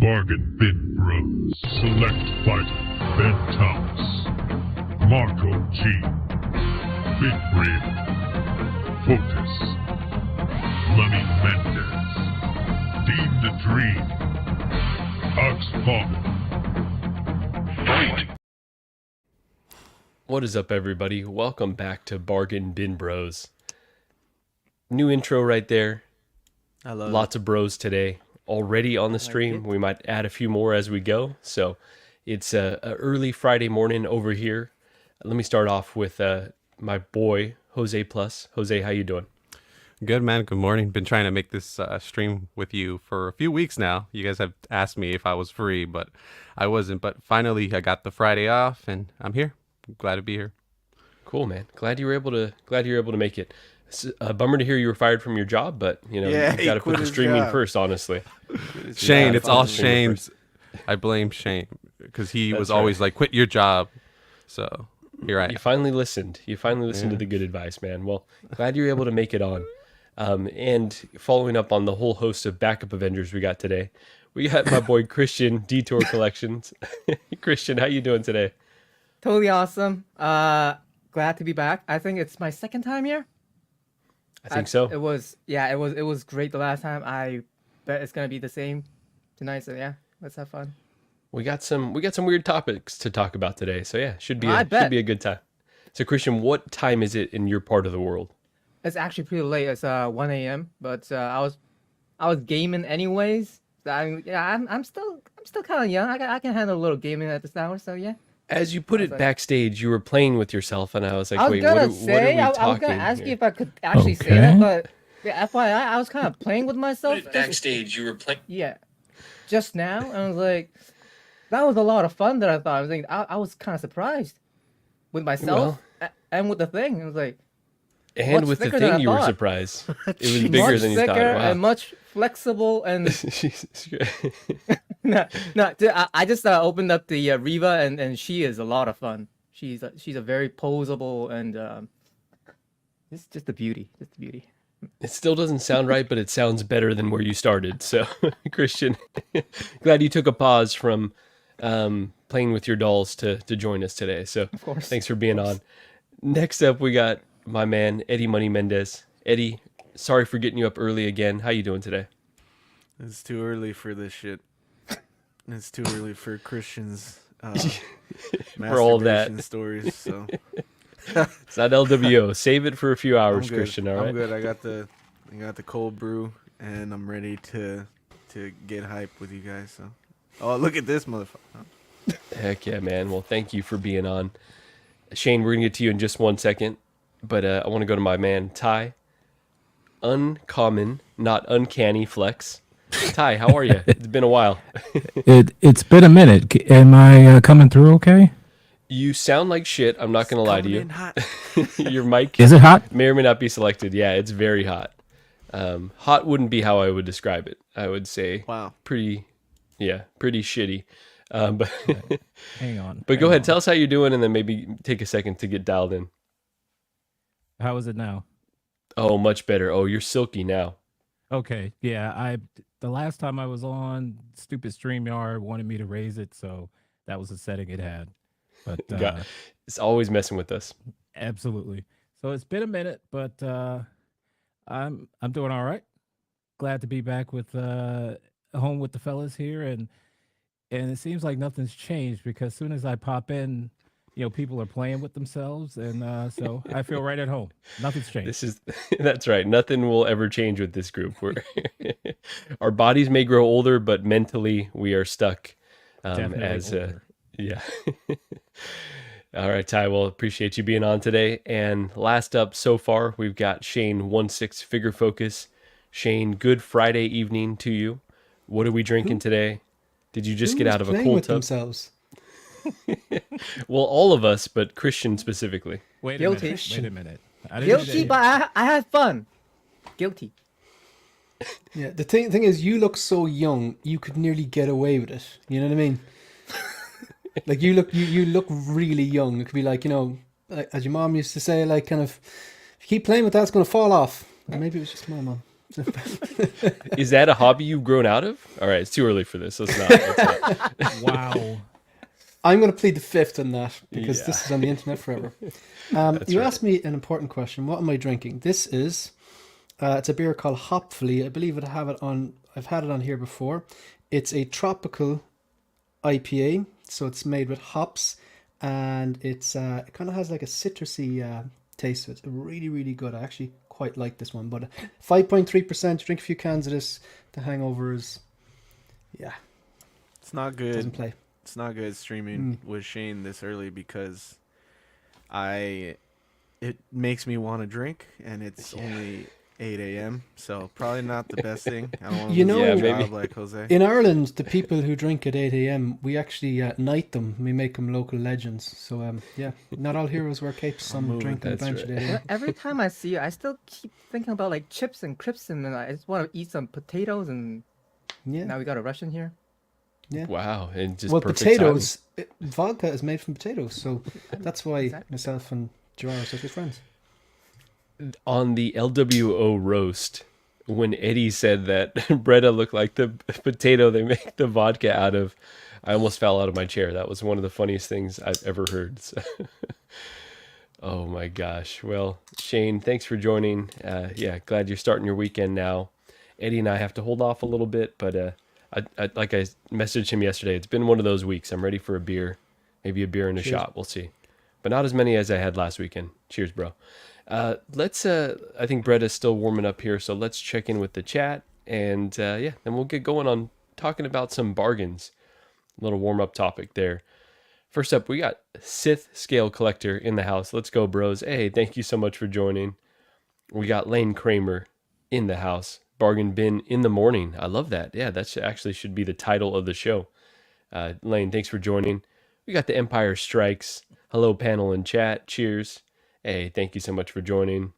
Bargain Bin Bros. Select Fighter Ben Thomas, Marco G, Big Brain, Fotis, Money Mendez, Dean the Dream, Ox Father. Fight! What is up, everybody? Welcome back to Bargain Bin Bros. New intro right there. I love Lots of bros today already on the stream. We might add a few more as we go. So it's a early Friday morning over here. Let me start off with my boy Jose Plus. Jose, how you doing? Good, man. Good morning. Been trying to make this stream with you for a few weeks now. You guys have asked me if I was free, but I wasn't. But finally, I got the Friday off, and I'm here. I'm glad to be here. Cool, man. Glad you were able to make it. It's a bummer to hear you were fired from your job, but you got to put the streaming first, honestly. Shane, it's all Shane's. I blame Shane because he was always like, "Quit your job." So here I am. You finally listened. You finally listened to the good advice, man. Well, glad you were able to make it on. And following up on the whole host of backup Avengers we got today, we got my boy Christian, Detour Collections. Christian, how you doing today? Totally awesome. Glad to be back. I think it's my second time here. I think so. It was great the last time. I bet it's gonna be the same tonight. So yeah, let's have fun. We got some weird topics to talk about today. So yeah, should be a good time. So Christian, what time is it in your part of the world? It's actually pretty late. It's 1 a.m. But I was gaming anyways. So I'm still kind of young. I can handle a little gaming at this hour. So yeah. As you put it backstage, you were playing with yourself, and I was like, "Wait, what are we I was talking?" gonna ask you if I could actually say that, but yeah, FYI, I was kind of playing with myself. Backstage, you were playing. Yeah, just now, and I was like, that was a lot of fun. That I thought I was like, I was kind of surprised with myself and with the thing. I was like, and with the thing, you were surprised. It was bigger than you thought. Wow. And much flexible and. Dude, I just opened up the Riva and she is a lot of fun. She's a very posable and it's just a beauty. It still doesn't sound right, but it sounds better than where you started. So, Christian, glad you took a pause from playing with your dolls to join us today. So, of course, thanks for being on. Next up, we got my man Eddie Money Mendez. Eddie, sorry for getting you up early again. How you doing today? It's too early for this shit. It's too early for Christian's for all that stories. So it's not LWO. Save it for a few hours, Christian. All right. I'm good. I got the cold brew, and I'm ready to get hype with you guys. So, oh, look at this motherfucker! Heck yeah, man. Well, thank you for being on, Shane. We're gonna get to you in just 1 second, but I want to go to my man Ty. Uncommon, not uncanny flex. Ty, how are you? It's been a while. It's been a minute. Am I coming through okay? You sound like shit. I'm not going to lie to you. Your mic is it hot? May or may not be selected. Yeah, it's very hot. Hot wouldn't be how I would describe it. I would say pretty shitty. But hang on. But go ahead. Tell us how you're doing, and then maybe take a second to get dialed in. How is it now? Oh, much better. Oh, you're silky now. Okay. Yeah, the last time I was on, stupid StreamYard wanted me to raise it, so that was the setting it had. But it's always messing with us. Absolutely. So it's been a minute, but I'm doing all right. Glad to be back with home with the fellas here, and it seems like nothing's changed because as soon as I pop in, people are playing with themselves, and so I feel right at home. Nothing's changed. That's right. Nothing will ever change with this group. Our bodies may grow older, but mentally we are stuck. Yeah. All right, Ty. Well, appreciate you being on today. And last up so far, we've got Shane 1/6 Figure Focus. Shane, good Friday evening to you. What are we drinking today? Did you just get out of a cold tub? Themselves? Well, all of us, but Christian specifically. Wait a minute. Guilty, but I had fun. Guilty. Yeah, the thing is, you look so young, you could nearly get away with it. You know what I mean? Like you look really young. It could be like, as your mom used to say, like kind of, if you keep playing with that, it's going to fall off. And maybe it was just my mom. Is that a hobby you've grown out of? All right, it's too early for this. Let's not. Wow. I'm going to plead the fifth on that because Yeah. this is on the internet forever. You right. asked me an important question. What am I drinking? This is it's a beer called Hopfully. I believe I've had it on here before. It's a tropical IPA, so it's made with hops, and it kind of has like a citrusy taste to it. It's really, really good. I actually quite like this one, but 5.3%. Drink a few cans of this. The hangover is, It's not doesn't good. play. It's not good streaming with Shane this early because it makes me want to drink, and it's only 8 a.m. So probably not the best thing. I don't want to You lose know- a Yeah, job maybe. like Jose. In Ireland, the people who drink at 8 a.m., we actually knight them. We make them local legends. So, not all heroes wear capes. Some moving. drink on the That's bench at right. 8 a.m. Every time I see you, I still keep thinking about like chips and crisps, and I just want to eat some potatoes. And Yeah. now we got a Russian here. Yeah. Wow, and just Well, perfect potatoes, vodka is made from potatoes. So that's why Exactly. myself and Gerard are such good friends. timing. On the LWO roast, when Eddie said that Bretta looked like the potato they make the vodka out of, I almost fell out of my chair. That was one of the funniest things I've ever heard. So. Oh my gosh. Well, Shane, thanks for joining. Glad you're starting your weekend now. Eddie and I have to hold off a little bit, but I like I messaged him yesterday. It's been one of those weeks. I'm ready for a beer, maybe a beer and a Cheers. shot. We'll see, but not as many as I had last weekend. Cheers, bro. Let's. I think Bretta's still warming up here, so let's check in with the chat, and then we'll get going on talking about some bargains. A little warm up topic there. First up, we got Sith Scale Collector in the house. Let's go, bros. Hey, thank you so much for joining. We got Lane Kramer in the house. Bargain bin in the morning. I love that. Yeah, that actually should be the title of the show. Lane, thanks for joining. We got the Empire Strikes. Hello, panel and chat. Cheers. Hey, thank you so much for joining.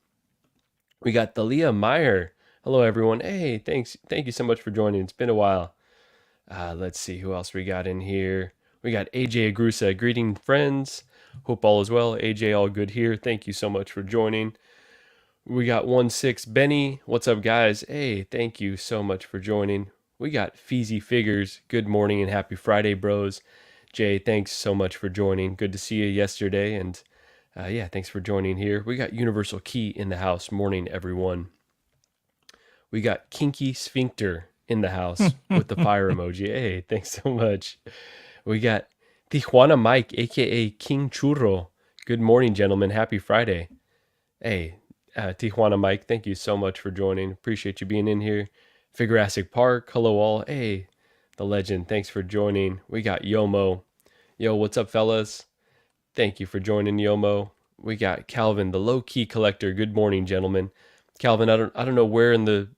We got Thalia Meyer. Hello, everyone. Hey, thanks. Thank you so much for joining. It's been a while. Let's see who else we got in here. We got AJ Agrusa. Greeting, friends. Hope all is well. AJ, all good here. Thank you so much for joining. We got 1-6 Benny. What's up, guys? Hey, thank you so much for joining. We got Feezy Figures. Good morning and happy Friday, bros. Jay, thanks so much for joining. Good to see you yesterday. And thanks for joining here. We got Universal Key in the house. Morning, everyone. We got Kinky Sphincter in the house with the fire emoji. Hey, thanks so much. We got Tijuana Mike, aka King Churro. Good morning, gentlemen. Happy Friday. Hey, Tijuana Mike, thank you so much for joining. Appreciate you being in here. Figurassic Park, hello all. Hey, the legend, thanks for joining. We got Yomo. Yo, what's up, fellas? Thank you for joining, Yomo. We got Calvin, the low-key collector. Good morning, gentlemen. Calvin, I don't know where in the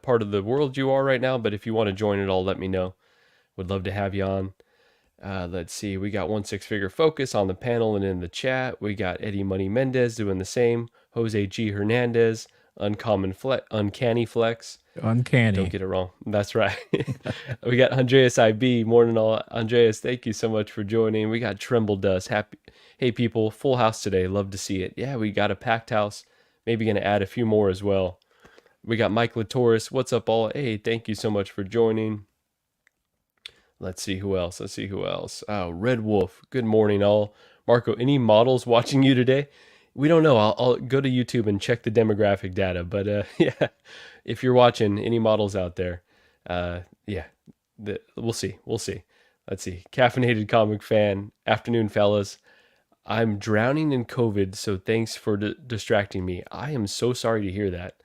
part of the world you are right now, but if you want to join at all, let me know. Would love to have you on. Let's see. We got 1-6 Figure Focus on the panel and in the chat. We got Eddie Money Mendez doing the same. Jose G. Hernandez, Uncanny Flex. Uncanny. Don't get it wrong. That's right. We got Andreas IB. Morning all. Andreas, thank you so much for joining. We got Tremble Dust. Hey people, full house today. Love to see it. Yeah, we got a packed house. Maybe going to add a few more as well. We got Mike Latoris. What's up all? Hey, thank you so much for joining. Let's see who else. Oh, Red Wolf. Good morning, all. Marco, any models watching you today? We don't know. I'll go to YouTube and check the demographic data. But if you're watching, any models out there, we'll see. Let's see. Caffeinated comic fan. Afternoon, fellas. I'm drowning in COVID, so thanks for distracting me. I am so sorry to hear that.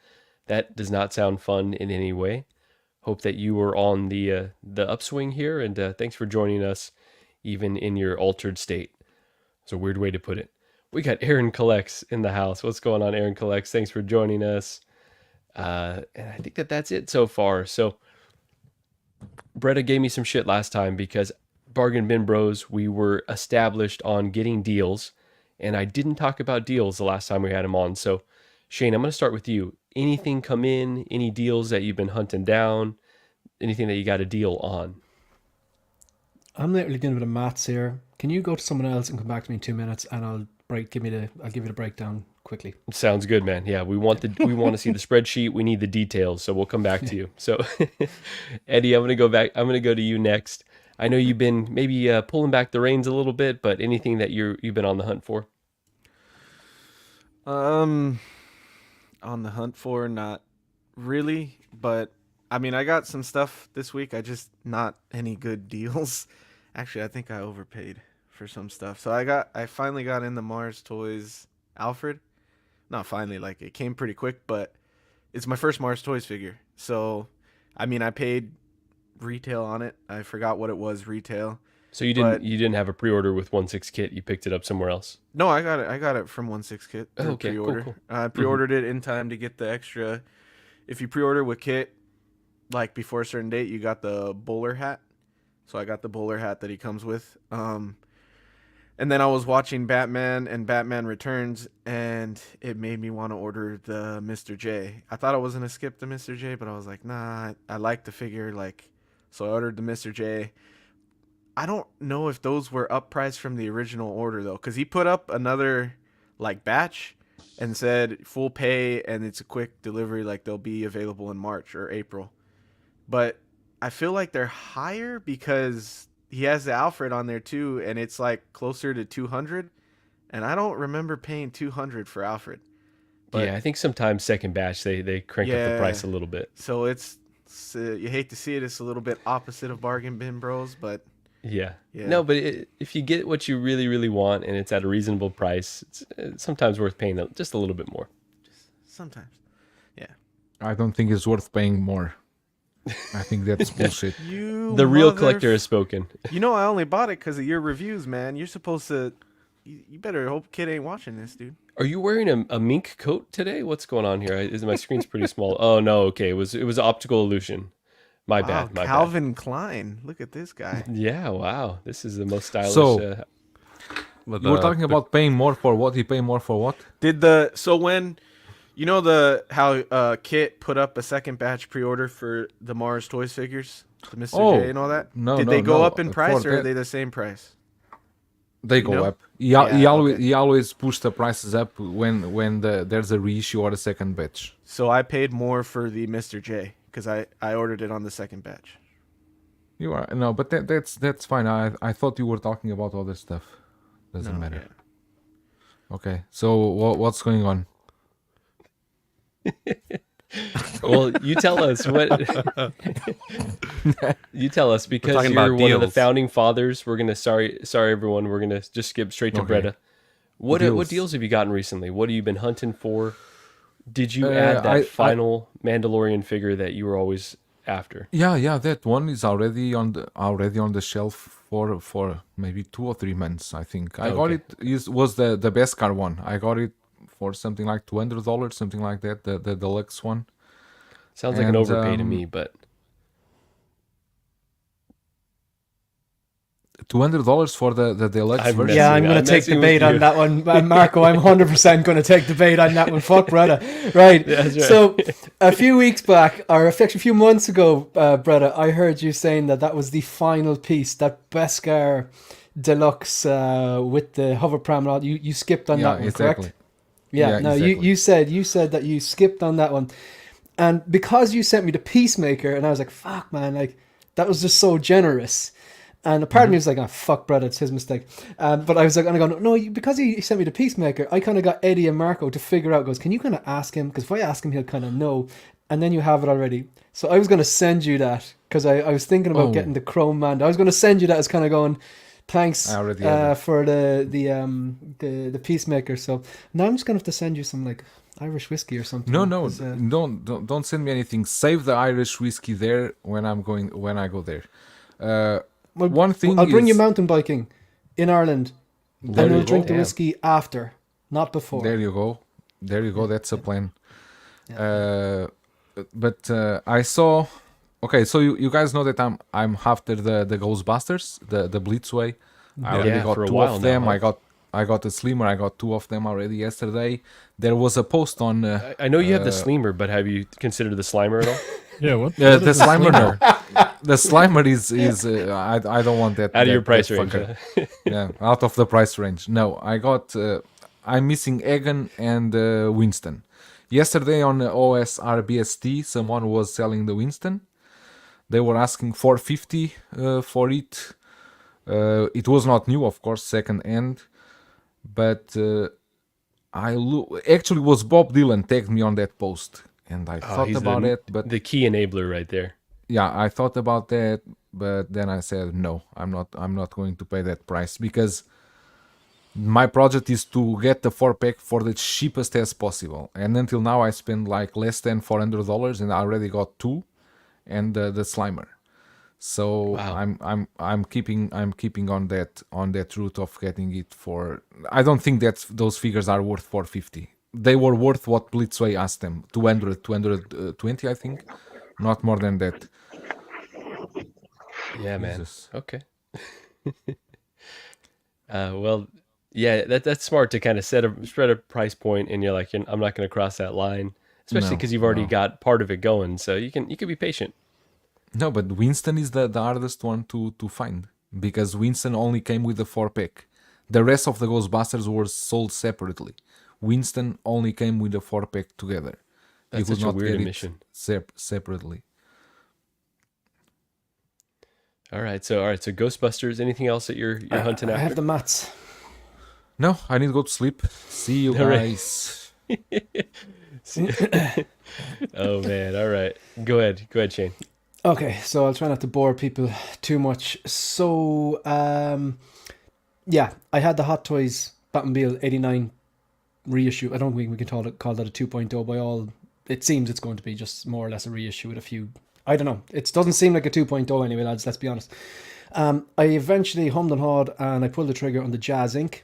That does not sound fun in any way. Hope that you were on the upswing here, and thanks for joining us, even in your altered state. It's a weird way to put it. We got Aaron Collects in the house. What's going on, Aaron Collects? Thanks for joining us. And I think that's it so far. So, Bretta gave me some shit last time because Bargain Bin Bros, we were established on getting deals, and I didn't talk about deals the last time we had him on. So, Shane, I'm going to start with you. Anything come in? Any deals that you've been hunting down? Anything that you got a deal on? I'm literally doing a bit of maths here. Can you go to someone else and come back to me in 2 minutes, and I'll give you the breakdown quickly. Sounds good, man. Yeah, we want to see the spreadsheet. We need the details, so we'll come back to you. So, Eddie, I'm gonna go to you next. I know you've been maybe pulling back the reins a little bit, but anything that you've been on the hunt for? On the hunt for, not really, but I mean, I got some stuff this week. I just not any good deals. Actually, I think I overpaid for some stuff. So I finally got in the Mars Toys Alfred. Not finally, like it came pretty quick, but it's my first Mars Toys figure. So, I mean, I paid retail on it. I forgot what it was retail. So you didn't have a pre-order with 1/6 kit. You picked it up somewhere else. No, I got it from 1/6 kit. Oh, through okay, pre-order. cool. I pre-ordered it in time to get the extra. If you pre-order with kit, like before a certain date, you got the bowler hat. So I got the bowler hat that he comes with. And then I was watching Batman and Batman Returns, and it made me want to order the Mr. J. I thought I was gonna skip the Mr. J, but I was like, nah, I like the figure, like, so I ordered the Mr. J. I don't know if those were up priced from the original order though, because he put up another like batch and said full pay and it's a quick delivery, like they'll be available in March or April. But I feel like they're higher because he has the Alfred on there too, and it's like closer to 200, and I don't remember paying 200 for Alfred. But yeah, I think sometimes second batch they crank up the price a little bit. So it's you hate to see it. It's a little bit opposite of bargain bin bros, but Yeah. Yeah. No, but if you get what you really, really want and it's at a reasonable price, it's sometimes worth paying just a little bit more. sometimes, yeah. I don't think it's worth paying more. I think that's bullshit. The real collector has spoken. You know, I only bought it because of your reviews, man. You're supposed to. You better hope kid ain't watching this, dude. Are you wearing a mink coat today? What's going on here? My screen's pretty small. Oh no, okay. It was optical illusion. My bad. My Calvin Klein. Look at this guy. bad. Yeah, wow. This is the most stylish. So- You were talking about paying more for what? You pay more for what? When you know how Kit put up a second batch pre-order for the Mars Toys figures, the Mr. J and all that? No, Did no, they go no. up in price For or are that- they the same price? They go know? up. Yeah, He always push the prices up when there's a reissue or a second batch. So I paid more for the Mr. J because I ordered it on the second batch. You are no, but that's fine. I thought you were talking about other stuff. Doesn't No, matter. yeah. Okay, so what's going on? Well, you tell us what. You tell us because talking you're about one of the deals. founding fathers. We're gonna sorry everyone. We're gonna just skip straight to Okay. Bretta. What Deals. deals have you gotten recently? What have you been hunting for? Did you Uh, add that I- final Mandalorian figure that you were always after? Yeah, that one is already on the shelf for maybe 2 or 3 months. I think I got Okay. it. Was the Beskar one? I got it for something like $200, something like that. The deluxe one. Sounds like an And, overpay to me, but $200 for the deluxe I've version. Yeah, I'm I'm going to take the messing with bait on you. that one. Marco, I'm 100% going to take the bait on that one. Fuck, brother. Right. That's right. So, a few weeks back, or actually a few months ago, brother, I heard you saying that was the final piece, that Beskar Deluxe with the hoverpram and all. You skipped on that one, exactly. correct? Yeah, Yeah, no, exactly. you said that you skipped on that one. And because you sent me the Peacemaker, and I was like, fuck, man, like, that was just so generous. And a part of me was like, oh, fuck, brother, it's his mistake. But I was like, and I go, no, because he sent me the Peacemaker, I kind of got Eddie and Marco to figure out, goes, can you kind of ask him? Because if I ask him, he'll kind of know. And then you have it already. So I was going to send you that, because I was thinking about getting the Chrome Man. I was going to send you that as kind of going, thanks I already have it. for the Peacemaker. So now I'm just going to have to send you some, like, Irish whiskey or something. No, 'cause, don't send me anything. Save the Irish whiskey there when I go there. Well, One thing I'll bring you is- mountain biking in Ireland, There and you we'll drink go. the Yeah. whiskey after, not before. There you go. That's a plan. But I saw. Okay, so you guys know that I'm after the Ghostbusters, the Blitzway. I already Yeah, got for a 2 while of them. now, huh? I got the Slimmer. I got 2 of them already yesterday. There was a post on I know you have the Slimer, but have you considered the Slimer at all? Yeah, what? the Slimer. No. The Slimer is I don't want that. Out of your that price range. fucker. huh? Yeah, out of the price range. No, I got I'm missing Egan and Winston. Yesterday on OSRBST, someone was selling the Winston. They were asking 450 for it. It was not new, of course, second hand, but actually was Bob Dylan tagged me on that post, and I thought He's about it, but the key enabler right there. yeah, I thought about that, but then I said no, I'm not going to pay that price, because my project is to get the 4-pack for the cheapest as possible, and until now I spent like less than $400, and I already got 2 and the Slimer. So Wow. I'm keeping on that route of getting it for. I don't think that those figures are worth 450. They were worth what Blitzway asked them, 220, I think, not more than that. Yeah, man. Jesus. Okay. Well, yeah, that's smart to kind of spread a price point, and you're like, I'm not going to cross that line, especially No, because you've already no. got part of it going, so you can be patient. No, but Winston is the hardest one to find, because Winston only came with the 4-pack. The rest of the Ghostbusters were sold separately. Winston only came with the 4-pack together. That's You could such a not weird get admission. it separately. All right, so Ghostbusters. Anything else that you're hunting I after? have the mats. No, I need to go to sleep. See you All right. guys. Oh man, all right. Go ahead, Shane. Okay, so I'll try not to bore people too much. So, yeah, I had the Hot Toys Batmobile 89 reissue. I don't think we can call that a 2.0 by all. It seems it's going to be just more or less a reissue with a few. I don't know. It doesn't seem like a 2.0 anyway, lads. Let's be honest. I eventually hummed and hawed, and I pulled the trigger on the Jazz Inc.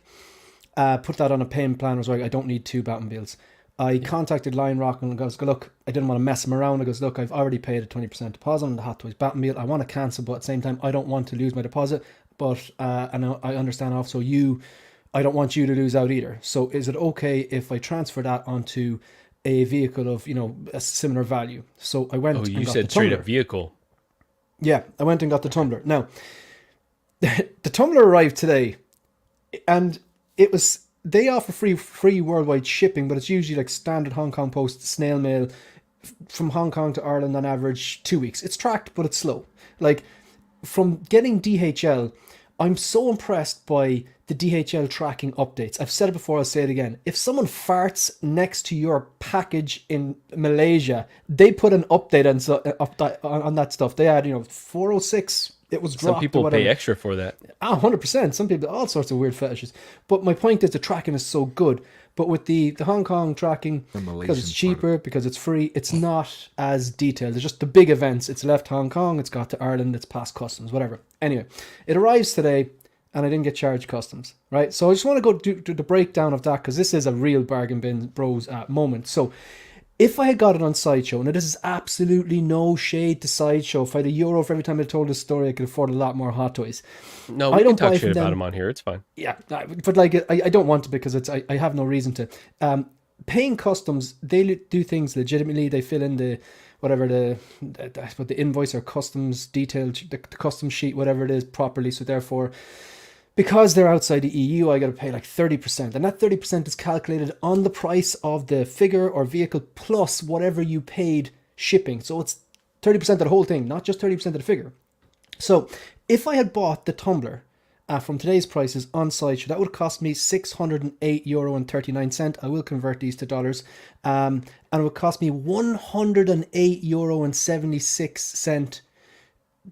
Put that on a payment plan. I was like, I don't need 2 Batmobiles. I contacted Lion Rock and goes, look, I didn't want to mess them around. I goes, look, I've already paid a 20% deposit on the Hot Toys Batmobile. I want to cancel, but at the same time, I don't want to lose my deposit. But and I understand also I don't want you to lose out either. So is it okay if I transfer that onto a vehicle of, a similar value? So I went Oh, and you got said the straight tumbler. up vehicle. Yeah, I went and got the tumbler. Now, the tumbler arrived today, and they offer free worldwide shipping, but it's usually like standard Hong Kong Post snail mail from Hong Kong to Ireland on average 2 weeks. It's tracked, but it's slow. Like, from getting DHL, I'm so impressed by the DHL tracking updates. I've said it before, I'll say it again. If someone farts next to your package in Malaysia, they put an update on that stuff. They had, 406, it was dropped. Some or people whatever. pay extra for that. 100%. Some people, all sorts of weird fetishes. But my point is the tracking is so good. But with the Hong Kong tracking, because it's cheaper, because it's free, it's not as detailed. It's just the big events. It's left Hong Kong, it's got to Ireland, it's past customs, whatever. Anyway, it arrives today, and I didn't get charged customs, right? So I just want to go do the breakdown of that, because this is a real bargain bin bros moment. So if I had got it on Sideshow, now this is absolutely no shade to Sideshow. If I had €1 for every time I told this story, I could afford a lot more Hot Toys. No, I we can don't talk buy shit from about them. them on here. It's fine. Yeah, but like I don't want to, because I have no reason to. Paying customs, they do things legitimately. They fill in the invoice or customs detail, the customs sheet, whatever it is, properly. So therefore, because they're outside the EU, I got to pay like 30%, and that 30% is calculated on the price of the figure or vehicle plus whatever you paid shipping. So it's 30% of the whole thing, not just 30% of the figure. So if I had bought the tumbler from today's prices on Sideshow, that would cost me €608.39. I will convert these to dollars. And it would cost me €108.76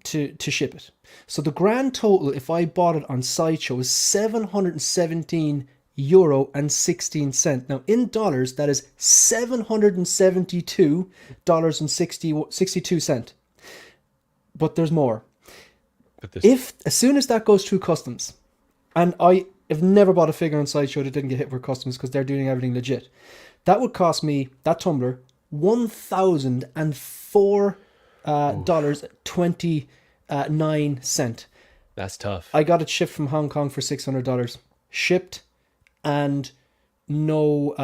to ship it. So the grand total, if I bought it on Sideshow, is €717.16. Now in dollars, that is $772.62. But there's more. If as soon as that goes through customs, and I have never bought a figure on Sideshow that didn't get hit with customs because they're doing everything legit, that would cost me, that tumbler, $1,004.29. That's tough. I got it shipped from Hong Kong for $600, shipped, and no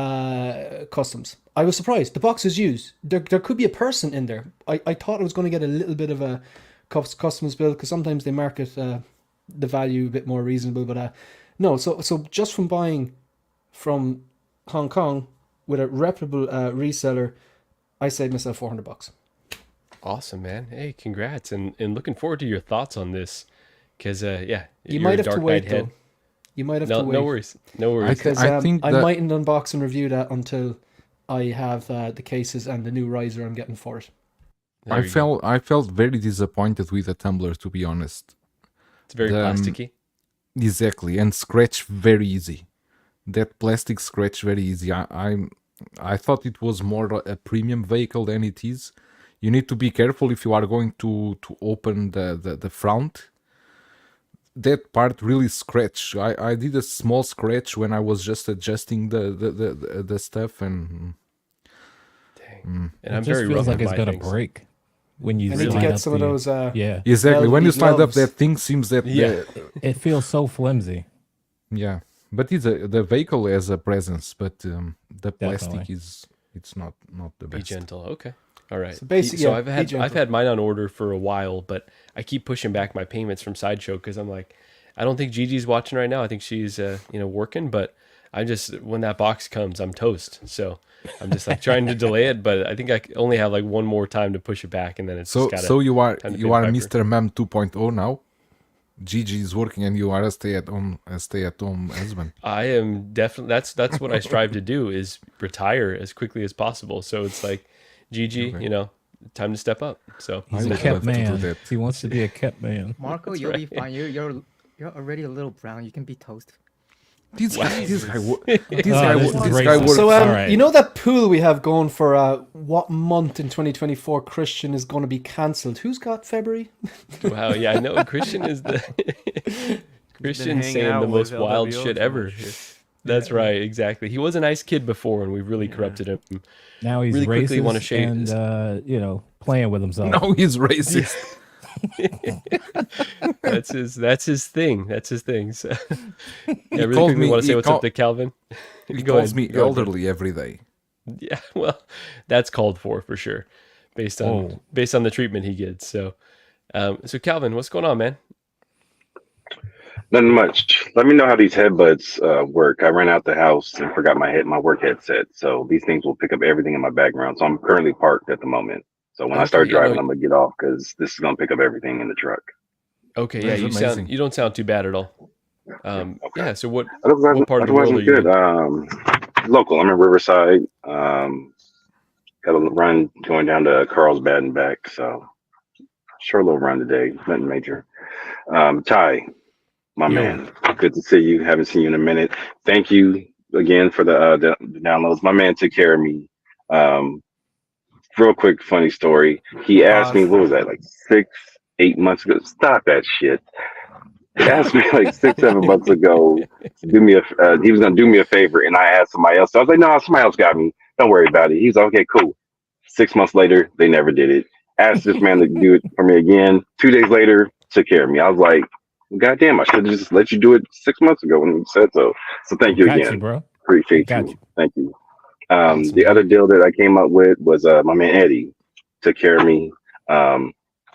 customs. I was surprised. The box is used. There could be a person in there. I thought I was going to get a little bit of a customs bill, because sometimes they market the value a bit more reasonable, but no. So just from buying from Hong Kong with a reputable reseller, I saved myself $400. Awesome, man. Hey, congrats, and looking forward to your thoughts on this, because yeah, You you're might a have to Dark wait Knight head. though. You might have No, to wait. no worries, no worries. Because I think I that- mightn't unbox and review that until I have the cases and the new riser I'm getting for it. There you go. I felt very disappointed with the tumbler, to be honest. It's very the, plasticky. Exactly, and scratch very easy. That plastic scratch very easy. I thought it was more a premium vehicle than it is. You need to be careful if you are going to open the front. That part really scratch. I did a small scratch when I was just adjusting the stuff, and Dang. And It I'm just very feels rough like with it's my gonna things. break when you I need to slide get up some of the- those. Yeah, exactly when you velvety slide up, gloves. that thing seems that Yeah. it feels so flimsy. yeah. But the vehicle has a presence, but the plastic Definitely. it's not the Be best. gentle. Okay. All right. So basically, so yeah, I've be had gentle. mine on order for a while, but I keep pushing back my payments from Sideshow because I'm like, I don't think Gigi's watching right now. I think she's working, but I just when that box comes, I'm toast. So I'm just like trying to delay it, but I think I only have like one more time to push it back, and then it's So just gotta. so you are time to pay the piper. Mr. Mom 2.0 now. Gigi is working and you are a stay at home husband. I am definitely that's what I strive to do is retire as quickly as possible. So it's like, Gigi, time to step up. So I He's a would kept love to do man. that. He wants to be a kept man. Marco, you'll be fine. You're already a little brown. You can be toast. This guy this is this guy racist. works. So, All right. you know that pool we have going for what month in 2024 Christian is going to be cancelled? Who's got February? wow, yeah, I know Christian is the Christian's hanging saying out the with most wild LWO shit too ever. much here. That's right, exactly. He was a nice kid before, and we've really corrupted him. Now he's really quickly racist wanna shade- and playing with himself. No, he's racist. That's his thing. That's his thing. So, yeah, really called quickly me- want to say he what's call- up to Calvin. He Go calls ahead, me go ahead, bud. elderly every day. Yeah, well, that's called for sure, based on the treatment he gets. So, so Calvin, what's going on, man? Nothing much. Let me know how these headbuds work. I ran out the house and forgot my work headset. So these things will pick up everything in my background. So I'm currently parked at the moment. So when I start Okay, yeah, driving, no- I'm gonna get off because this is gonna pick up everything in the truck. Okay, That's yeah, amazing. you don't sound too bad at all. Yeah. So what Otherwise, part of the world I'm are you good. in? Local. I'm in Riverside. Got a run going down to Carlsbad and back. So short little run today. Nothing major. Ty, my man, good to see you. Haven't seen you in a minute. Thank you again for the downloads. My man took care of me. Real quick, funny story. He asked me, what was that, like 6-8 months ago? Stop that shit. He asked me like 6-7 months ago to do me he was gonna do me a favor, and I asked somebody else. So I was like, no, somebody else got me. Don't worry about it. He's like, okay, cool. 6 months later, they never did it. Asked this man to do it for me again. 2 days later, took care of me. I was like, God damn, I should have just let you do it 6 months ago when you said so. So thank you Got again. you, bro. Appreciate Got you. you. Thank you. Awesome, The man. other deal that I came up with was my man Eddie took care of me.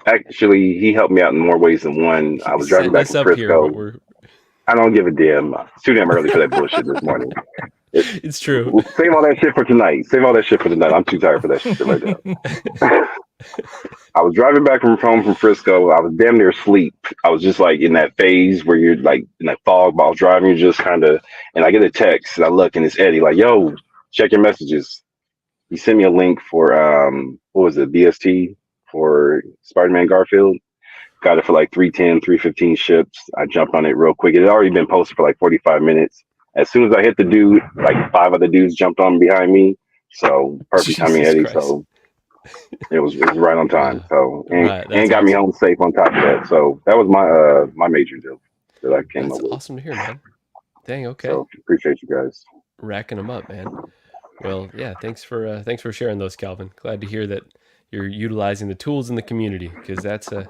Actually, he helped me out in more ways than one. I was driving Setting back us from up here, but Frisco. I don't give a damn. It's too damn early for that bullshit this morning. it's true. Save all that shit for tonight. I'm too tired for that shit right now. I was driving back from home from Frisco. I was damn near asleep. I was just like in that phase where you're like in that fog, but I was driving, you're just kind of, and I get a text and I look and it's Eddie like, yo, check your messages. He sent me a link for, what was it, BST for Spider-Man Garfield. Got it for like 310, 315 ships. I jumped on it real quick. It had already been posted for like 45 minutes. As soon as I hit the dude, like 5 other dudes jumped on behind me. So perfect timing, Jesus Eddie. Christ. So it was right on time. So and, Right, that's and got me awesome. home safe on top of that. So that was my major deal that I came That's up with. awesome to hear, man. Dang, okay. So appreciate you guys. Racking them up, man. Well, yeah, thanks for sharing those, Calvin. Glad to hear that you're utilizing the tools in the community, because that's a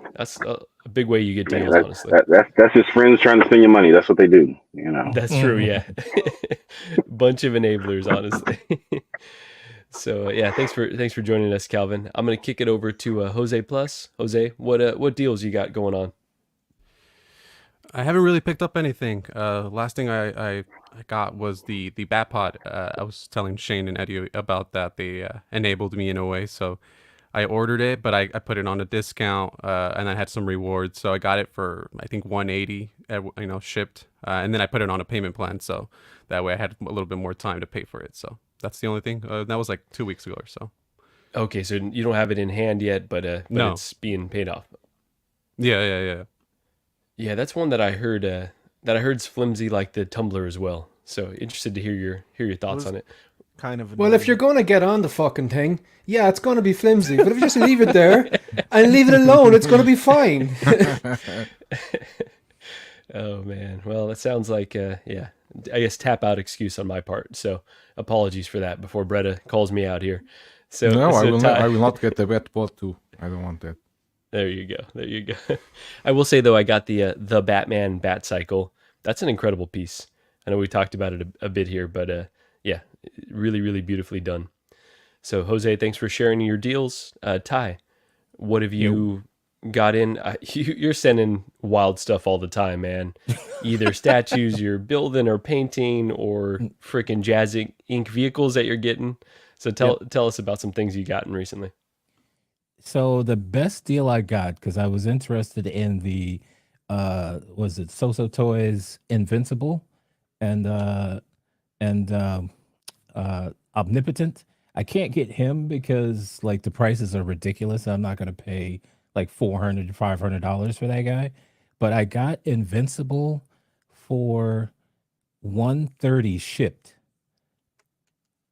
big way you get Man, deals, honestly. that's just friends trying to spend your money. That's what they do, you know. That's true, yeah. Bunch of enablers, honestly. So yeah, thanks for joining us, Calvin. I'm gonna kick it over to Jose Plus. Jose, what deals you got going on? I haven't really picked up anything. Last thing I got was the bat pod. I was telling Shane and Eddie about that. They enabled me in a way, so I ordered it, but I put it on a discount, and I had some rewards, so I got it for I think 180, shipped, and then I put it on a payment plan, so that way I had a little bit more time to pay for it. So that's the only thing. That was like 2 weeks ago or so. Okay, so you don't have it in hand yet, but No. it's being paid off. Yeah. Yeah, that's one that I heard is flimsy like the tumbler as well. So interested to hear your thoughts was- on it. Kind of. Well, if annoying. you're going to get on the fucking thing, yeah, it's going to be flimsy. But if you just leave it there and leave it alone, it's going to be fine. Oh man, well that sounds like yeah, I guess tap out excuse on my part. So apologies for that before Bretta calls me out here. So No, so I will not. Ty- I will not get the wet pot too. I don't want that. There you go. There you go. I will say though, I got the Batman Bat Cycle. That's an incredible piece. I know we talked about it a bit here, but yeah, really, really beautifully done. So Jose, thanks for sharing your deals. Ty, what have you got in? You're sending wild stuff all the time, man. Either statues you're building or painting, or freaking Jazz Ink vehicles that you're getting. So tell us about some things you gotten recently. So the best deal I got, because I was interested in the was it So Toys Invincible and Omnipotent. I can't get him because like the prices are ridiculous. I'm not gonna pay like $400 to $500 for that guy. But I got Invincible for 130 shipped.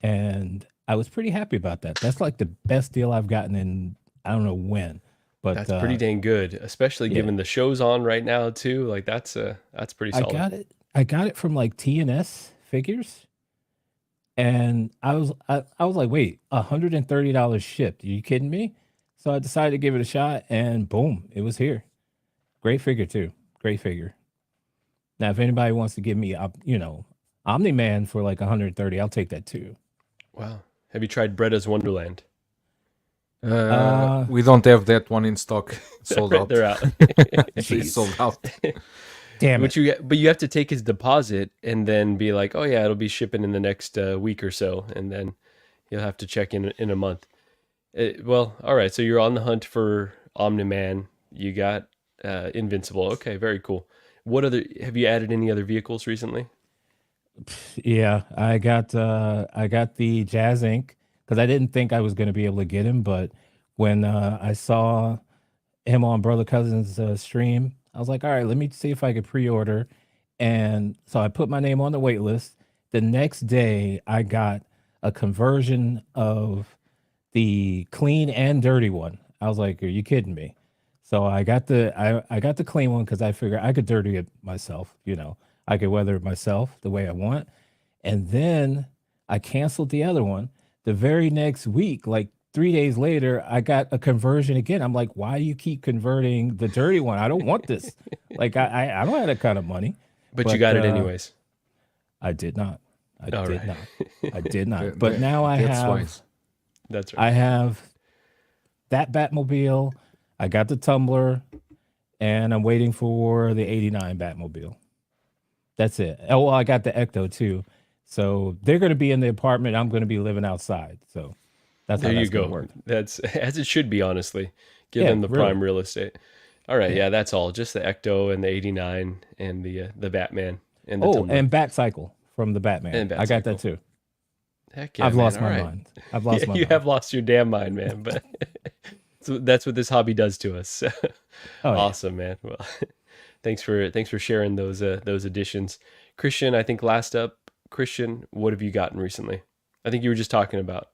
And I was pretty happy about that. That's like the best deal I've gotten in I don't know when. But That's pretty dang good, especially yeah. given the show's on right now too. Like that's pretty solid. I got it from like TNS Figures. And I was like, wait, $130 shipped. Are you kidding me? So I decided to give it a shot and boom, it was here. Great figure too. Great figure. Now if anybody wants to give me Omni-Man for like 130, I'll take that too. Wow. Have you tried Bretta's Wonderland? We don't have that one in stock. Sold Right, out. they're out. It's sold out. Damn it. But you have to take his deposit and then be like, oh yeah, it'll be shipping in the next week or so, and then you'll have to check in a month. Well, all right. So you're on the hunt for Omni-Man. You got Invincible. Okay, very cool. What other have you added any other vehicles recently? Yeah, I got the Jazz Ink because I didn't think I was going to be able to get him, but when I saw him on Brother Cousin's stream, I was like, all right, let me see if I could pre-order, and so I put my name on the wait list. The next day, I got a conversion of the clean and dirty one. I was like, are you kidding me? So I got the clean one because I figured I could dirty it myself. I could weather it myself the way I want. And then I canceled the other one. The very next week, like 3 days later, I got a conversion again. I'm like, why do you keep converting the dirty one? I don't want this. Like I don't have that kind of money. But you got it anyways. I did not. I All did right. not. I did not. But now I That's have wise. That's right. I have that Batmobile. I got the Tumbler, and I'm waiting for the '89 Batmobile. That's it. Oh, well, I got the Ecto too. So they're going to be in the apartment. I'm going to be living outside. So that's how There you that's going to go. work. That's as it should be, honestly, given the really. prime real estate. All right, yeah, that's all. Just the Ecto and the 89 and the Batman and the Oh, Tumbler. and Bat Cycle from the Batman. And I got Bat-Cycle. that too. Heck yeah, I've man. lost All my right. mind. I've lost my You mind. have lost your damn mind, man. But so that's what this hobby does to us. Oh, yeah. Awesome, man. Well, thanks for sharing those additions. Christian, I think last up, Christian, what have you gotten recently? I think you were just talking about.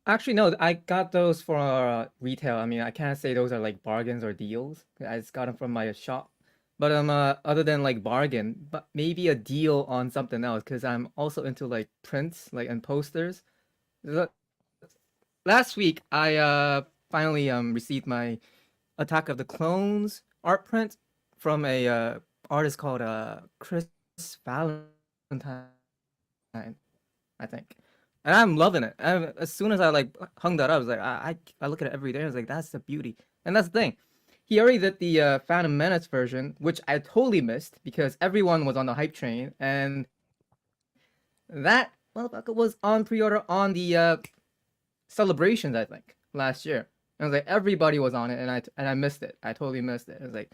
Actually, no, I got those for retail. I mean, I can't say those are like bargains or deals. I just got them from my shop. But other than like bargain, but maybe a deal on something else because I'm also into like prints, like and posters. The- Last week, I finally received my Attack of the Clones art print from a artist called Chris Valentine, I think. And I'm loving it. As soon as I like hung that up, I was like, I look at it every day. I was like, that's the beauty. And that's the thing. he already did the Phantom Menace version, which I totally missed because everyone was on the hype train, and that motherfucker was on pre-order on the celebrations, I think, last year. And I was like, everybody was on it, and I missed it. I totally missed it. It was like,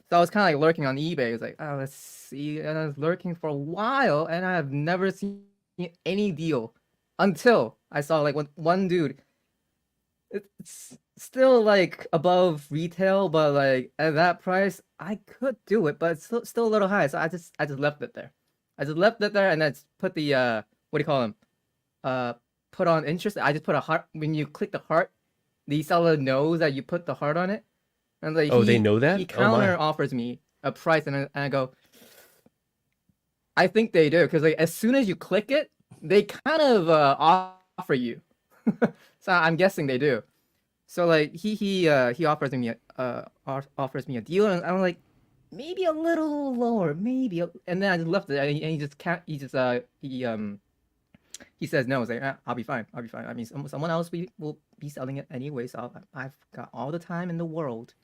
so I was kind of like lurking on eBay. It was like, oh, let's see. And I was lurking for a while, and I have never seen any deal until I saw like one dude. It's still like above retail, but like at that price, I could do it, but it's still a little high. So I just left it there. I just left it there, and then put the what do you call them? Put on interest. I just put a heart. When you click the heart, the seller knows that you put the heart on it. And like, they know that? He Oh, my. counter offers me a price, and I go, I think they do, because like as soon as you click it, they kind of offer you. So I'm guessing they do. So like he offers me a deal, and I'm like, maybe a little lower, maybe. And then I just left it, and he just can't. He says no. It's like, I'll be fine. I'll be fine. I mean, someone else will be selling it anyway, so I've got all the time in the world.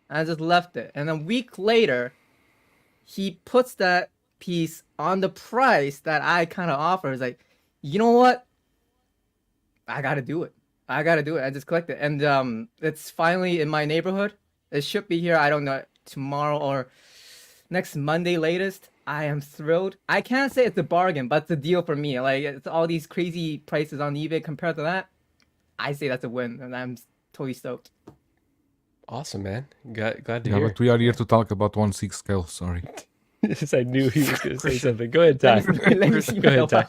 And I just left it. And a week later, he puts that piece on the price that I kind of offer. It's like, you know what? I gotta do it. I just clicked it, and it's finally in my neighborhood. It should be here. I don't know, tomorrow or next Monday latest. I am thrilled. I can't say it's a bargain, but it's a deal for me. Like, it's all these crazy prices on eBay compared to that. I say that's a win, and I'm totally stoked. Awesome, man. Glad to Yeah, hear. but we are here to talk about 1/6 scale. Sorry. Yes, I knew he was going to say something. Go ahead, Ty. Let me see Go ahead, Ty.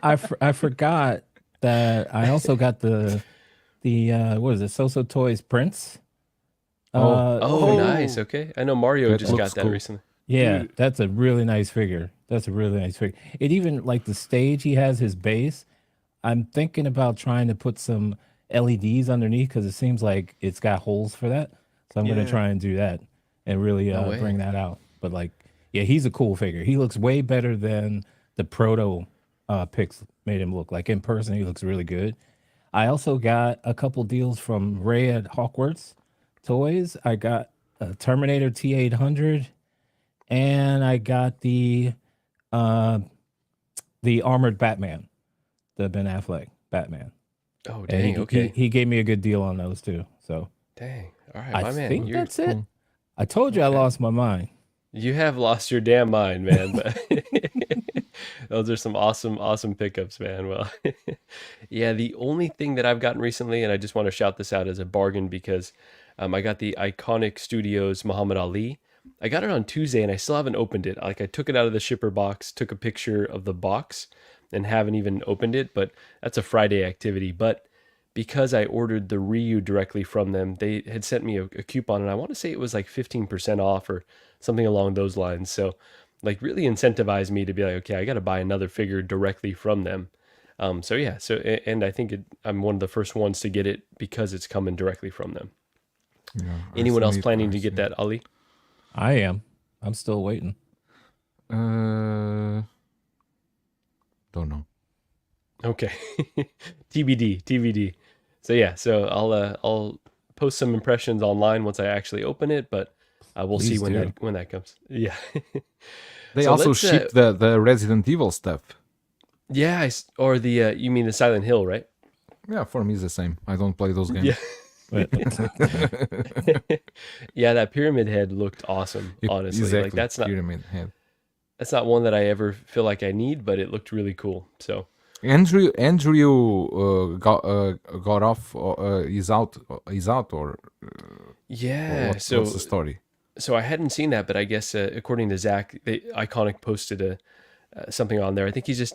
I forgot that I also got the what is it? So Toys Prince. Oh, nice. Okay. I know Mario That just got looks that cool. recently. Yeah, that's a really nice figure. It even like the stage he has his base. I'm thinking about trying to put some LEDs underneath because it seems like it's got holes for that. So I'm gonna try and do that and really No way. bring that out. But like, yeah, he's a cool figure. He looks way better than the proto pics made him look. Like in person, he looks really good. I also got a couple deals from Ray at Hawkworth Toys. I got a Terminator T800. And I got the armored Batman, the Ben Affleck Batman. Oh, And dang. Okay. he gave me a good deal on those too. So Dang. All right, I my man. think You're, that's it. I told you I lost my mind. you have lost your damn mind, man. But those are some awesome pickups, man. Well, yeah, the only thing that I've gotten recently, and I just want to shout this out as a bargain because I got the Iconic Studios Muhammad Ali. I got it on Tuesday and I still haven't opened it. Like, I took it out of the shipper box, took a picture of the box, and haven't even opened it, but that's a Friday activity. But because I ordered the Ryu directly from them, they had sent me a coupon, and I want to say it was like 15% off or something along those lines. So like really incentivized me to be like, okay, I got to buy another figure directly from them. So yeah, and I think I'm one of the first ones to get it because it's coming directly from them. Yeah, Anyone else I planning to get see. that, Ali? I am. I'm still waiting. Don't know. Okay. TBD. So yeah, so I'll post some impressions online once I actually open it, but we'll see Please when that comes. Yeah. They So also let's, ship the Resident Evil stuff. Yeah, or the you mean the Silent Hill, right? Yeah, for me it's the same. I don't play those games. Yeah. Yeah, that pyramid head looked awesome, honestly. Exactly. Like that's Pyramid Head. not one that I ever feel like I need, but it looked really cool. So Andrew got off. Is out or yeah, what's so the story? so I hadn't seen that, but I guess according to Zach, Iconic posted something on there. I think he's just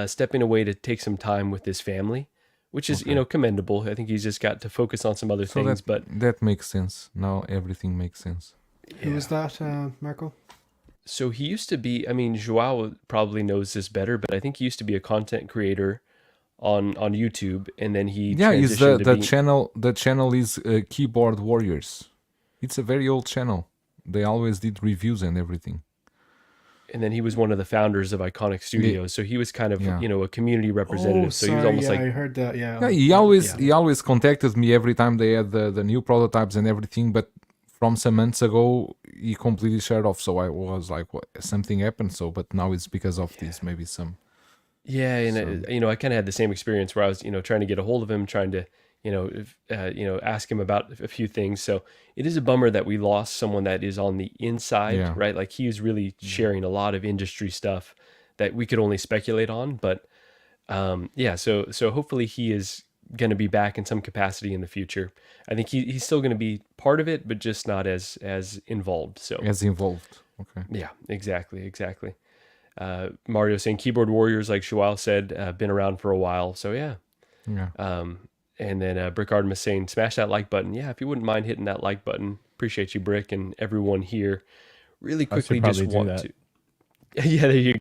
stepping away to take some time with his family, which is commendable. I think he's just got to focus on some other So things. But that makes sense. Now everything makes sense. Who was that, Marco? so he used to be. I mean, Joao probably knows this better, but I think he used to be a content creator on YouTube, and then he Is transitioned the to being, channel? The channel is Keyboard Warriors. It's a very old channel. They always did reviews and everything. and then he was one of the founders of Iconic Studios, so he was kind of a community representative. Oh, so sorry, he was almost yeah, like I heard that. Yeah, Yeah, he always contacted me every time they had the new prototypes and everything. But from some months ago, he completely shut off. So I was like, "What? Something happened?" So, but now it's because of this, maybe some. Yeah, and I kind of had the same experience where I was, trying to get a hold of him, trying to, ask him about a few things. So it is a bummer that we lost someone that is on the inside, right? Like he was really sharing a lot of industry stuff that we could only speculate on. But so hopefully he is going to be back in some capacity in the future. I think he's still going to be part of it, but just not as involved. So as involved. Okay. Yeah, exactly. Mario saying keyboard warriors, like Shual said, been around for a while. So yeah. And then Brick Artemis saying smash that like button. Yeah, if you wouldn't mind hitting that like button, appreciate you, Brick, and everyone here. Really quickly, just want to. Yeah, there you go.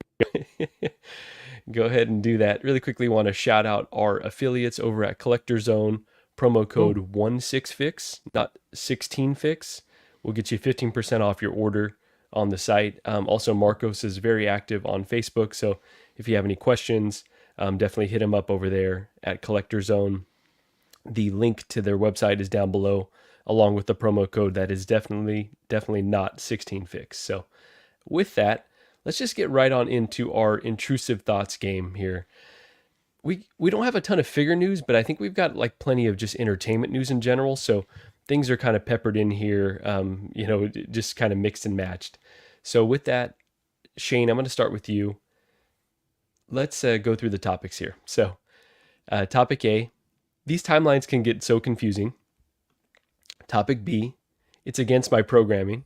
Go ahead and do that. Really quickly, want to shout out our affiliates over at Collector Zone. Promo code 16fix, not 16fix, will get you 15% off your order on the site. Also, Marcos is very active on Facebook, so if you have any questions, definitely hit him up over there at Collector Zone. The link to their website is down below, along with the promo code that is definitely not 16fix. So with that, let's just get right on into our intrusive thoughts game here. We don't have a ton of figure news, but I think we've got like plenty of just entertainment news in general. So things are kind of peppered in here, just kind of mixed and matched. So with that, Shane, I'm going to start with you. Let's go through the topics here. So topic A, these timelines can get so confusing. Topic B, it's against my programming.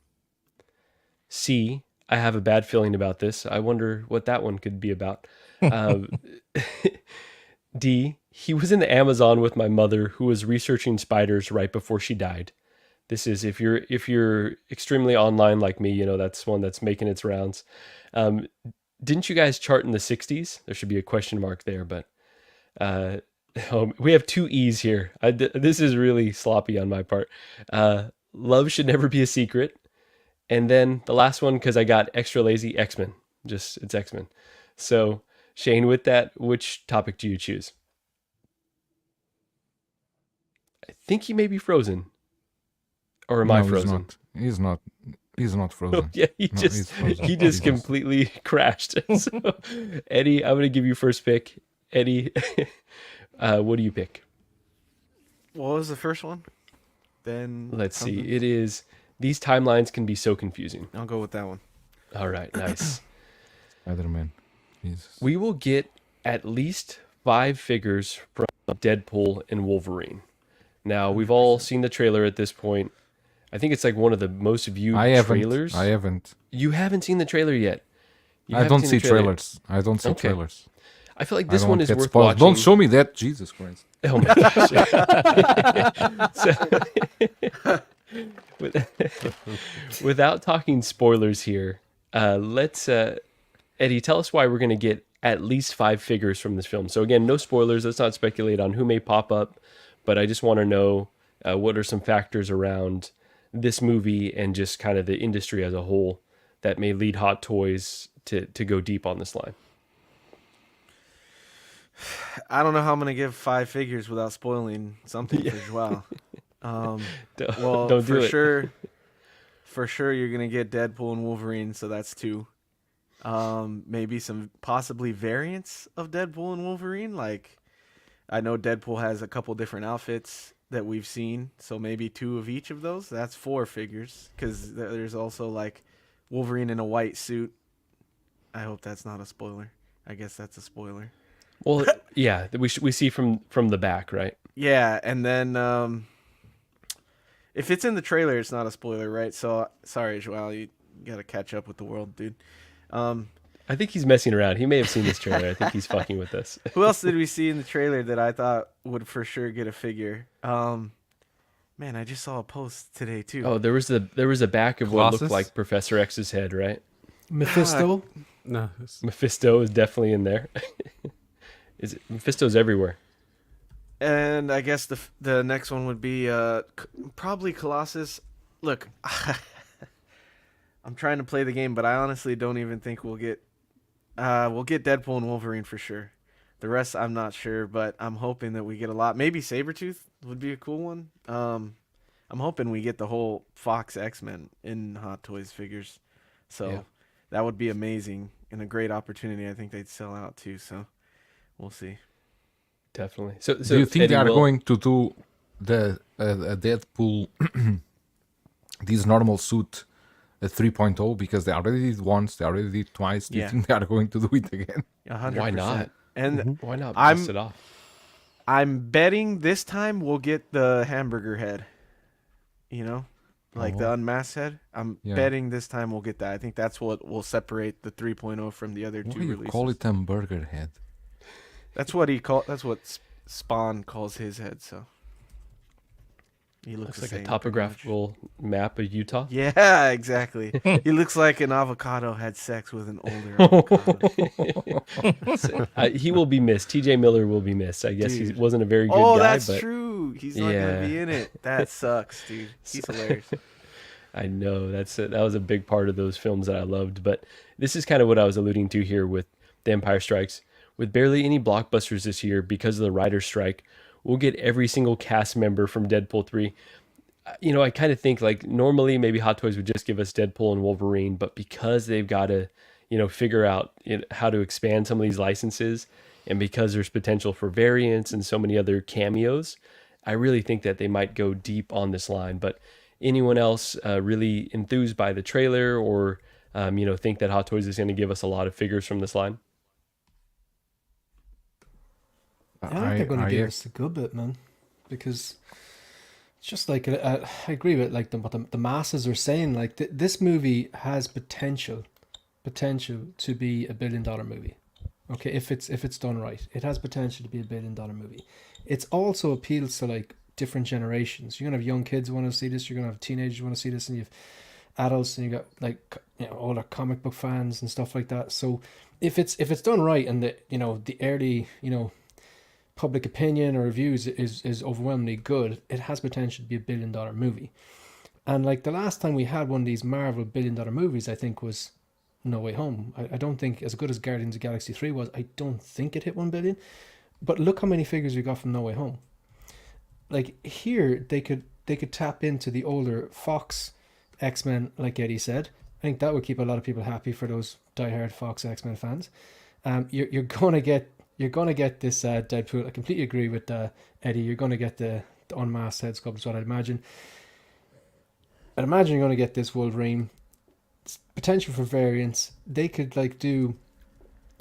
C, I have a bad feeling about this. I wonder what that one could be about. D, he was in the Amazon with my mother who was researching spiders right before she died. This is if you're extremely online like me, that's one that's making its rounds. Didn't you guys chart in the 60s? There should be a question mark there, but we have two E's here. This is really sloppy on my part. Love should never be a secret. And then the last one, because I got extra lazy, X-Men. It's X-Men. So Shane, with that, which topic do you choose? I think he may be frozen. Or am I frozen? He's not frozen. Oh, yeah, he just completely crashed. So, Eddie, I'm going to give you first pick. Eddie, what do you pick? What was the first one? Then let's see. It is these timelines can be so confusing. I'll go with that one. All right, nice. Spider-Man. Jesus. We will get at least 5 figures from Deadpool and Wolverine. Now, we've all seen the trailer at this point. I think it's like one of the most viewed trailers. I haven't. You haven't seen the trailer yet. I don't see trailers. I don't see trailers. I feel like this one is worth watching. Don't show me that. Jesus Christ. Oh my gosh. Without talking spoilers here, let's Eddie, tell us why we're going to get at least 5 figures from this film. So again, no spoilers. Let's not speculate on who may pop up, but I just want to know what are some factors around this movie and just kind of the industry as a whole that may lead Hot Toys to go deep on this line. I don't know how I'm going to give 5 figures without spoiling something for Joao. Well, don't do it. For sure, you're going to get Deadpool and Wolverine, so that's 2. Maybe some possibly variants of Deadpool and Wolverine. Like, I know Deadpool has a couple different outfits that we've seen, so maybe 2 of each of those. That's 4 figures, because there's also like Wolverine in a white suit. I hope that's not a spoiler. I guess that's a spoiler. Well, yeah, we see from the back, right? Yeah, and then if it's in the trailer, it's not a spoiler, right? So sorry, Joao, you got to catch up with the world, dude. I think he's messing around. He may have seen this trailer. I think he's fucking with us. Who else did we see in the trailer that I thought would for sure get a figure? Man, I just saw a post today too. Oh, there was a back of what looked like Professor X's head, right? Mephisto? No. Mephisto is definitely in there. Mephisto's everywhere. And I guess the next one would be probably Colossus. Look, I'm trying to play the game, but I honestly don't even think we'll get Deadpool and Wolverine for sure. The rest I'm not sure, but I'm hoping that we get a lot. Maybe Sabretooth would be a cool one. I'm hoping we get the whole Fox X-Men in Hot Toys figures. So that would be amazing and a great opportunity. I think they'd sell out too, so we'll see. Definitely. So Do you think Eddie they are will- going to do the Deadpool, this normal suit, 3.0, because they already did once, they already did twice. Do you Yeah. think they are going to do it again? 100%. Why not? And Why not I'm- bust it off? I'm betting this time we'll get the hamburger head. You know? Like the unmasked head. I'm betting this time we'll get that. I think that's what will separate the 3.0 from the other Why two do you releases. call it hamburger head? That's what Spawn calls his head, so. He looks Looks the like same, a pretty topographical map of Utah. much. Yeah, exactly. He looks like an avocado had sex with an older avocado. He will be missed. TJ Miller will be missed. I guess he Dude. wasn't a very good Oh, guy, that's but true. He's not going to be in it. That sucks, dude. He's hilarious. I know that was a big part of those films that I loved. But this is kind of what I was alluding to here with The Empire Strikes. With barely any blockbusters this year because of the writer's strike, we'll get every single cast member from Deadpool 3. You know, I kind of think like normally maybe Hot Toys would just give us Deadpool and Wolverine, but because they've got to, figure out how to expand some of these licenses, and because there's potential for variants and so many other cameos, I really think that they might go deep on this line. But anyone else really enthused by the trailer or, think that Hot Toys is going to give us a lot of figures from this line? I think they're going to give us a good bit, man, because it's just like I agree with like what the masses are saying. Like this movie has potential to be $1 billion movie. Okay, if it's done right, it has potential to be $1 billion movie. It's also appeals to like different generations. You're gonna have young kids who want to see this. You're gonna have teenagers who want to see this, and you have adults, and you got like older comic book fans and stuff like that. So if it's done right, and the early public opinion or reviews is overwhelmingly good, it has potential to be $1 billion movie. And like the last time we had one of these Marvel $1 billion movies, I think was No Way Home. I don't think, as good as Guardians of the Galaxy 3 was, I don't think it hit 1 billion. But look how many figures we got from No Way Home. Like here, they could tap into the older Fox X-Men, like Eddie said. I think that would keep a lot of people happy for those diehard Fox X-Men fans. You're gonna get this Deadpool. I completely agree with Eddie. You're gonna get the unmasked head sculpt is what I'd imagine. I'd imagine you're gonna get this Wolverine. It's potential for variants. They could do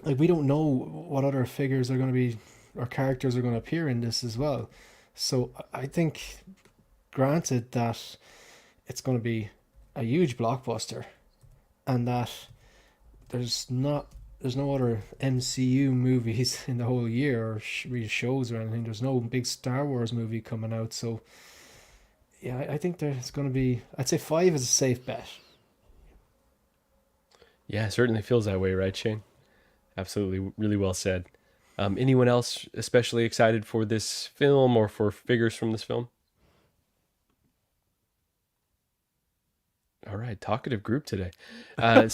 we don't know what other figures are gonna be or characters are gonna appear in this as well. So I think, granted that it's gonna be a huge blockbuster, and that there's no other MCU movies in the whole year or really shows or anything. There's no big Star Wars movie coming out. So, yeah, I think there's going to be... I'd say 5 is a safe bet. Yeah, it certainly feels that way, right, Shane? Absolutely. Really well said. Anyone else especially excited for this film or for figures from this film? All right, talkative group today. I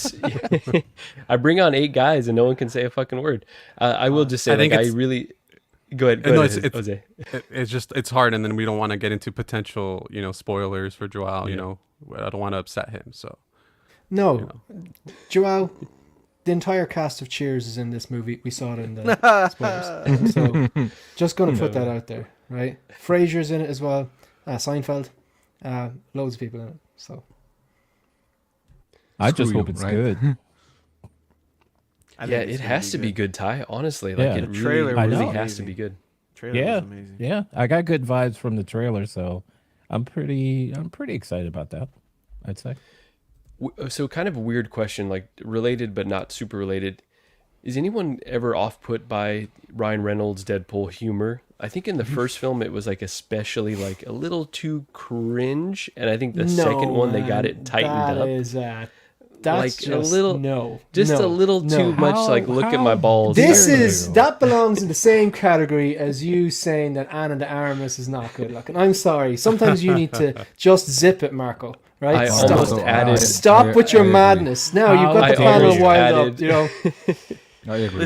bring on 8 guys and no one can say a fucking word. I will just say, I really... Go ahead, Jose. It's hard, and then we don't want to get into potential, spoilers for Joao. I don't want to upset him. So no, Joao, the entire cast of Cheers is in this movie. We saw it in the spoilers. So just gonna put that out there, right? Frasier's in it as well. Seinfeld, loads of people in it. So I just hope it's good. Yeah, it has to be good, Ty. Honestly, Yeah. it The trailer really was has to amazing. be good. Trailer was amazing. Yeah, I got good vibes from the trailer, so I'm pretty excited about that, I'd say. So kind of a weird question, like related but not super related. Is anyone ever off-put by Ryan Reynolds' Deadpool humor? I think in the first film it was especially a little too cringe, and I think the second one they got it tightened up. That's just a little too no. much. Look at my balls. That belongs in the same category as you saying that Anna de Armas is not good looking. I'm sorry. Sometimes you need to just zip it, Marco. right? I Stop. almost added. Stop with your I agree. madness. Now you've got I the panel almost wild added- up. You know, I agree.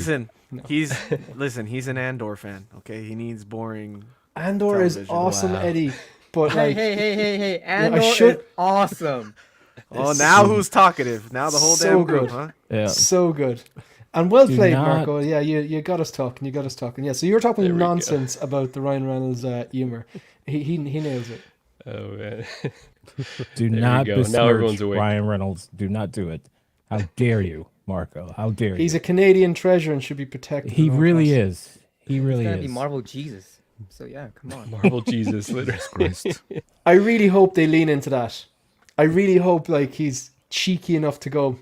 Listen, he's an Andor fan. Okay, he needs boring. Andor is Television. awesome, Wow. Eddie. But Hey, like, hey! I Andor should- is awesome. Oh, now who's talkative? Now the whole So damn group, good. huh? Yeah. so good. And well Do played, not- Marco. Yeah, you got us talking. You got us talking. Yeah, so you were talking There we go. nonsense about the Ryan Reynolds humor. He nails it. Oh man. Do There not you go. Now everyone's besmirch awake. Ryan Reynolds. Do not do it. How dare you, Marco? How dare He's you? a Canadian treasure and should be protected. He at all really costs. is. He It's really gonna be is. Marvel Jesus. So yeah, come on. Marvel Jesus, literally. Christ. I really hope they lean into that. I really hope like he's cheeky enough to go.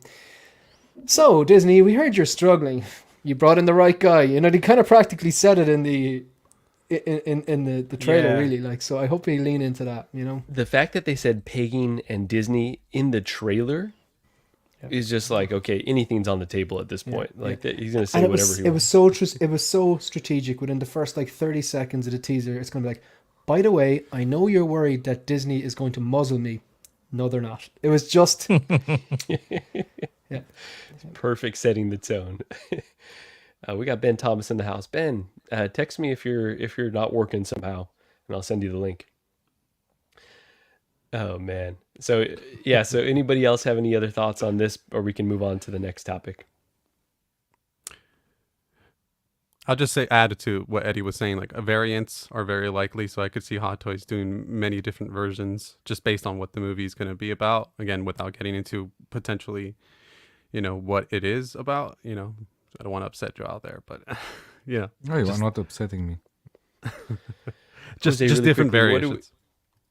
So Disney, we heard you're struggling. You brought in the right guy. You know, they kind of practically said it in the the trailer, Yeah. really. Like, so I hope they lean into that. You know, The fact that they said pagan and Disney in the trailer is just like, okay, anything's on the table at this point. Like that, he's gonna say and whatever he it wants. was so strategic. Within the first like 30 seconds of the teaser, it's gonna be like, by the way, I know you're worried that Disney is going to muzzle me. No, they're not. It was just Perfect setting the tone. We got Ben Thomas in the house. Ben, text me if you're not working somehow, and I'll send you the link. Oh man. So yeah. So anybody else have any other thoughts on this, or we can move on to the next topic? I'll just say add to what Eddie was saying. Like variants are very likely, so I could see Hot Toys doing many different versions just based on what the movie is going to be about. Again, without getting into potentially, what it is about. I don't want to upset you out there, but yeah, No, you are not upsetting me. just Jose, really different quickly, what do variations.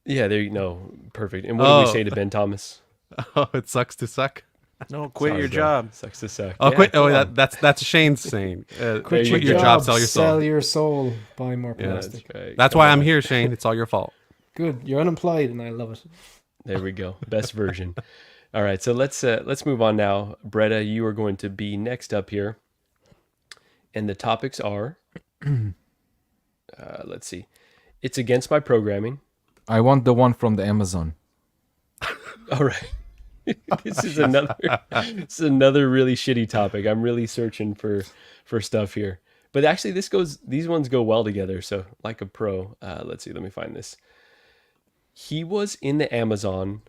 Yeah, there you know, perfect. And what do we Oh. say to Ben Thomas? Oh, it sucks to suck. No, quit Sorry, your bro. job. Sucks to suck. Oh, Yeah, quit! come Oh, on. that's Shane's saying. quit you your go. job, sell your soul. sell your soul, buy more Yeah, plastic. right. That's Come why on. I'm here, Shane. It's all your fault. Good, you're unemployed, and I love it. There we go. Best version. All right, so let's move on now. Bretta, you are going to be next up here, and the topics are. Let's see. It's against my programming. I want the one from the Amazon. All right. This is another really shitty topic. I'm really searching for stuff here. But actually these ones go well together, so like a pro. Let's see, let me find this. He was in the Amazon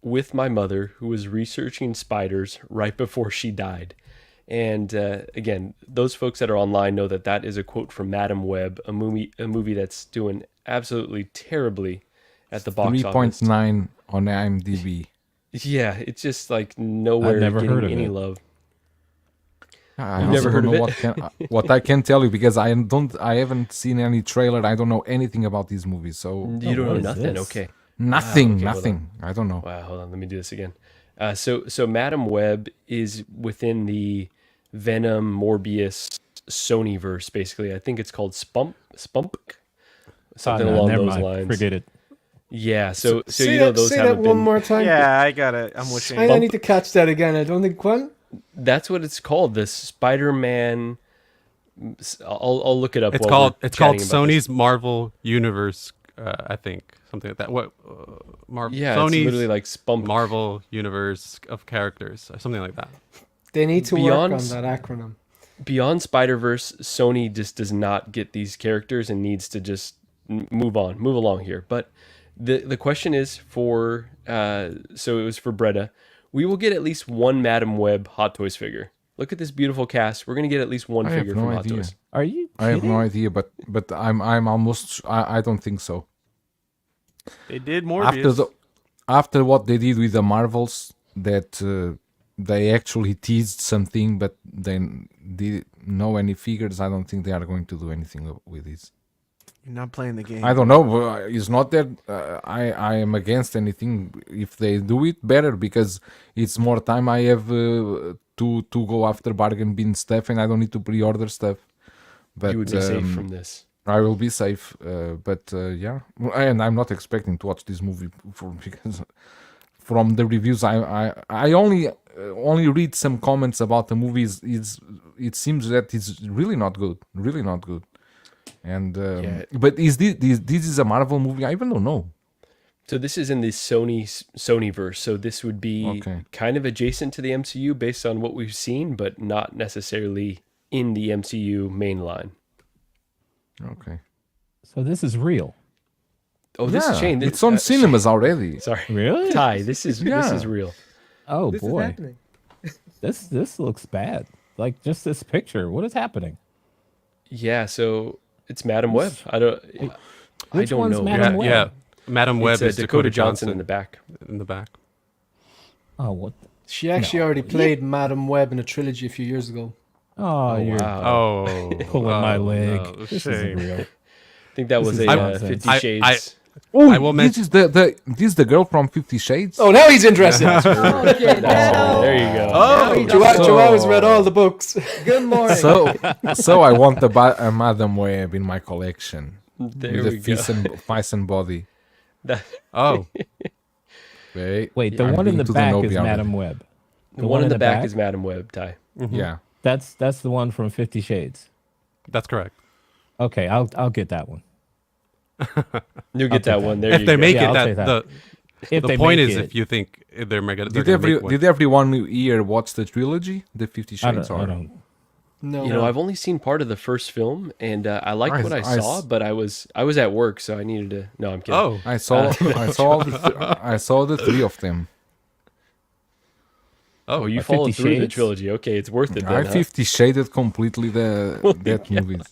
with my mother who was researching spiders right before she died. And again, those folks that are online know that is a quote from Madam Web, a movie that's doing absolutely terribly at the box office. 3.9 on IMDb. Yeah, it's just like nowhere never getting heard of any it. love. I You've also never heard don't know of what I can tell you because I haven't seen any trailer. I don't know anything about these movies. So You don't know what is nothing. this? Okay. nothing, okay, hold nothing. I don't know. Wow, hold on. Let me do this again. So Madam Web is within the Venom, Morbius, Sonyverse, basically. I think it's called Spump, something along never those mind. lines. Forget it. Yeah. So say you know that, those say that haven't one been. more time. Yeah, I got it. I'm wishing. I need to catch that again. I don't think well. That's what it's called. The Spider-Man. I'll look it up. It's while called we're it's called chatting about this. Sony's Marvel Universe. I think something like that. What Marvel? Yeah, Sony's it's literally like Spump. Marvel Universe of characters, or something like that. They need to Beyond- work on that acronym. Beyond Spider-Verse, Sony just does not get these characters and needs to just move along here. But the question is for so it was for Bretta. We will get at least one Madam Web Hot Toys figure. Look at this beautiful cast. We're gonna get at least one I have figure no from Hot idea. Toys. Are you? I have no kidding? idea, but I'm almost. I don't think so. They did Morbius. After what they did with the Marvels, that they actually teased something, but then didn't know any figures. I don't think they are going to do anything with this. You're not playing the game. I don't know. It's not that I am against anything. If they do it, better, because it's more time I have to go after bargain bin stuff, and I don't need to pre-order stuff. But You would be safe from this. I will be safe. Yeah, and I'm not expecting to watch this movie because from the reviews, I only read some comments about the movies. It seems that it's really not good. Really not good. And Yeah. but is this is a Marvel movie? I even don't know. So this is in the Sonyverse. So this would be kind of adjacent to the MCU based on what we've seen, but not necessarily in the MCU main line. Okay. So this is real. Oh, this is Shane. It's on cinemas already. Sorry, Really? Ty. This is real. Oh This is boy, happening. this looks bad. Like just this picture. What is happening? Yeah. So it's Madam Web. I don't one's know. Madam Yeah, Web? yeah. Madam Web It's is Dakota Johnson in the back. In the back. Oh, what? She actually already played Madam Web in a trilogy a few years ago. Oh, you're Wow. Oh, pulling my leg. no, This shame. isn't real. I think that was is a nonsense. 50 Shades. Oh, I will this is this is the girl from 50 Shades. Oh, now he's interested. Okay, now. There you go. Oh, Joao has read all the books. Good morning. So I want a Madam Web in my collection There with we a go. face and body. oh, Wait, the I'm one in being the to the back Nobi is already. Madam Web. The one in the back is Madam Web, Ty. Yeah. That's the one from 50 Shades. that's correct. Okay, I'll get that one. You'll get that one. There If you they go. make Yeah, it, I'll take that that. If the they point make is, it, if you think they're gonna Did everyone here watch the trilogy, the 50 I Shades? don't, I don't. No. You know, I've only seen part of the first film, and I liked what I I saw, but I was at work, so I needed to. No, I'm kidding. Oh, I saw I saw the three of them. Oh, you 50 followed through the Shades? trilogy. Okay, it's worth it. I Then, huh? 50 shaded completely that movies.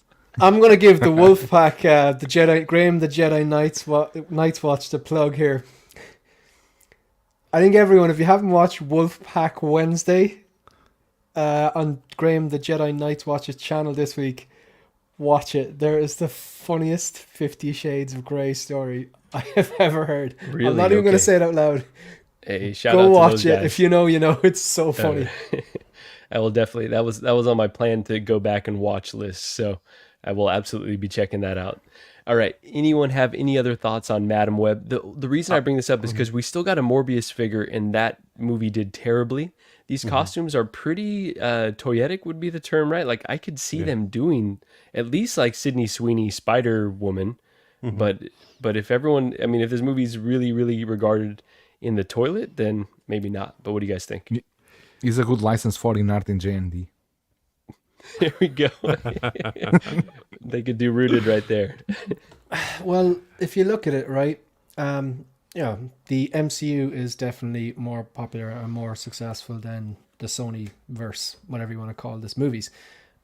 I'm gonna give the Wolfpack, the Jedi Graham, the Jedi Knights Watch the plug here. I think everyone, if you haven't watched Wolfpack Wednesday on Graham, the Jedi Knights Watch's channel this week, watch it. There is the funniest 50 Shades of Grey story I have ever heard. Really? I'm not even gonna Okay. say it out loud. Hey, shout out Go to watch those it. guys. If you know, you know. It's so funny. I will definitely. That was on my plan to go back and watch list. So I will absolutely be checking that out. All right. Anyone have any other thoughts on Madam Web? The reason I bring this up is because we still got a Morbius figure, and that movie did terribly. These costumes are pretty toyetic, would be the term, right? Like I could see them doing at least like Sydney Sweeney Spider Woman, but if everyone, I mean, if this movie's really really regarded in the toilet, then maybe not. But what do you guys think? Is a good license for InArt and J&D. There we go. They could do Rooted right there. Well, if you look at it, right, yeah, the MCU is definitely more popular and more successful than the Sony verse, whatever you want to call this, movies.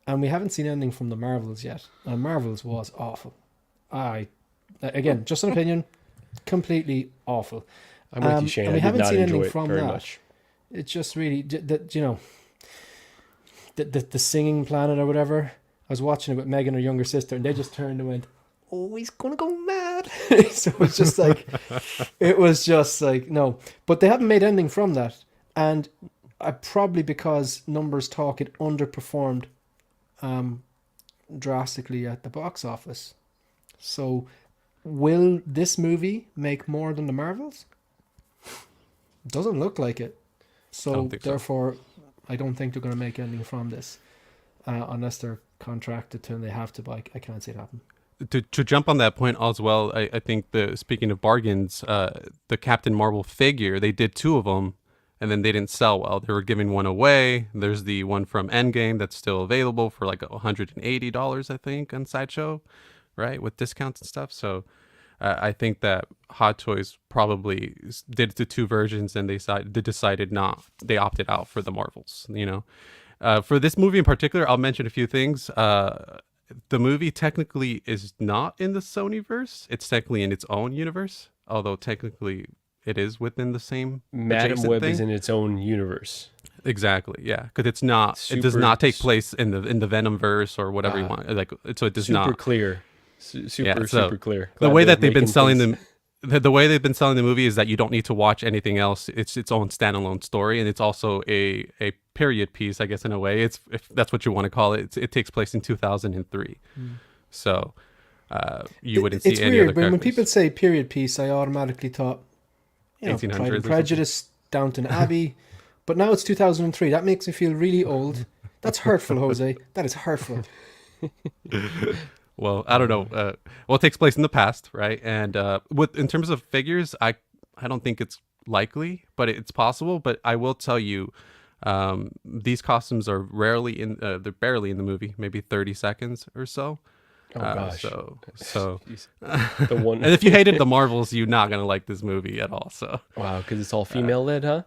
And we haven't seen anything from the Marvels yet. And Marvels was awful. Again, just an opinion, completely awful. I'm with you, Shane. And we I did haven't not seen enjoy anything it from very that. much. It's just really, you know, the singing planet or whatever. I was watching it with Megan, her younger sister, and they just turned and went, "Oh, he's gonna go mad." So it's just like, it was just like, no. But they haven't made anything from that, and probably because numbers talk, it underperformed drastically at the box office. So, will this movie make more than the Marvels? Doesn't look like it. So therefore, I don't think they're going to make anything from this, unless they're contracted to and they have to. But I can't see it happen. To jump on that point as well, I think speaking of bargains, the Captain Marvel figure, they did two of them, and then they didn't sell well. They were giving one away. There's the one from Endgame that's still available for like $180, I think, on Sideshow, right, with discounts and stuff. So I think that Hot Toys probably did the two versions, and they decided not. They opted out for the Marvels. You know, for this movie in particular, I'll mention a few things. The movie technically is not in the Sonyverse. It's technically in its own universe, although technically it is within the same. Madam Web thing. is in its own universe. Exactly, yeah, because it's not. It does not take place in the Venom verse or whatever you want. Like, so it does super not. Clear. Super clear. The Glad way they're that they've been making selling things- the way they've been selling the movie is that you don't need to watch anything else. It's its own standalone story, and it's also a period piece, I guess, in a way. It's, if that's what you want to call it. It takes place in 2003, so you wouldn't see It's any weird other when characters. people say period piece, I automatically thought, you know, 1800s Pride or and something. Prejudice, Downton Abbey, but now it's 2003. That makes me feel really old. That's hurtful, Jose. That is hurtful. Well, I don't know. Well, it takes place in the past, right? And in terms of figures, I don't think it's likely, but it's possible. But I will tell you, these costumes are they're barely in the movie, maybe 30 seconds or so. Oh gosh. So The one. and if you hated the Marvels, you're not gonna like this movie at all. So Wow, because it's all female led, huh?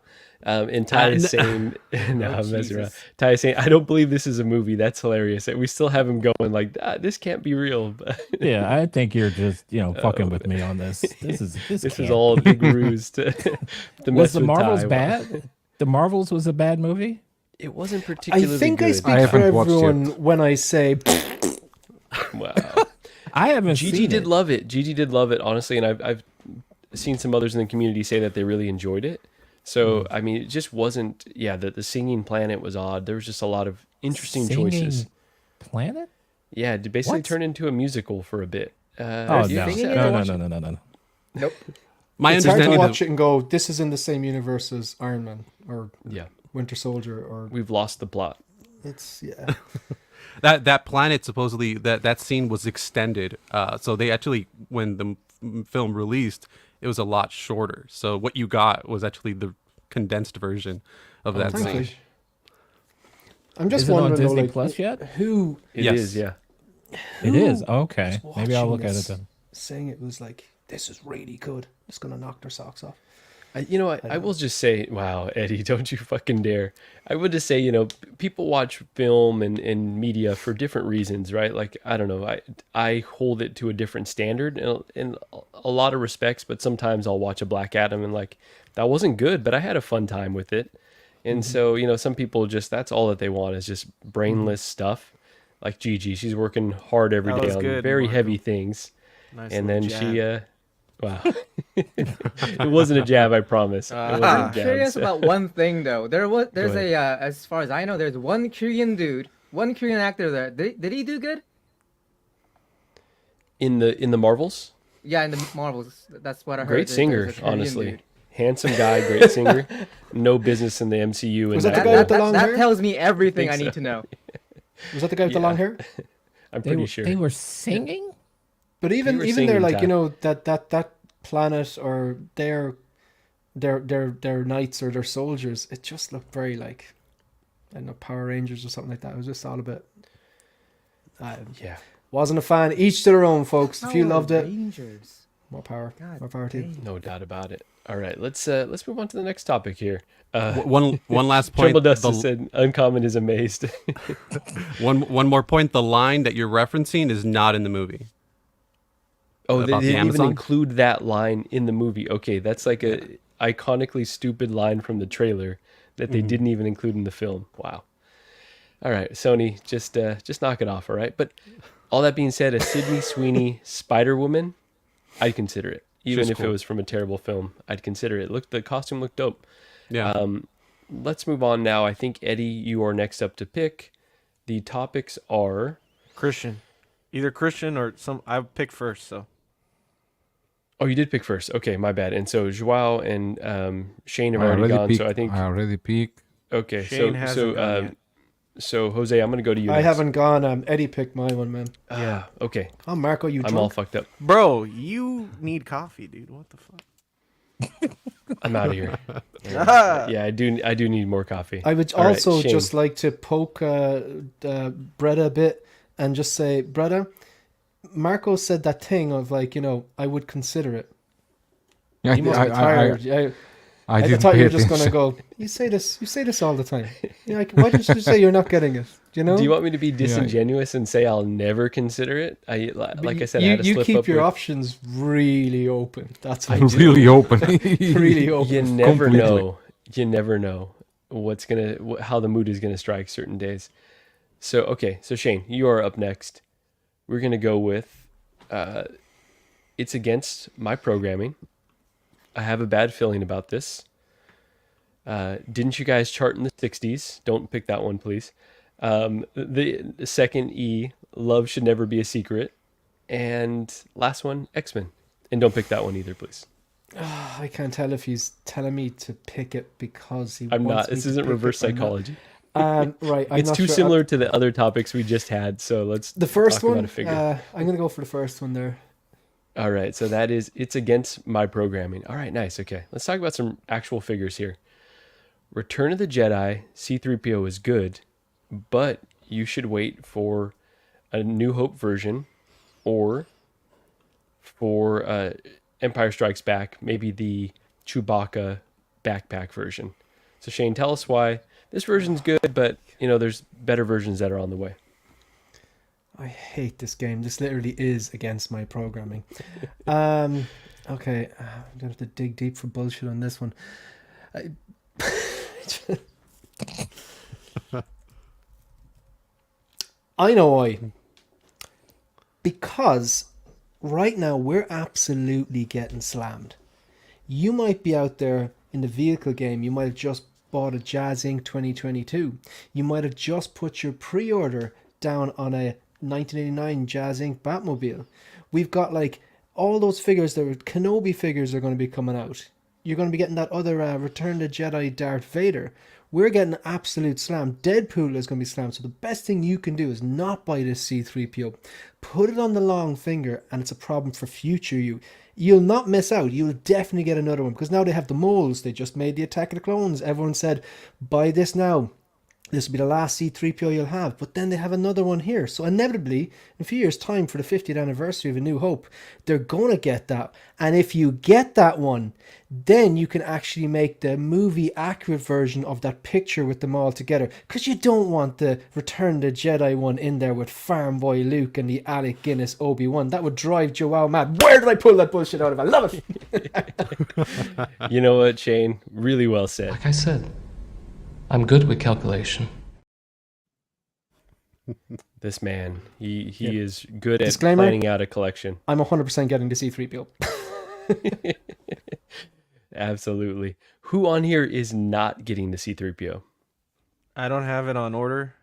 And Ty is saying, no, I'm messing around. Jesus. Ty is saying, I don't believe this is a movie. That's hilarious. We still have him going like, this can't be real. Yeah, I think you're just fucking with me on this. This This is can't. all a big ruse to Was mess the with Marvels Ty. bad? The Marvels was a bad movie. It wasn't I particularly think good. I speak I for haven't watched everyone yet. when I say Wow. I haven't Gigi seen did it. love it. Gigi did love it, honestly, and I've seen some others in the community say that they really enjoyed it. So I mean, it just wasn't. Yeah, the singing planet was odd. There was just a lot of interesting choices. Singing Planet? Yeah, to basically What? turn into a musical for a bit. Oh no. you think singing so? in it? No. Nope. my it's hard to understanding watch of it and go, this is in the same universe as Iron Man or Yeah, Winter Soldier, or we've lost the plot. it's yeah. that planet supposedly that scene was extended. So they actually, when the film released, it was a lot shorter. So what you got was actually the condensed version of that scene. Thankfully. I'm just Is it on wondering, though, Disney like, Plus yet? who It is, Yes. yeah. It is. Okay. was Maybe I'll look watching at it this then. saying it was like, this is really good. It's gonna knock their socks off. You know what? I will just say, wow, Eddie, don't you fucking dare. I would just say, people watch film and media for different reasons, right? Like, I don't know. I hold it to a different standard in a lot of respects, but sometimes I'll watch a Black Adam and like, that wasn't good, but I had a fun time with it. And so, some people just, that's all that they want is just brainless stuff. Like Gigi, she's working hard every That day was on good, very Marco. heavy things. Nice And little then jab. wow. It wasn't a jab, I promise. It wasn't a I'm jab, curious so- about one thing though. There's ahead. as far as I know, there's one Korean dude, one Korean actor there. Did he do good? in the Marvels. Yeah, in the Marvels. That's what I heard. Great There's singer, a Korean honestly. dude. Handsome guy, great singer. No business in the MCU. And Was that the That, guy that, with the that, long that hair? tells me everything I Think need so. to know. Was that the guy with the Yeah. long hair? I'm They, pretty were- sure. they were singing? But even were even they're singing like, time. that planet or their knights or their soldiers, it just looked very like, I don't know, Power Rangers or something like that. It was just all a bit. Yeah. Wasn't a fan. Each to their own, folks. If you Power loved it, Rangers. more power. God More power to you. dang. No doubt about it. All right, let's move on to the next topic here. One last point. Tremble Dust the- said, "Uncommon is amazed." one more point. The line that you're referencing is not in the movie. Oh, they About the didn't even Amazon? include that line in the movie. Okay, that's like a iconically stupid line from the trailer that they didn't even include in the film. Wow. All right, Sony, just knock it off, all right? But all that being said, a Sydney Sweeney Spider-Woman, I'd consider it. Even She's if it cool. was from a terrible film, I'd consider it. The costume looked dope. Yeah. Let's move on now. I think, Eddie, you are next up to pick. The topics are... Christian. Either Christian or some. I picked first, so. Oh, you did pick first. Okay, my bad. And so Joao and Shane have I already gone. picked. So I think... I already picked. Okay, Shane hasn't gone yet. so Jose, I'm going to go to you I next. haven't gone. Eddie picked my one, man. Yeah, okay. Oh, Marco, you I'm all drunk? fucked up. Bro, you need coffee, dude. What the fuck? I'm out of here. Ah. Yeah, I do need more coffee. I would All right, also Shane. just like to poke Bretta a bit and just say, Bretta, Marco said that thing of like, I would consider it. Yeah, You must be tired. I I didn't thought pay you were just gonna attention. go. You say this all the time. You're like, why didn't you say you're not getting it? You know. Do you want me to be disingenuous and say I'll never consider it? Like I said, I you, had to you slip keep up your with- options really open. That's what Really open. really open. You never Completely. know. You never know how the mood is gonna strike certain days. So okay, so Shane, you are up next. We're gonna go with it's against my programming. I have a bad feeling about this. Didn't you guys chart in the 60s? Don't pick that one, please. The second E, love should never be a secret. And last one, X-Men. And don't pick that one either, please. I can't tell if he's telling me to pick it because he. I'm wants not. me This to isn't pick reverse it or not. psychology. Right, I'm It's not too sure. similar to the other topics we just had, so let's The first talk about one, a figure. I'm gonna go for the first one there. All right, so it's against my programming. All right, nice. Okay, let's talk about some actual figures here. Return of the Jedi C-3PO is good, but you should wait for a New Hope version or for Empire Strikes Back, maybe the Chewbacca backpack version. So Shane, tell us why this version's good, but there's better versions that are on the way. I hate this game. This literally is against my programming. Okay, I'm gonna have to dig deep for bullshit on this one. I know why. Because right now we're absolutely getting slammed. You might be out there in the vehicle game. You might have just bought a Jazz Inc. 2022. You might have just put your pre-order down on a 1989 Jazz Inc. Batmobile. We've got like all those figures. The Kenobi figures are going to be coming out. You're going to be getting that other Return to Jedi Darth Vader. We're getting absolute slam. Deadpool is going to be slammed. So the best thing you can do is not buy this C-3PO. Put it on the long finger, and it's a problem for future you. You'll not miss out. You'll definitely get another one because now they have the molds. They just made the Attack of the Clones. Everyone said, buy this now. This will be the last C-3PO you'll have. But then they have another one here. So inevitably, in a few years' time for the 50th anniversary of A New Hope, they're going to get that. And if you get that one, then you can actually make the movie accurate version of that picture with them all together. Because you don't want the Return to Jedi one in there with Farm Boy Luke and the Alec Guinness Obi-Wan. That would drive Joao mad. Where did I pull that bullshit out of? I love it. You know what, Shane? Really well said. Like I said, I'm good with calculation. This man, he is good at Disclaimer, planning out a collection. I'm 100% getting the C-3PO. Absolutely. Who on here is not getting the C-3PO? I don't have it on order,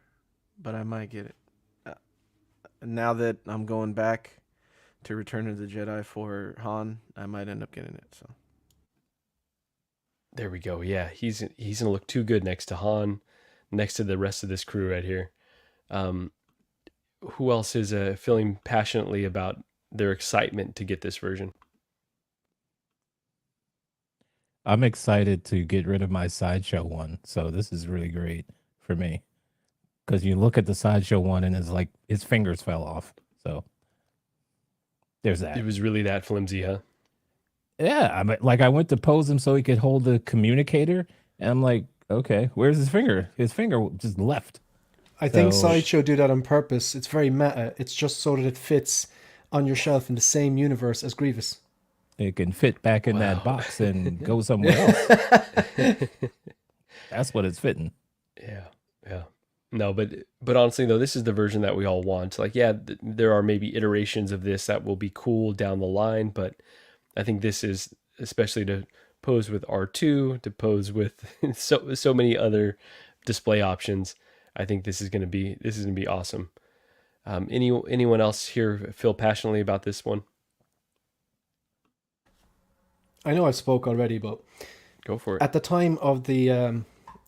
but I might get it. Now that I'm going back to Return of the Jedi for Han, I might end up getting it. So There we go. Yeah, he's gonna look too good next to Han, next to the rest of this crew right here. Who else is feeling passionately about their excitement to get this version? I'm excited to get rid of my Sideshow one. So this is really great for me. Because you look at the Sideshow one and it's like his fingers fell off. So there's that. It was really that flimsy, huh? Yeah, I went to pose him so he could hold the communicator, and I'm like, okay, where's his finger? His finger just left. I think Sideshow do that on purpose. It's very meta. It's just so that it fits on your shelf in the same universe as Grievous. It can fit back in that box and go somewhere else. That's what it's fitting. Yeah. No, but honestly though, this is the version that we all want. Like, yeah, there are maybe iterations of this that will be cool down the line, but I think this is, especially to pose with R2, to pose with so many other display options. I think this is gonna be awesome. Anyone else here feel passionately about this one? I know I've spoke already, but Go for it. at the time of the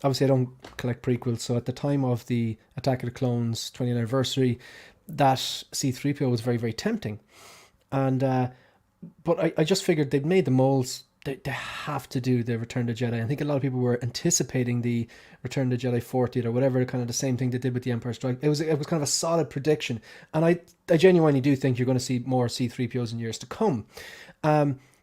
obviously I don't collect prequels, so at the time of the Attack of the Clones 20th anniversary, that C-3PO was very, very tempting. And but I just figured they'd made the molds. They have to do the Return to Jedi. I think a lot of people were anticipating the Return to Jedi 40th or whatever, kind of the same thing they did with the Empire Strike. It was kind of a solid prediction, and I genuinely do think you're going to see more C-3POs in years to come.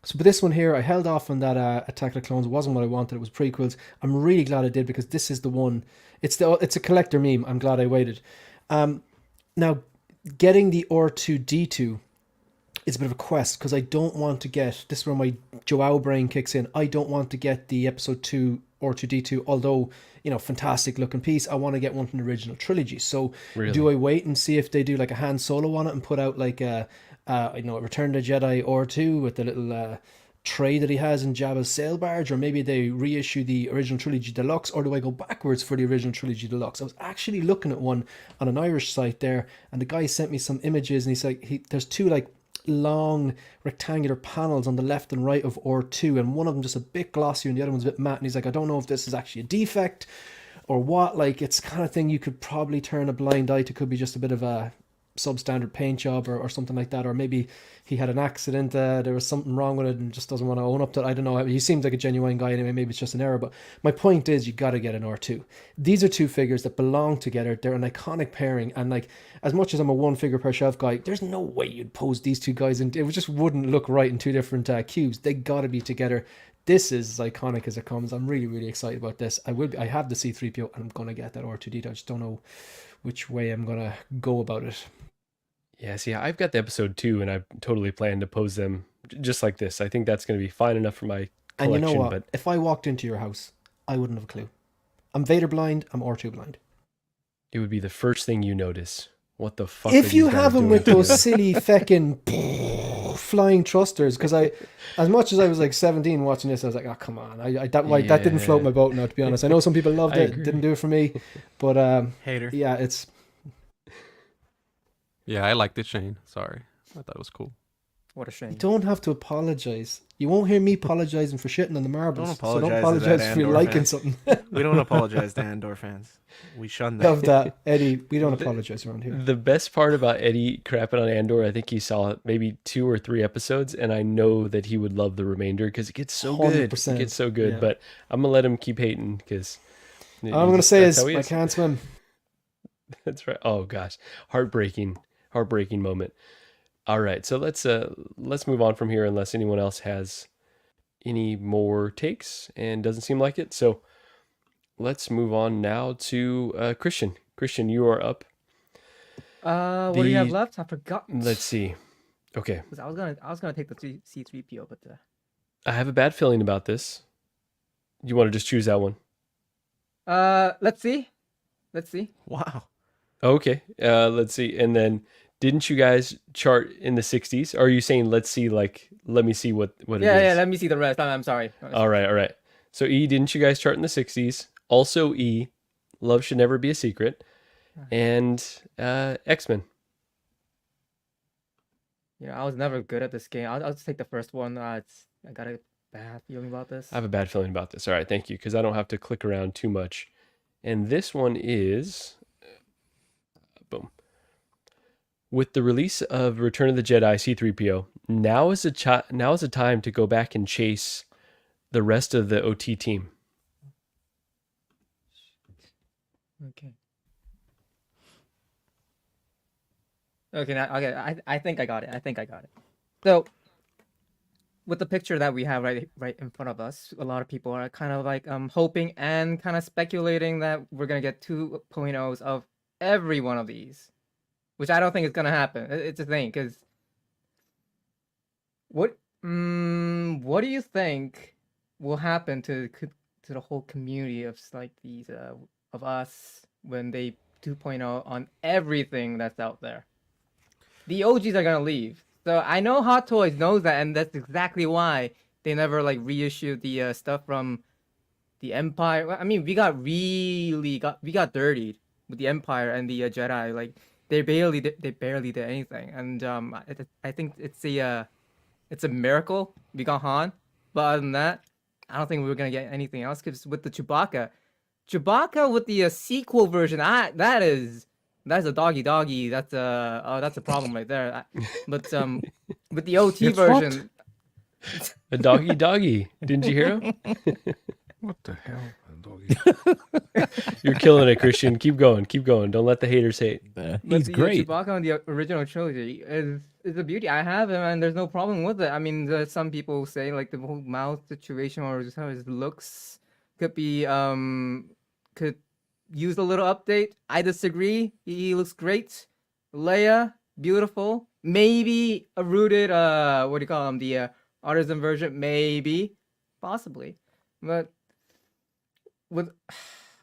So, but this one here, I held off on that Attack of the Clones. It wasn't what I wanted. It was prequels. I'm really glad I did because this is the one. It's a collector meme. I'm glad I waited. Now, getting the R2-D2 is a bit of a quest because I don't want to get, this is where my Joao brain kicks in. I don't want to get the episode 2 R2-D2, although, fantastic looking piece. I want to get one from the original trilogy. So Really? Do I wait and see if they do like a Han Solo on it and put out like a Return to Jedi R2 with the little tray that he has in Jabba's sail barge, or maybe they reissue the original trilogy deluxe, or do I go backwards for the original trilogy deluxe? I was actually looking at one on an Irish site there, and the guy sent me some images, and he's like, there's two like long rectangular panels on the left and right of R2, and one of them just a bit glossier and the other one's a bit matte, and he's like, I don't know if this is actually a defect or what. Like, it's kind of thing you could probably turn a blind eye to. Could be just a bit of a substandard paint job or something like that, or maybe he had an accident, there was something wrong with it and just doesn't want to own up to it. I don't know. He seems like a genuine guy anyway. Maybe it's just an error, but my point is, you got to get an R2. These are two figures that belong together. They're an iconic pairing, and like, as much as I'm a one figure per shelf guy, there's no way you'd pose these two guys, and it just wouldn't look right in two different cubes. They got to be together. This is as iconic as it comes. I'm really, really excited about this. I have the C-3PO, and I'm gonna get that R2D2. I just don't know which way I'm gonna go about it. Yeah, see, I've got the episode 2, and I totally plan to pose them just like this. I think that's going to be fine enough for my collection. And you know what? But if I walked into your house, I wouldn't have a clue. I'm Vader blind. I'm R2 blind. it would be the first thing you notice. What the fuck? If you these guys have him doing with those together? silly feckin' flying thrusters, because as much as I was like 17 watching this, I was like, oh, come on. That didn't float my boat now, to be honest. I know some people loved I it. agree. Didn't do it for me. But Hater. yeah, it's... Yeah, I liked it, Shane. Sorry. I thought it was cool. What a shame. You don't have to apologize. You won't hear me apologizing for shitting on the marbles. Don't So don't apologize to that apologize for Andor liking fan. something. We don't apologize to Andor fans. We shun them. Love that. Eddie, we don't apologize around here. The best part about Eddie crapping on Andor, I think he saw maybe 2 or 3 episodes, and I know that he would love the remainder because it gets so good. 100%, It gets so good. yeah. But I'm gonna let him keep hating because All I'm going to say that's is, how he I can't swim. That's right. Oh gosh, heartbreaking moment. All right, so let's move on from here unless anyone else has any more takes, and doesn't seem like it. So let's move on now to Christian. Christian, you are up. What do you have left? I forgot. Let's see. Okay, 'Cause I was gonna take the C-3PO, but I have a bad feeling about this. You want to just choose that one? let's see. Wow. Okay, let's see. And then, didn't you guys chart in the 60s? Or are you saying let's see, like, let me see what it is? Yeah. Let me see the rest. I'm sorry. All right. So E, didn't you guys chart in the 60s? Also E, Love Should Never Be a Secret. And X-Men. I was never good at this game. I'll just take the first one. I got a bad feeling about this. I have a bad feeling about this. All right, thank you, because I don't have to click around too much. And this one is... boom. With the release of Return of the Jedi C-3PO, now is a time to go back and chase the rest of the OT team. Okay. I think I got it. So, with the picture that we have right in front of us, a lot of people are kind of like hoping and kind of speculating that we're gonna get 2.0s of every one of these, which I don't think is gonna happen. It's a thing, because what do you think will happen to the whole community of like these of us when they 2.0 on everything that's out there? The OGs are gonna leave. So I know Hot Toys knows that, and that's exactly why they never like reissued the stuff from the Empire. I mean, we got dirtied with the Empire and the Jedi. Like they barely did anything, and I think it's a miracle we got Han. But other than that, I don't think we were gonna get anything else, because with the Chewbacca with the sequel version, that's a doggy. That's a problem right there. But with the OT It's A what? doggy. Didn't you hear him? What the hell, doggy? You're killing it, Christian. Keep going. Don't let the haters hate. But He's the great. Chewbacca on the original trilogy is a beauty. I have him, and there's no problem with it. I mean, some people say like the whole mouth situation or just how his looks could be could use a little update. I disagree. He looks great. Leia, beautiful. Maybe a rooted what do you call him? The artisan version, maybe, possibly, but with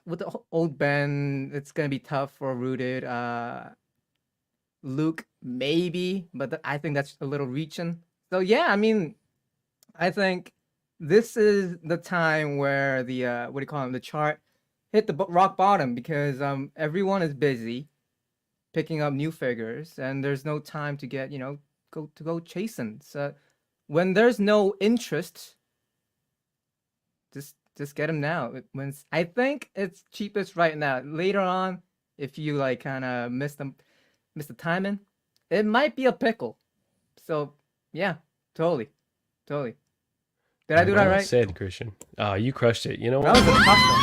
the old Ben, it's gonna be tough for rooted. Luke, maybe, but I think that's a little reaching. So yeah, I mean, I think this is the time where the what do you call him? The chart hit the rock bottom, because everyone is busy picking up new figures, and there's no time to get go chasing. So when there's no interest, just get them now. I think it's cheapest right now. Later on, if you like kind of miss the timing, it might be a pickle. So yeah, totally. Did I do that Well right? said, Christian. You crushed it. You know That what? was a tough one.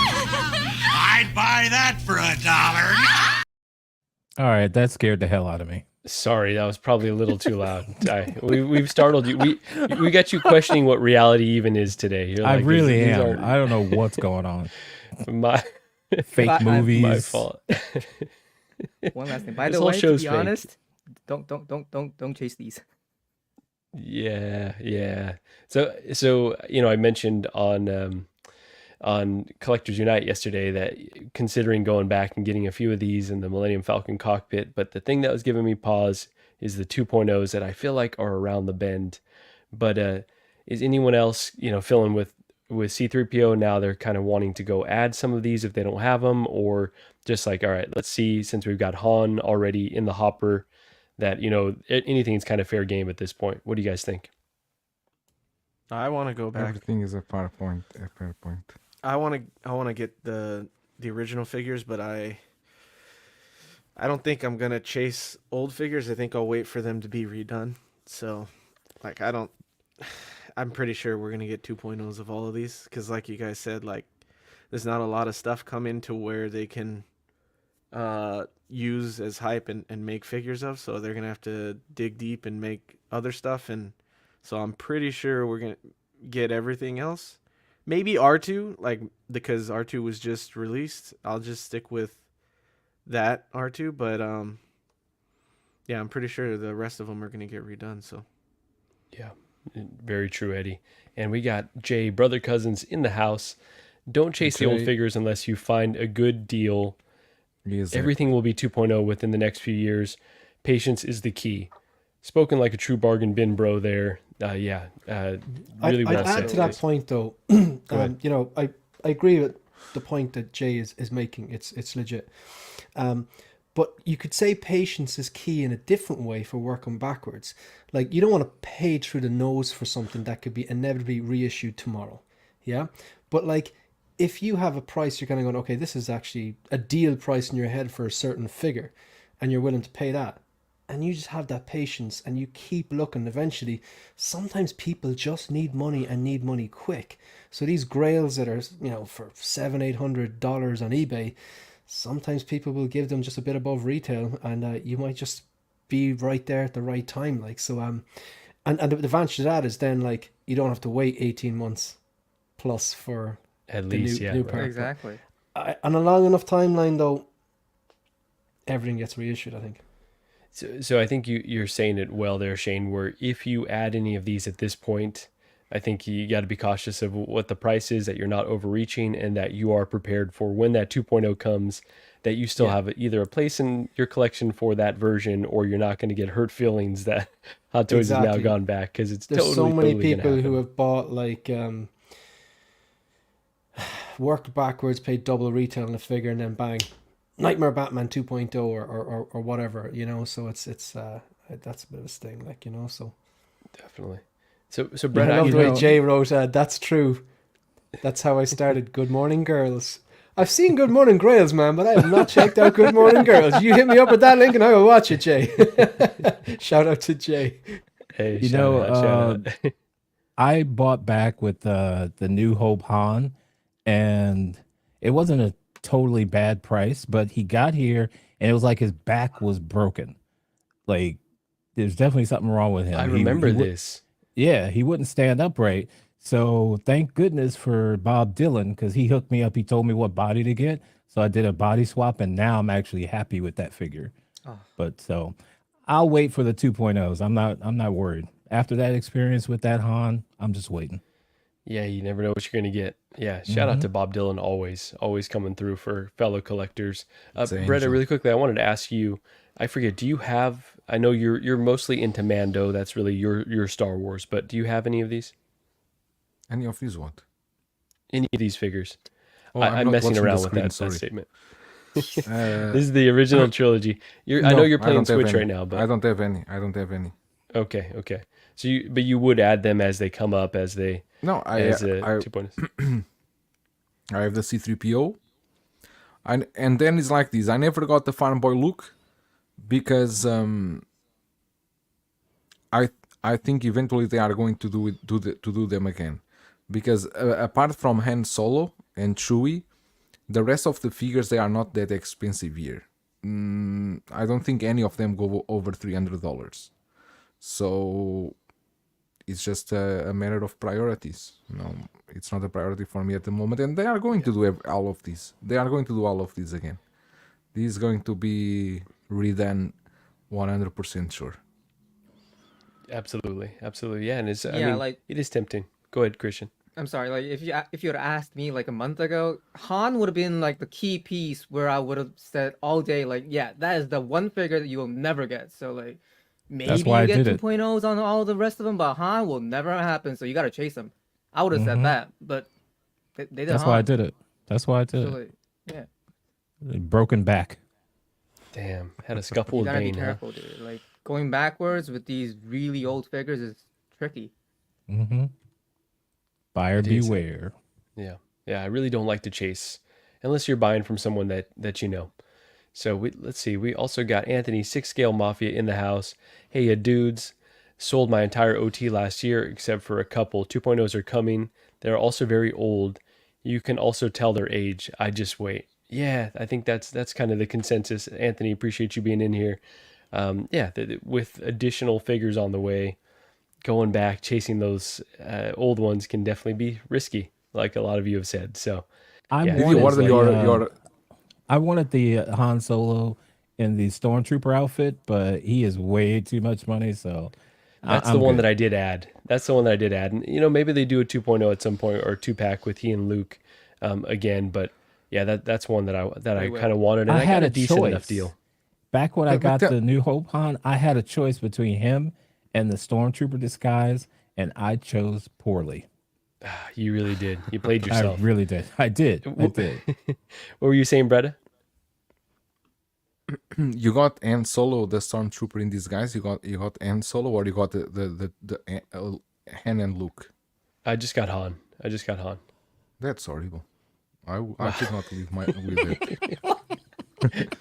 I'd buy that for $1. All right, that scared the hell out of me. Sorry, that was probably a little too loud. We've startled you. We got you questioning what reality even is today. You're I like, really these am. I don't know what's going on. my Fake movies. my fault. One last thing. By This the whole way, to show's be fake. honest, don't chase these. Yeah. So I mentioned on Collectors Unite yesterday that considering going back and getting a few of these in the Millennium Falcon cockpit, but the thing that was giving me pause is the 2.0s that I feel like are around the bend. But is anyone else, filling with C-3PO now? They're kind of wanting to go add some of these if they don't have them, or just like, all right, let's see, since we've got Han already in the hopper, that anything's kind of fair game at this point. What do you guys think? I want to go back. Everything is a fair point. I want to get the original figures, but I don't think I'm gonna chase old figures. I think I'll wait for them to be redone. So, like, I'm pretty sure we're gonna get 2.0s of all of these, because like you guys said, like, there's not a lot of stuff coming to where they can use as hype and make figures of. So they're gonna have to dig deep and make other stuff, and so I'm pretty sure we're gonna get everything else. Maybe R2, because R2 was just released. I'll just stick with that R2, but yeah, I'm pretty sure the rest of them are going to get redone, so. Yeah, very true, Eddie. And we got Jay, brother cousins in the house. Don't chase the old figures unless you find a good deal. Everything will be 2.0 within the next few years. Patience is the key. Spoken like a true bargain bin bro there. Really well I'd said. add to that point, though. I agree with the point that Jay is making. It's legit. But you could say patience is key in a different way for working backwards. Like, you don't want to pay through the nose for something that could be inevitably reissued tomorrow. Yeah? But, like, if you have a price, you're kind of going, okay, this is actually a deal price in your head for a certain figure, and you're willing to pay that. And you just have that patience and you keep looking. Eventually, sometimes people just need money and need money quick. So these grails that are, for $700-800 on eBay, sometimes people will give them just a bit above retail, and you might just be right there at the right time. Like, so, and the advantage of that is then, like, you don't have to wait 18 months plus for At the least, new right. part. Exactly. On a long enough timeline, though, everything gets reissued, I think. So I think you're saying it well there, Shane, where if you add any of these at this point, I think you got to be cautious of what the price is, that you're not overreaching, and that you are prepared for when that 2.0 comes, that you still have either a place in your collection for that version, or you're not going to get hurt feelings that Hot Toys has now gone back, because it's There's so many totally people who have bought, like, worked backwards, paid double retail on a figure, and then bang, Nightmare Batman 2.0 or whatever, so it's that's a bit of a sting, like, so. Definitely. So Brett, I love the way Jay wrote, that's true. That's how I started Good Morning Girls. I've seen Good Morning Grails, man, but I have not checked out Good Morning Girls. You hit me up with that link and I will watch it, Jay. Shout out to Jay. Hey, shout out. I bought back with the New Hope Han, and it wasn't a totally bad price, but he got here and it was like his back was broken. Like, there's definitely something wrong with him. I remember this. Yeah, he wouldn't stand upright. So thank goodness for Bob Dylan, because he hooked me up. He told me what body to get. So I did a body swap, and now I'm actually happy with that figure. Oh. But so I'll wait for the 2.0s. I'm not worried. After that experience with that Han, I'm just waiting. Yeah, you never know what you're going to get. Yeah, shout out to Bob Dylan, always coming through for fellow collectors. Bretta, really quickly, I wanted to ask you, I forget, do you have, I know you're mostly into Mando, that's really your Star Wars, but do you have any of these? Any of these what? Any of these figures? Oh, I'm messing around with that statement. This is the original trilogy. I know you're playing Switch right now, but I don't have any. Okay. So you would add them as they come up, as they... No, as 2.0. I have the C-3PO. And then it's like this. I never got the Farm Boy look because I think eventually they are going to do them again. Because apart from Han Solo and Chewie, the rest of the figures, they are not that expensive here. I don't think any of them go over $300. So it's just a matter of priorities. It's not a priority for me at the moment, and they are going to do all of this. They are going to do all of this again. This is going to be redone 100% sure. Absolutely, yeah, and it's Yeah, like- it is tempting. Go ahead, Christian. I'm sorry, like if you had asked me like a month ago, Han would have been like the key piece where I would have said all day, like, yeah, that is the one figure that you will never get. So like, maybe why you I get did it. 2.0s on all the rest of them, but Han will never happen. So you got to chase him. I would have said that, but they did. That's Han. why I did it. That's why I did So it. like, yeah, Broken back. Damn, had a scuffle you with gotta be Bane. Huh? careful, dude. Like going backwards with these really old figures is tricky. Mm-hmm. Buyer It is. beware. Yeah, I really don't like to chase unless you're buying from someone that you know. So let's see. We also got Anthony 6-scale Mafia in the house. Hey, dudes, sold my entire OT last year except for a couple. 2.0s are coming. They're also very old. You can also tell their age. I just wait. Yeah, I think that's kind of the consensus. Anthony, appreciate you being in here. With additional figures on the way, going back, chasing those old ones can definitely be risky, like a lot of you have said. So I yeah, wanted the Han Solo in the Stormtrooper outfit, but he is way too much money, so that's the one that I did add. That's the one that I did add. And, maybe they do a 2.0 at some point or a 2-pack with he and Luke again. But yeah, that's one that I kind of wanted. And I had got a a decent choice. enough deal. Back when I got the New Hope Han, I had a choice between him and the Stormtrooper disguise, and I chose poorly. You really did. You played yourself. I really did. I did. What were you saying, Bretta? You got Han Solo, the Stormtrooper in disguise. You got Han Solo, or you got the Han and Luke. I just got Han. That's horrible. I could not live with it.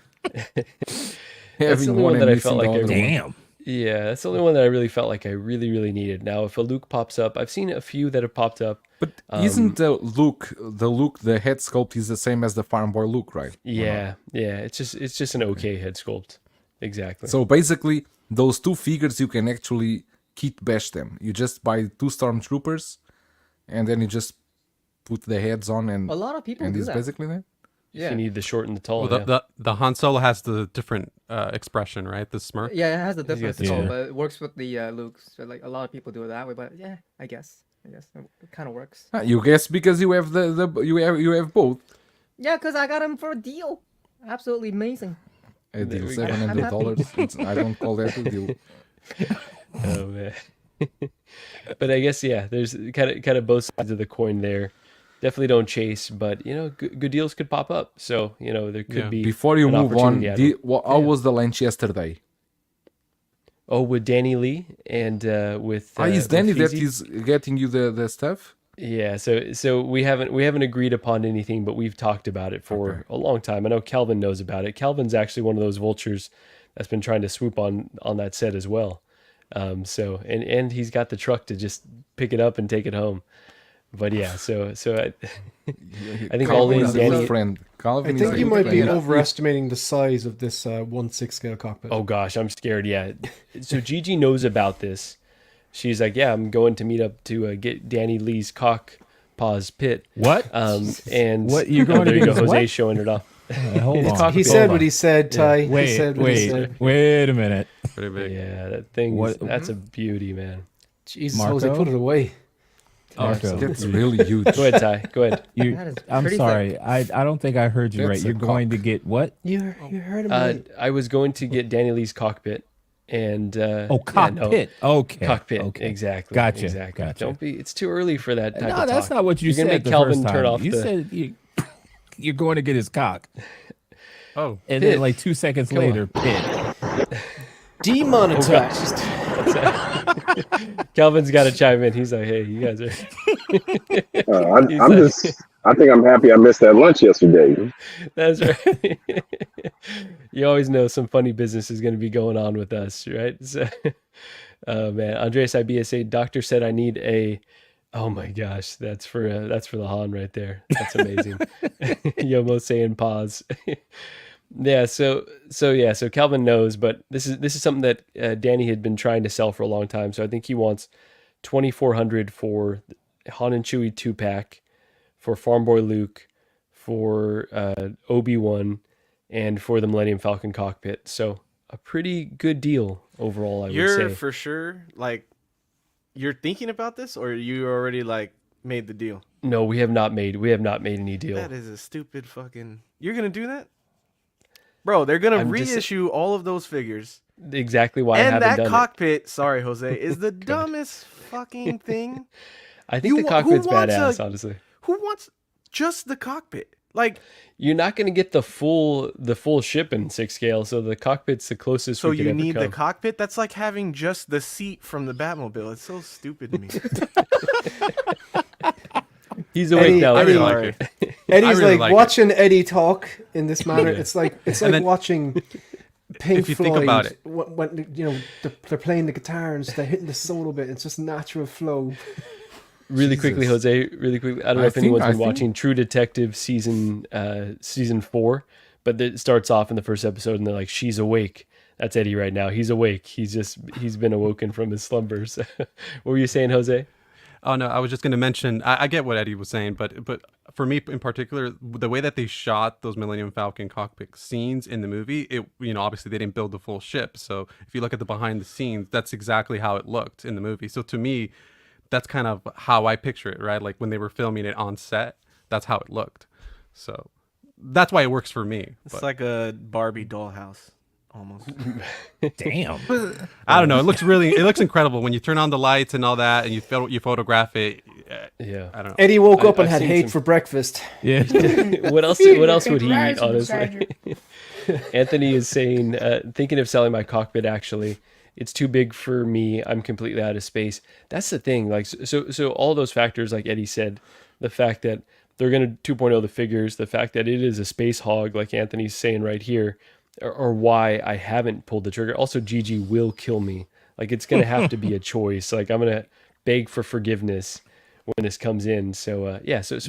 That's the only one that I felt like damn. Yeah, that's the only one that I really felt like I really, really needed. Now, if a Luke pops up, I've seen a few that have popped up. But isn't the head sculpt is the same as the Farm Boy Luke, right? Yeah. It's just an okay head sculpt. Exactly. So basically, those two figures you can actually kit bash them. You just buy 2 Stormtroopers, and then you just put the heads on, and A lot of people and do it's that. basically that. Yeah. You need the short and the tall. Well, the Han Solo has the different expression, right? The smirk. Yeah, it has a different the skull, Yeah. but it works with the Luke's. So like a lot of people do it that way, but yeah, I guess it kind of works. You guess because you have you have both. Yeah, because I got him for a deal. Absolutely amazing. A deal, we go. $700. I don't call that a deal. Oh man. But I guess there's kind of both sides of the coin there. Definitely don't chase, but good deals could pop up. So there could be. Before you an move on, opportunity. how was the lunch yesterday? Oh, with Danny Lee and with. Is Danny with that Feezy? is getting you the stuff? Yeah, so we haven't agreed upon anything, but we've talked about it for a long time. I know Calvin knows about it. Calvin's actually one of those vultures that's been trying to swoop on that set as well. So and he's got the truck to just pick it up and take it home. But yeah, so I think all Calvin these is a good Danny. friend. Calvin I is think a you good might be friend. overestimating the size of this 1/6 scale cockpit. Oh gosh, I'm scared. Yeah, so Gigi knows about this. She's like, yeah, I'm going to meet up to get Danny Lee's cock paws pit. What? And What, you're going there to you get go, his Jose what? showing it off. Hold on. He said what he said, Ty. He said what he said. Wait a minute. Pretty big. Yeah, that thing. What- That's a beauty, man. Jesus, Marco? Jose, put it away. Marco, That's really huge. Go ahead, Ty. Go ahead. That is I'm pretty sorry. I don't think I heard you That's right. a You're going to cock. get what? You heard him right. I was going to get Danny Lee's cockpit, and Cockpit. Okay. cockpit. Okay. Exactly. Gotcha. Exactly. Gotcha. Don't be. It's too early for that type No, of that's talk. not what you You're said gonna make the Calvin first turn time. off You the. said you're going to get his cock, Oh, and Pit. then like 2 seconds Come on. later, pit. Demonetized. Calvin's got to chime in. He's like, "Hey, you guys are." I'm He's like- just I think I'm happy I missed that lunch yesterday. That's right. You always know some funny business is going to be going on with us, right? So, oh man, Andreas IBSA doctor said I need a. Oh my gosh, that's for the Han right there. That's amazing. Yomo saying pause. Yeah, so Calvin knows, but this is something that Danny had been trying to sell for a long time. So I think he wants 2,400 for Han and Chewie 2-pack, for Farm Boy Luke, for Obi-Wan, and for the Millennium Falcon cockpit. So a pretty good deal overall, I would say. You're for sure like you're thinking about this, or you already like made the deal? No, we have not made any deal. That is a stupid fucking. You're gonna do that, bro? They're gonna reissue all of those figures. Exactly why I haven't that done cockpit. Sorry, Jose, is the dumbest fucking thing. I think the cockpit's badass, honestly. Who wants just the cockpit? Like, you're not going to get the full ship in 6 scale, so the cockpit's the closest. So we could you ever need come. the cockpit? That's like having just the seat from the Batmobile. It's so stupid to me. He's awake now. I really like it. Eddie's really like like watching Eddie talk in this manner. It's like then- watching Pink If you Floyd. think about it. When they're playing the guitar and they're hitting the solo bit. It's just natural flow. Really quickly, Jose. Really quickly. I don't know if anyone's been think- watching True Detective season 4, but it starts off in the first episode and they're like, "She's awake." That's Eddie right now. He's awake. He's been awoken from his slumbers. What were you saying, Jose? Oh no, I was just going to mention. I get what Eddie was saying, but for me in particular, the way that they shot those Millennium Falcon cockpit scenes in the movie, obviously they didn't build the full ship. So if you look at the behind the scenes, that's exactly how it looked in the movie. So to me, that's kind of how I picture it, right? Like when they were filming it on set, that's how it looked. So that's why it works for me. It's like a Barbie dollhouse. Almost. Damn. I don't know. It looks incredible when you turn on the lights and all that, and you photograph it. Yeah, I don't know. Eddie woke up and I've had seen hate some- for breakfast. Yeah. What else would he eat, honestly? Anthony is saying, thinking of selling my cockpit, actually. It's too big for me. I'm completely out of space. That's the thing. Like, so all those factors, like Eddie said, the fact that they're going to 2.0 the figures, the fact that it is a space hog, like Anthony's saying right here, or why I haven't pulled the trigger. Also, Gigi will kill me. Like, it's going to have to be a choice. Like, I'm going to beg for forgiveness when this comes in. So, so You're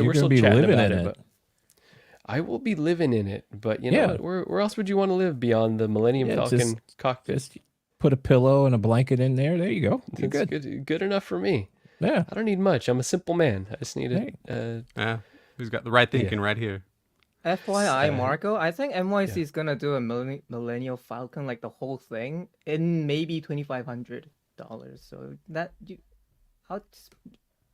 we're gonna still be chatting living about in it. it. But I will be living in it. But you know Yeah. what? Where else would you want to live beyond the Millennium Yeah, Falcon cockpit? Just put a pillow and a blanket in there. There you go. You're It's good. good enough for me. Yeah. I don't need much. I'm a simple man. I just need Yeah, he's got the right thinking right here. FYI, Marco, I think NYC is gonna do a Millennial Falcon, like the whole thing, in maybe $2,500. So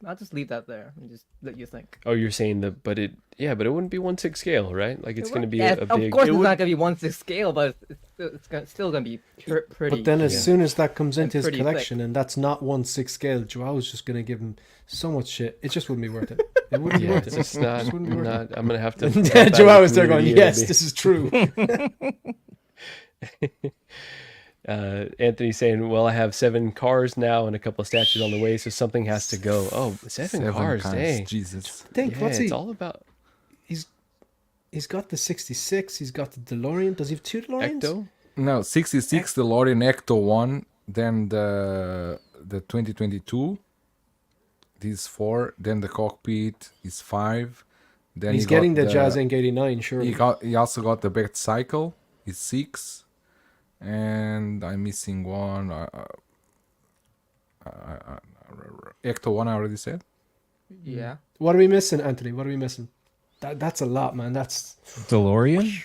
I'll just leave that there and just let you think. Oh, you're saying but it wouldn't be 1/6 scale, right? Like it's going to be Yeah, a of big. course, it's not gonna be 1/6 scale, but it's still gonna be pretty. But then as soon as that comes into his pretty collection and that's not 1/6 scale, Joao's just going to give him so much shit. It just wouldn't be worth it. It wouldn't be Yeah, worth it's it. just not. It wouldn't be worth it. I'm gonna have to. Yeah, Joao is there going, yes, this is true. Anthony saying, well, I have 7 cars now and a couple of statues on the way, so something has to go. Oh, seven cars, dang. Jesus. Think, Yeah, what's he? it's all about He's got the 66, he's got the DeLorean. Does he have 2 DeLoreans? Ecto. No, 66 DeLorean Ecto 1, then the 2022. These 4, then the cockpit is 5. Then He's he got getting the Jazz Inc. 89, sure. He also got the Back Cycle, is 6. And I'm missing one. Ecto 1 I already said. Yeah. What are we missing, Anthony? What are we missing? That's a lot, man. That's DeLorean?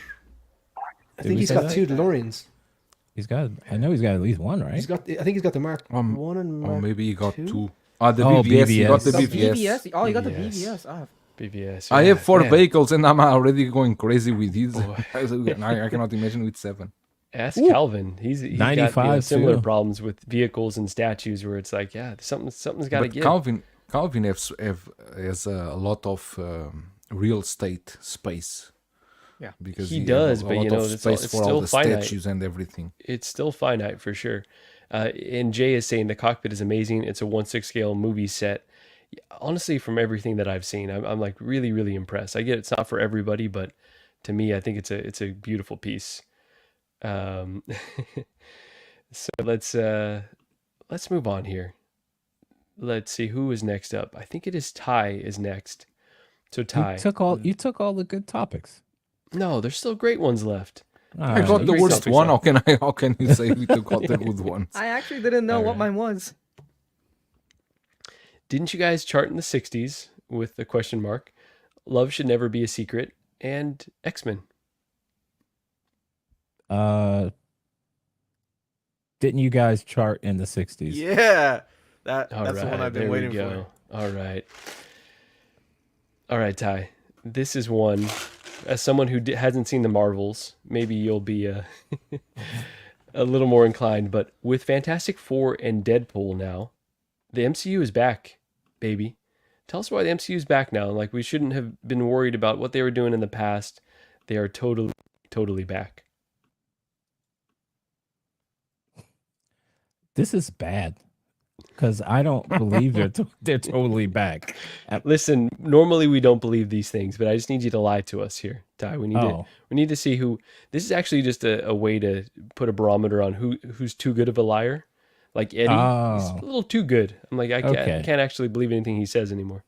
I think he's got 2 DeLoreans. I know he's got at least one, right? I think he's got the Mark 1 and Mark Or maybe he got 2? 2. The BBS. He got the The BBS. BBS? Oh, you got the BBS. BBS. Oh, BBS. I yeah, have 4 man. vehicles and I'm already going crazy with these. I cannot imagine with 7. Ask Calvin. He's got 95 similar too. problems with vehicles and statues where it's like, yeah, something's got to But give. Calvin has a lot of real estate space. Yeah. Because He has does, a but lot you know, of it's space for all still the finite. statues and everything. It's still finite for sure. And Jay is saying the cockpit is amazing. It's a 1/6 scale movie set. honestly, from everything that I've seen, I'm like really, really impressed. I get it's not for everybody, but to me, I think it's a beautiful piece. Um, so let's move on here. Let's see who is next up. I think it is Ty is next. So Ty, You took all the good topics. no, there's still great ones left. I got the Great worst topics one. left. How can you say we took all the good ones? I actually didn't know what mine was. Didn't you guys chart in the 60s with the question mark? Love Should Never Be a Secret and X-Men. Didn't you guys chart in the 60s? Yeah, that's All the right, one I've been there we waiting go. for. All right, Ty. This is one. As someone who hasn't seen the Marvels, maybe you'll be a little more inclined. But with Fantastic Four and Deadpool now, the MCU is back, baby. Tell us why the MCU is back now. Like, we shouldn't have been worried about what they were doing in the past. They are totally, totally back. This is bad because I don't believe they're totally back. Listen, normally we don't believe these things, but I just need you to lie to us here, Ty. We need to see who. This is actually just a way to put a barometer on who's too good of a liar. Like Eddie, he's a little too good. I'm like, I can't actually believe anything he says anymore.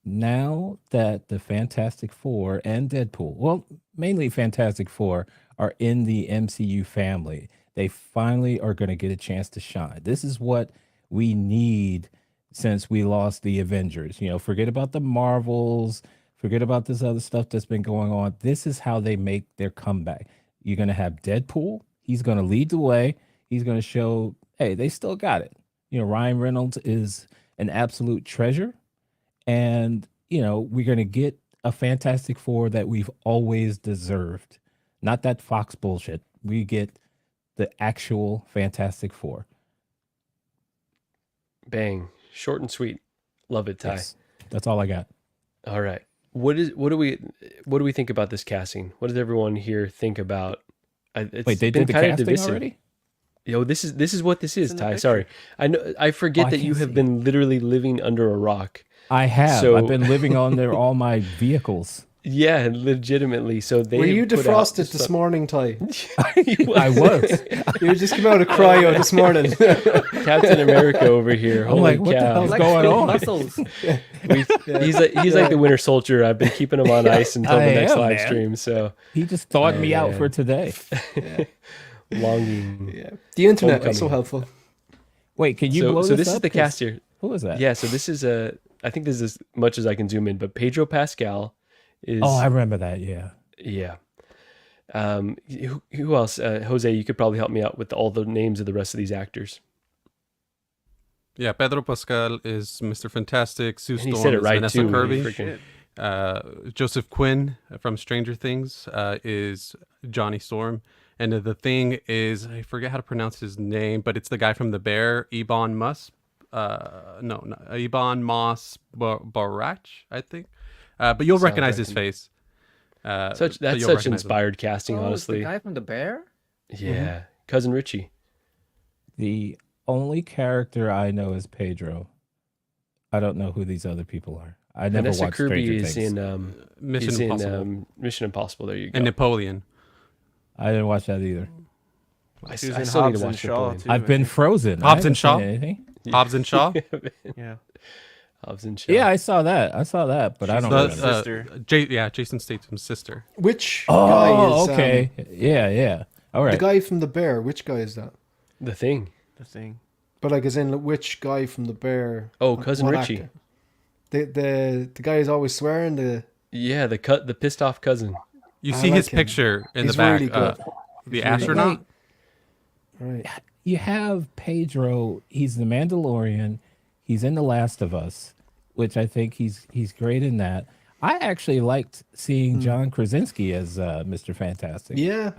Now that the Fantastic Four and Deadpool, well, mainly Fantastic Four, are in the MCU family, they finally are going to get a chance to shine. This is what we need since we lost the Avengers. You know, forget about the Marvels, forget about this other stuff that's been going on. This is how they make their comeback. You're going to have Deadpool. He's going to lead the way. He's going to show, hey, they still got it. You know, Ryan Reynolds is an absolute treasure. And, you know, we're going to get a Fantastic Four that we've always deserved. Not that Fox bullshit. We get the actual Fantastic Four. Bang. Short and sweet. Love it, Ty. Yes, that's all I got. All right. What do we think about this casting? What does everyone here think about? Wait, they did the casting already? Yo, this is what this is, Ty. Sorry. I forget that you have been literally living under a rock. I have. So, I've been living on all my vehicles. Yeah, legitimately. So they were you defrosted this morning, Ty? I was. You just came out of cryo this morning. Captain America over here. I'm like, what the hell's going on? Muscles. He's like the Winter Soldier. I've been keeping him on ice until the next live stream. So he just thawed me out for today. Longing. Yeah. The internet is so helpful. Wait, can you blow this up? So this is the cast here. Who is that? Yeah, so this is I think this is as much as I can zoom in, but Pedro Pascal is. Oh, I remember that. Yeah. Yeah. Who else? Jose, you could probably help me out with all the names of the rest of these actors. Yeah, Pedro Pascal is Mr. Fantastic. Sue And he Storm said it is right Vanessa too. Kirby. Joseph Quinn from Stranger Things is Johnny Storm. And the Thing is, I forget how to pronounce his name, but it's the guy from The Bear, Ebon Moss. Ebon Moss Barach, I think. But you'll recognize his face. That's such inspired casting, honestly. The guy from The Bear? Yeah, Cousin Richie. The only character I know is Pedro. I don't know who these other people are. I never Vanessa watched Kirby Stranger is Things. in Mission Impossible. Mission Impossible. There you go. And Napoleon. I didn't watch that either. I She was still in need Hobbs to and watch Shaw, Napoleon. too. I've been frozen. Hobbs I and haven't Shaw? seen anything. Hobbs and Shaw? Yeah. Hobbs and Shaw. Yeah, I saw that, but I don't know. sister. Jason Statham's sister. Which guy is? Okay. Yeah. All right. The guy from The Bear. Which guy is that? The Thing. The Thing. But like, as in, which guy from The Bear? Oh, Cousin What Richie. actor? The guy who's always swearing. Yeah, the pissed off cousin. You I see like his him. picture in He's the back. really good. The really astronaut. Right. You have Pedro. He's the Mandalorian. He's in The Last of Us, which I think he's great in that. I actually liked seeing John Krasinski as Mr. Fantastic. Yeah,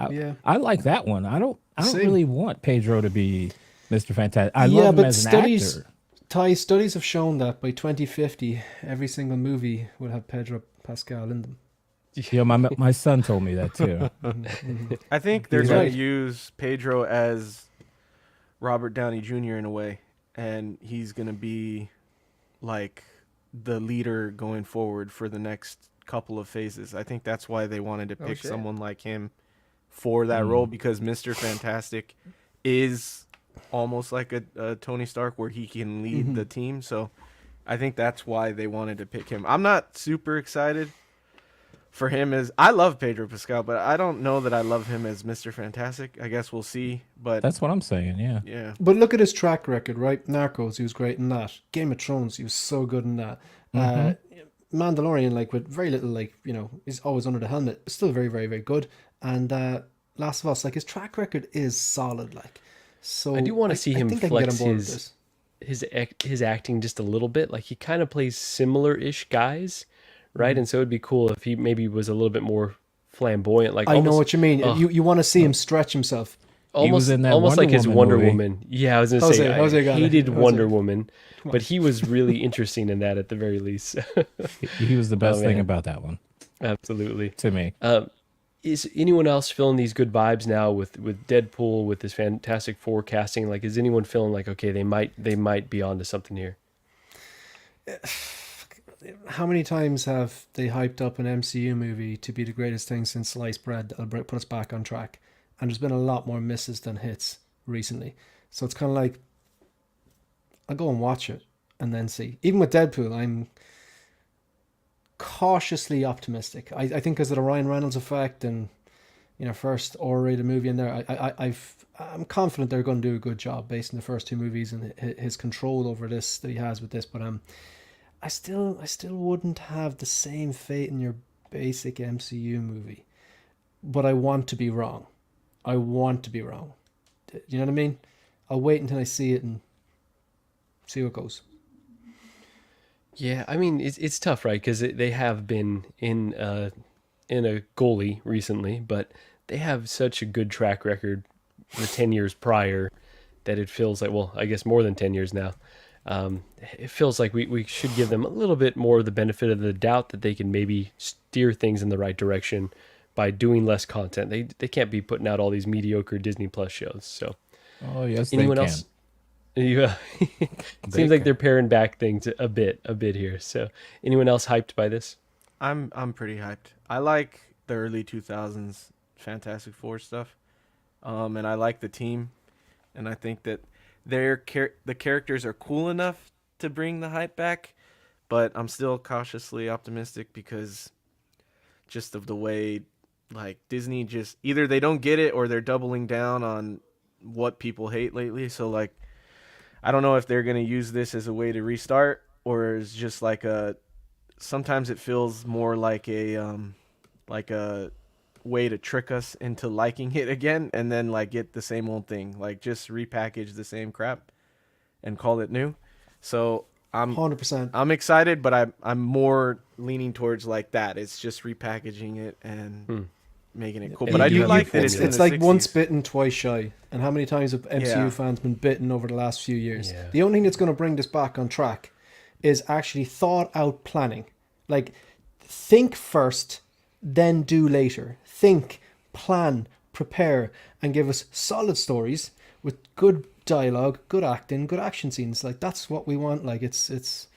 I like that one. I don't Same. really want Pedro to be Mr. Fantastic. I love him as an actor. Studies have shown that by 2050, every single movie will have Pedro Pascal in them. Yeah, my son told me that too. I think they're He's going right. to use Pedro as Robert Downey Jr. in a way, and he's going to be like the leader going forward for the next couple of phases. I think that's why they wanted to Oh pick shit. someone like him for that role, because Mr. Fantastic is almost like a Tony Stark where he can lead the team. So I think that's why they wanted to pick him. I'm not super excited for him as I love Pedro Pascal, but I don't know that I love him as Mr. Fantastic. I guess we'll see. But That's what I'm saying. Yeah. yeah, But look at his track record, right? Narcos, he was great in that. Game of Thrones, he was so good in that. Mandalorian, like with very little, like, you know, he's always under the helmet, still very, very, very good. And Last of Us, like his track record is solid, like. So I do want to see him think I can get flex on board with this. his acting just a little bit. Like he kind of plays similar-ish guys, right? And so it'd be cool if he maybe was a little bit more flamboyant. Like I know almost, what you mean. Ugh. You want to see him stretch himself. He was in that almost Wonder like his Woman Wonder movie. Woman. Yeah, I was gonna Jose- say Jose I got it. hated Jose. Wonder Woman, but he was really interesting in that at the very least. He was the best thing man. about that one Absolutely. to me. Is anyone else feeling these good vibes now with Deadpool, with this Fantastic Four casting? Like, is anyone feeling like, okay, they might be onto something here? How many times have they hyped up an MCU movie to be the greatest thing since sliced bread that'll put us back on track? And there's been a lot more misses than hits recently. So it's kind of like, I'll go and watch it and then see. Even with Deadpool, I'm cautiously optimistic. I think because of the Ryan Reynolds effect and, you know, first R-rated movie in there, I'm confident they're going to do a good job based on the first two movies and his control over this that he has with this. But I still wouldn't have the same fate in your basic MCU movie. But I want to be wrong. I want to be wrong. Do you know what I mean? I'll wait until I see it and see how it goes. Yeah, I mean it's tough, right? Because they have been in a goalie recently, but they have such a good track record the 10 years prior that it feels like, well, I guess more than 10 years now. It feels like we should give them a little bit more of the benefit of the doubt that they can maybe steer things in the right direction by doing less content. They can't be putting out all these mediocre Disney Plus shows. So, Oh yes, anyone they else? can. Yeah, seems like they're paring back things a bit here. So, anyone else hyped by this? I'm pretty hyped. I like the early 2000s Fantastic Four stuff, and I like the team, and I think that the characters are cool enough to bring the hype back, but I'm still cautiously optimistic because just of the way, like, Disney just either they don't get it or they're doubling down on what people hate lately. So like, I don't know if they're going to use this as a way to restart or is just like sometimes it feels more like a way to trick us into liking it again and then like get the same old thing, like just repackage the same crap and call it new. So I'm 100%. I'm excited, but I'm more leaning towards like that. It's just repackaging it and making it cool. But I do like that it's in like the once 60s. bitten, twice shy. And how many times have MCU Yeah. fans been bitten over the last few years? Yeah. The only thing that's going to bring this back on track is actually thought out planning. Like, think first, then do later. Think, plan, prepare, and give us solid stories with good dialogue, good acting, good action scenes. Like, that's what we want. Like, it's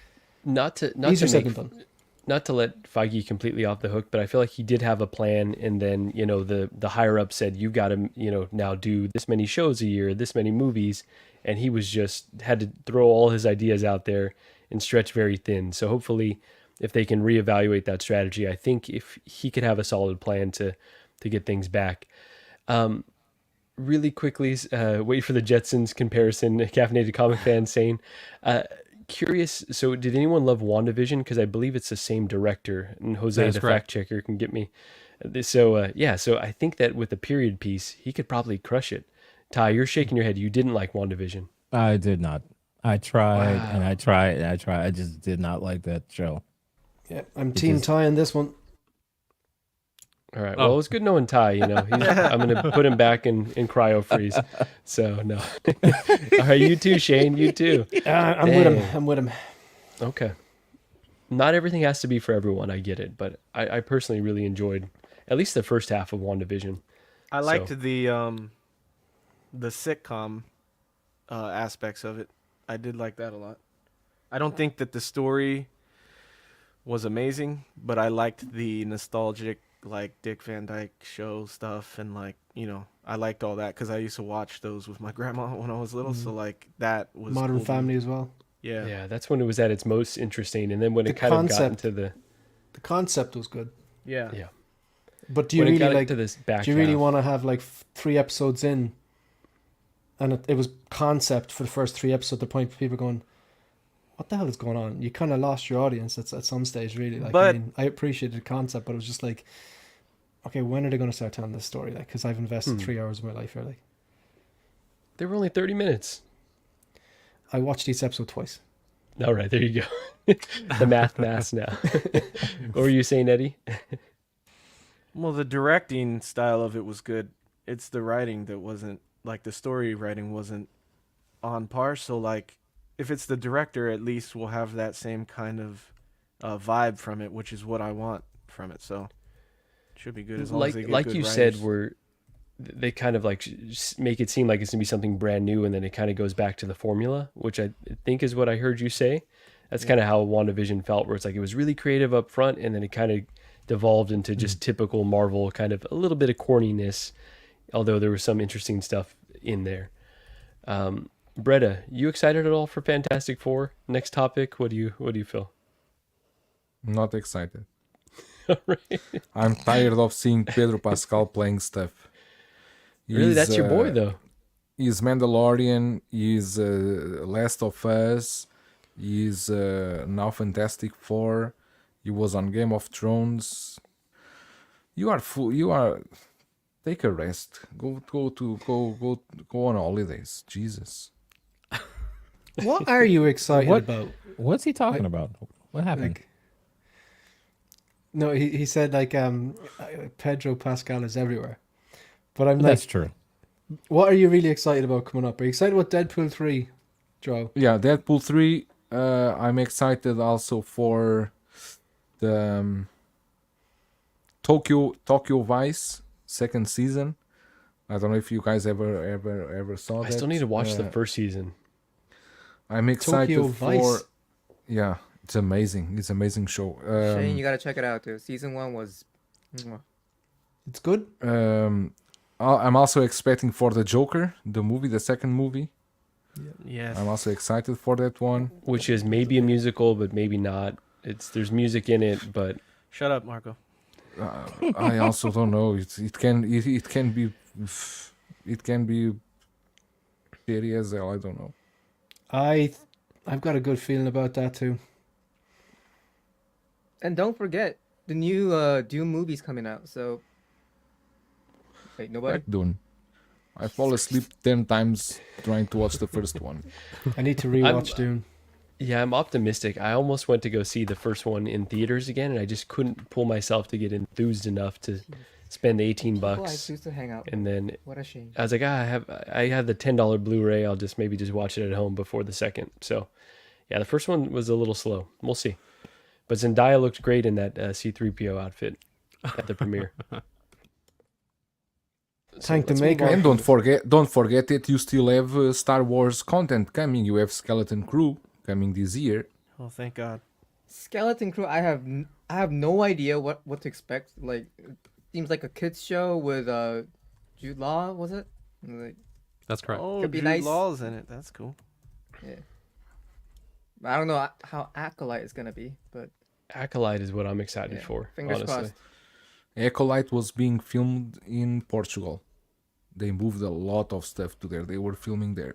Not to easier said make than done. not to let Feige completely off the hook, but I feel like he did have a plan, and then the higher up said you got to now do this many shows a year, this many movies, and he was just had to throw all his ideas out there and stretch very thin. So hopefully, if they can reevaluate that strategy, I think if he could have a solid plan to get things back. Really quickly, wait for the Jetsons comparison. Caffeinated comic fan saying. Curious, so did anyone love WandaVision? Because I believe it's the same director, and Jose, That is the correct. fact checker, can get me. So I think that with the period piece, he could probably crush it. Ty, you're shaking your head. You didn't like WandaVision. I did not. I tried and Wow. I tried and I tried. I just did not like that show. Yeah, I'm Team Ty on this one. All right. Well, it was good knowing Ty. I'm going to put him back in cryo freeze. So no. All right, you too, Shane. You too. I'm with him. Dang. I'm with him. Okay. Not everything has to be for everyone. I get it, but I personally really enjoyed at least the first half of WandaVision. I So- liked the sitcom aspects of it. I did like that a lot. I don't think that the story was amazing, but I liked the nostalgic, like Dick Van Dyke Show stuff, and like, you know, I liked all that because I used to watch those with my grandma when I was little. So like that was Modern cool to me. Family as well. Yeah. Yeah, that's when it was at its most interesting, and then when The it kind of got concept. into the The concept was good. Yeah. yeah, But do you when it really got like? into this back Do you really half, want to have like 3 episodes in, and it was concept for the first 3 episodes? The point of people going, "What the hell is going on?" You kind of lost your audience at some stage, really. Like, But- I mean, I appreciated the concept, but it was just like, okay, when are they going to start telling this story? Like, because I've invested 3 hours of my life here. Like, they were only 30 minutes. I watched each episode twice. All right, there you go. The math now. What were you saying, Eddie? Well, the directing style of it was good. It's the writing that wasn't, like the story writing wasn't on par. So like, if it's the director, at least we'll have that same kind of vibe from it, which is what I want from it. So it should be good as long as they get Like good you writers. said, they kind of like make it seem like it's gonna be something brand new, and then it kind of goes back to the formula, which I think is what I heard you say. That's kind of how WandaVision felt, where it's like it was really creative up front, and then it kind of devolved into just typical Marvel, kind of a little bit of corniness, although there was some interesting stuff in there. Bretta, you excited at all for Fantastic Four? Next topic. What do you feel? Not excited. All right. I'm tired of seeing Pedro Pascal playing stuff. Really, that's your boy, though. He's Mandalorian. He's Last of Us. He's now Fantastic Four. He was on Game of Thrones. You are full. You are. Take a rest. Go on holidays. Jesus. What are you excited What- about? What's he talking about? What happened? Like, no, he said like Pedro Pascal is everywhere, but I'm like, That's true. what are you really excited about coming up? Are you excited about Deadpool 3, Joe? Yeah, Deadpool 3. I'm excited also for the Tokyo Vice second season. I don't know if you guys ever saw that. I still need to watch the first season. I'm excited Tokyo for. Vice. Yeah, it's amazing. It's an amazing show. Shane, you gotta check it out too. Season 1 was. Mwah. It's good. I'm also expecting for the Joker, the movie, the second movie. Yes. I'm also excited for that one. Which is maybe a musical, but maybe not. There's music in it, but Shut up, Marco. I also don't know. It can be shitty as hell. I don't know. I've got a good feeling about that too. And don't forget the new Doom movie's coming out. So wait, nobody. Like Dune. I fall asleep 10 times trying to watch the first one. I need to rewatch Dune. yeah, I'm optimistic. I almost went to go see the first one in theaters again, and I just couldn't pull myself to get enthused enough to spend the 18 People I bucks. choose to hang out. And then What a shame. I was like, I had the $10 Blu-ray. I'll just maybe just watch it at home before the second. So, yeah, the first one was a little slow. We'll see. But Zendaya looked great in that C-3PO outfit at the premiere. Thank the let's move maker. on. And don't forget it. You still have Star Wars content coming. You have Skeleton Crew coming this year. Oh, thank God. Skeleton Crew. I have no idea what to expect. Like, it seems like a kids show with Jude Law. Was it? Like, That's correct. Oh, Could be Jude nice. Law's in it. That's cool. yeah. I don't know how Acolyte is gonna be, but Acolyte is what I'm excited yeah. for, Fingers honestly. crossed. Acolyte was being filmed in Portugal. They moved a lot of stuff to there. They were filming there.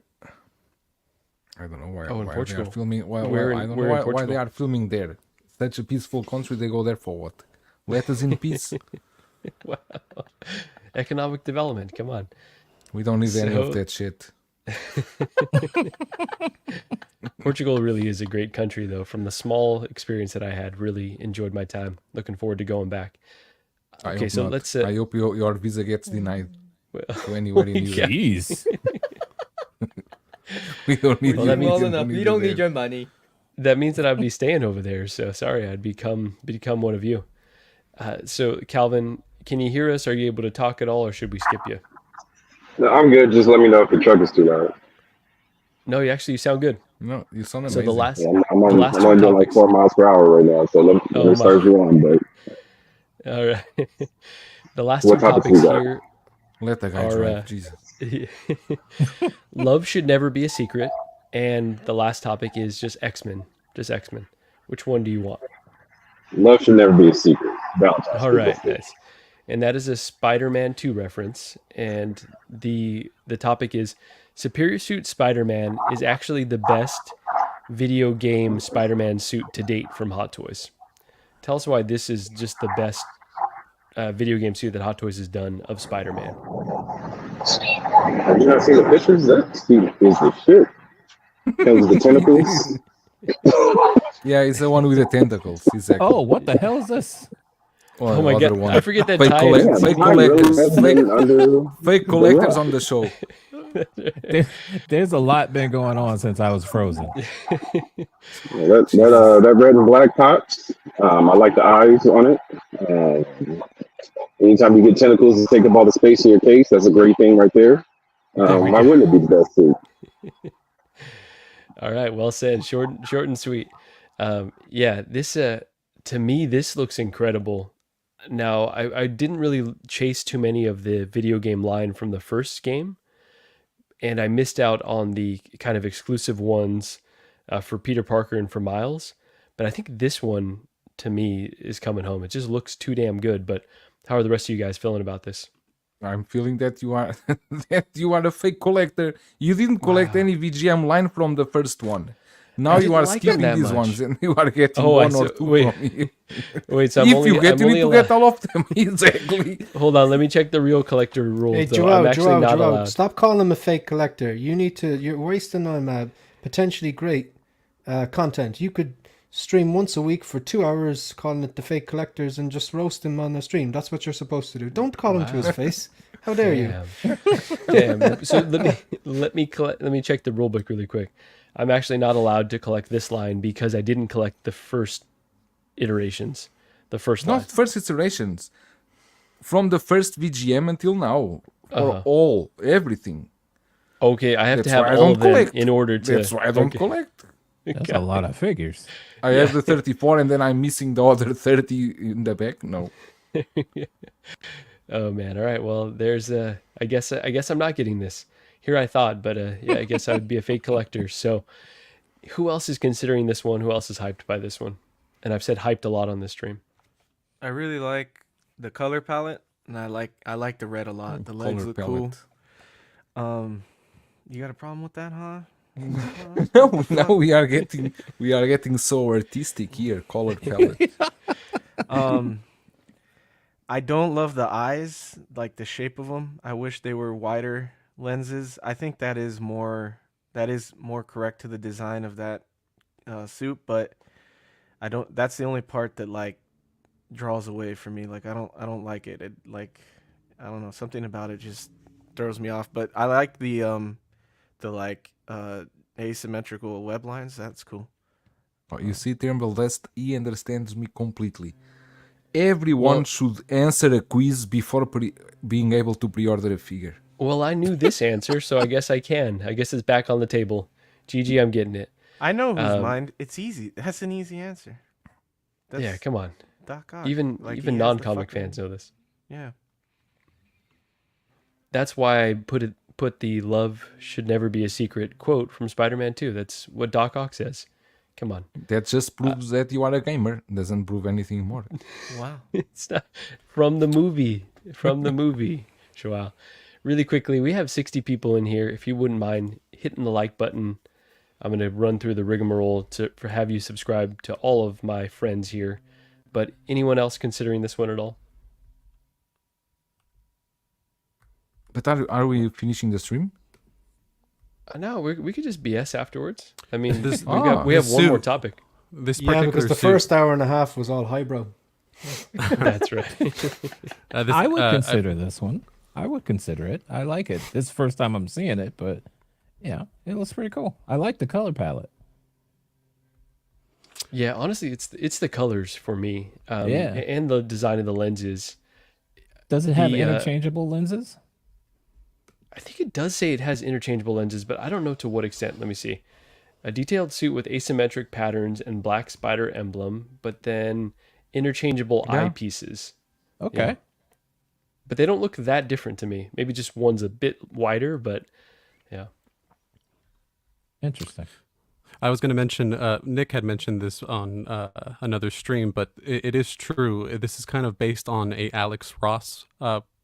I don't know why. Oh, in why Portugal. They are filming. Why Where in- I don't where know in why they Portugal? are filming there. Such a peaceful country. They go there for what? Let us in peace. Wow. Economic development. Come on. We don't need any So- of that shit. Portugal really is a great country, though. From the small experience that I had, really enjoyed my time. Looking forward to going back. I Okay, hope so not. let's. I hope your visa gets denied Well, to anywhere in Europe. Jeez. We don't need. Well, you. that means- Well enough. We don't need your money. that means that I'd be staying over there. So sorry, I'd become one of you. So Calvin, can you hear us? Are you able to talk at all, or should we skip you? No, I'm good. Just let me know if the truck is too loud. No, you sound good. No, you sound So amazing. the last, Yeah, the last I'm two only doing like topics. 4 miles per hour right now, so let Oh me my. start you on. But All right. The last what two topics we topics got? here Let the guy are drive. Jesus. love should never be a secret, and the last topic is just X-Men. Just X-Men. Which one do you want? Love should never be a secret. Valentine's All Day. right, nice. And that is a Spider-Man 2 reference, and the topic is Superior Suit Spider-Man is actually the best video game Spider-Man suit to date from Hot Toys. Tell us why this is just the best video game suit that Hot Toys has done of Spider-Man. Have you not seen the pictures? That suit is the shit. Comes with the tentacles. Yeah, it's the one with the tentacles. Exactly. Oh, what the hell is this? Or Oh my other god, one. I forget that Fake, tie collect- Yeah, fake the tie really collectors. has Fake, been under fake the collectors rock. on the show. There's a lot been going on since I was frozen. Yeah, that red and black pops. I like the eyes on it. Anytime you get tentacles to take up all the space in your case, that's a great thing right there. There we Why go. wouldn't it be the best suit? All right, well said. Short and sweet. Yeah, this to me this looks incredible. Now, I didn't really chase too many of the video game line from the first game, and I missed out on the kind of exclusive ones for Peter Parker and for Miles. But I think this one to me is coming home. It just looks too damn good. But how are the rest of you guys feeling about this? I'm feeling that you are that you are a fake collector. You didn't collect any VGM line from the first one. Now I you are didn't like them skipping that these much. ones, and you are getting Oh, I one or see. two Wait. from me. Wait, so If you get, I'm you need to only get all of them. Exactly. Hold on, let me check the real collector rules. Hey, though. I'm actually not allowed. Stop calling him a fake collector. You need to. You're wasting on potentially great content. You could stream once a week for 2 hours, calling it the fake collectors, and just roast him on the stream. That's what you're supposed to do. Don't call him to his face. How dare you? Damn. So let me check the rule book really quick. I'm actually not allowed to collect this line because I didn't collect the first iterations. The first line. Not first iterations. From the first VGM until now. Uh-huh. Or everything. Okay, I have That's to have why I all don't of them collect. in order to. That's why I don't Okay. collect. That's a lot of figures. I have the 34 and then I'm missing the other 30 in the back. No. Oh man! All right. Well, there's I guess I'm not getting this. Here I thought, but yeah, I guess I would be a fake collector. So, who else is considering this one? Who else is hyped by this one? And I've said hyped a lot on this stream. I really like the color palette, and I like the red a lot. The legs Color look palette. cool. You got a problem with that, huh? No, now we are getting so artistic here. Color palette. I don't love the eyes, like the shape of them. I wish they were wider lenses. I think that is more correct to the design of that suit, but I don't. That's the only part that like draws away from me. Like I don't like it. It like I don't know, something about it just throws me off. But I like the asymmetrical web lines. That's cool. Oh, you see, Turnbull, he understands me completely. Everyone should answer a quiz before being able to pre-order a figure. Well, I knew this answer, so I guess I can. I guess it's back on the table. GG, I'm getting it. I know whose mind. It's easy. That's an easy answer. Yeah, come on. Doc Ock. Even Like, he even has non-comic the fucking- fans know this. Yeah. That's why I put the "love should never be a secret" quote from Spider-Man 2. That's what Doc Ock says. Come on. That just proves that you are a gamer. Doesn't prove anything more. Wow. It's not from the movie. From the movie. Wow. Really quickly, we have 60 people in here. If you wouldn't mind hitting the like button, I'm going to run through the rigmarole for have you subscribe to all of my friends here. But anyone else considering this one at all? But are we finishing the stream? No, we could just BS afterwards. I mean, This- we have this one more suit- topic. This Yeah, particular because the suit, first hour and a half was all highbrow. That's right. I would consider this one. I would consider it. I like it. This is the first time I'm seeing it, but yeah, it looks pretty cool. I like the color palette. Yeah, honestly, it's the colors for me. Yeah. And the design of the lenses. Does it have The, interchangeable lenses? I think it does say it has interchangeable lenses, but I don't know to what extent. Let me see. A detailed suit with asymmetric patterns and black spider emblem, but then interchangeable Yeah. eyepieces. Okay. Yeah. But they don't look that different to me. Maybe just one's a bit wider, but yeah. Interesting. I was going to mention, Nick had mentioned this on another stream, but it is true. This is kind of based on a Alex Ross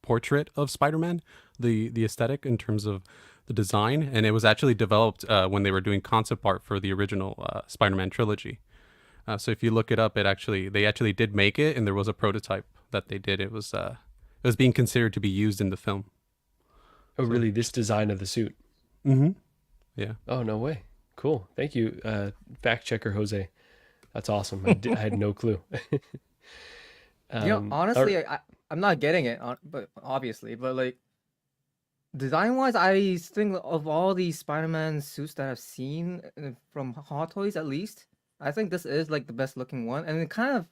portrait of Spider-Man, the aesthetic in terms of the design, and it was actually developed when they were doing concept art for the original Spider-Man trilogy. So if you look it up, they actually did make it, and there was a prototype that they did. It was being considered to be used in the film. Oh, really? This design of the suit? Mm-hmm. Yeah. Oh, no way. Cool. Thank you, fact checker Jose. That's awesome. I had no clue. Honestly, I'm not getting it, but obviously, but like design-wise, I think of all these Spider-Man suits that I've seen from Hot Toys, at least, I think this is like the best-looking one, and it kind of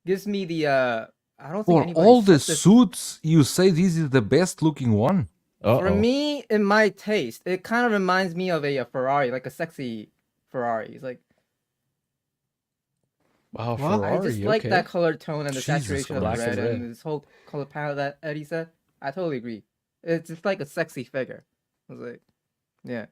gives me the I don't think For anybody all the said this. suits, you say this is the best looking one? For me, in my taste, it kind of reminds me of a Ferrari, like a sexy Ferrari. It's like Wow, What? Ferrari. I just like okay. that color tone and the Jesus saturation of Christ. red, Black and and this whole color palette that Eddie said. I totally agree. It's just like a sexy figure. I was like, yeah.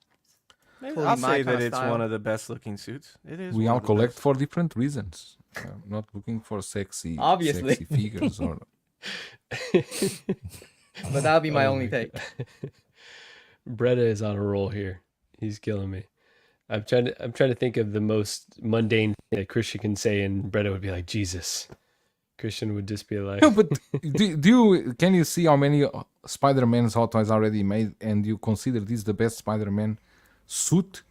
Totally I'll my say that kinda it's style. one of the best looking suits. It is. We one all of the collect best. for different reasons. I'm not looking for sexy, Obviously. sexy figures. Or But that would be my Oh only my take. Bretta is on a roll here. He's killing me. I'm trying to think of the most mundane thing that Christian can say, and Bretta would be like, Jesus. Christian would just be like, no, but can you see how many Spider-Man's Hot Toys already made, and you consider this the best Spider-Man suit?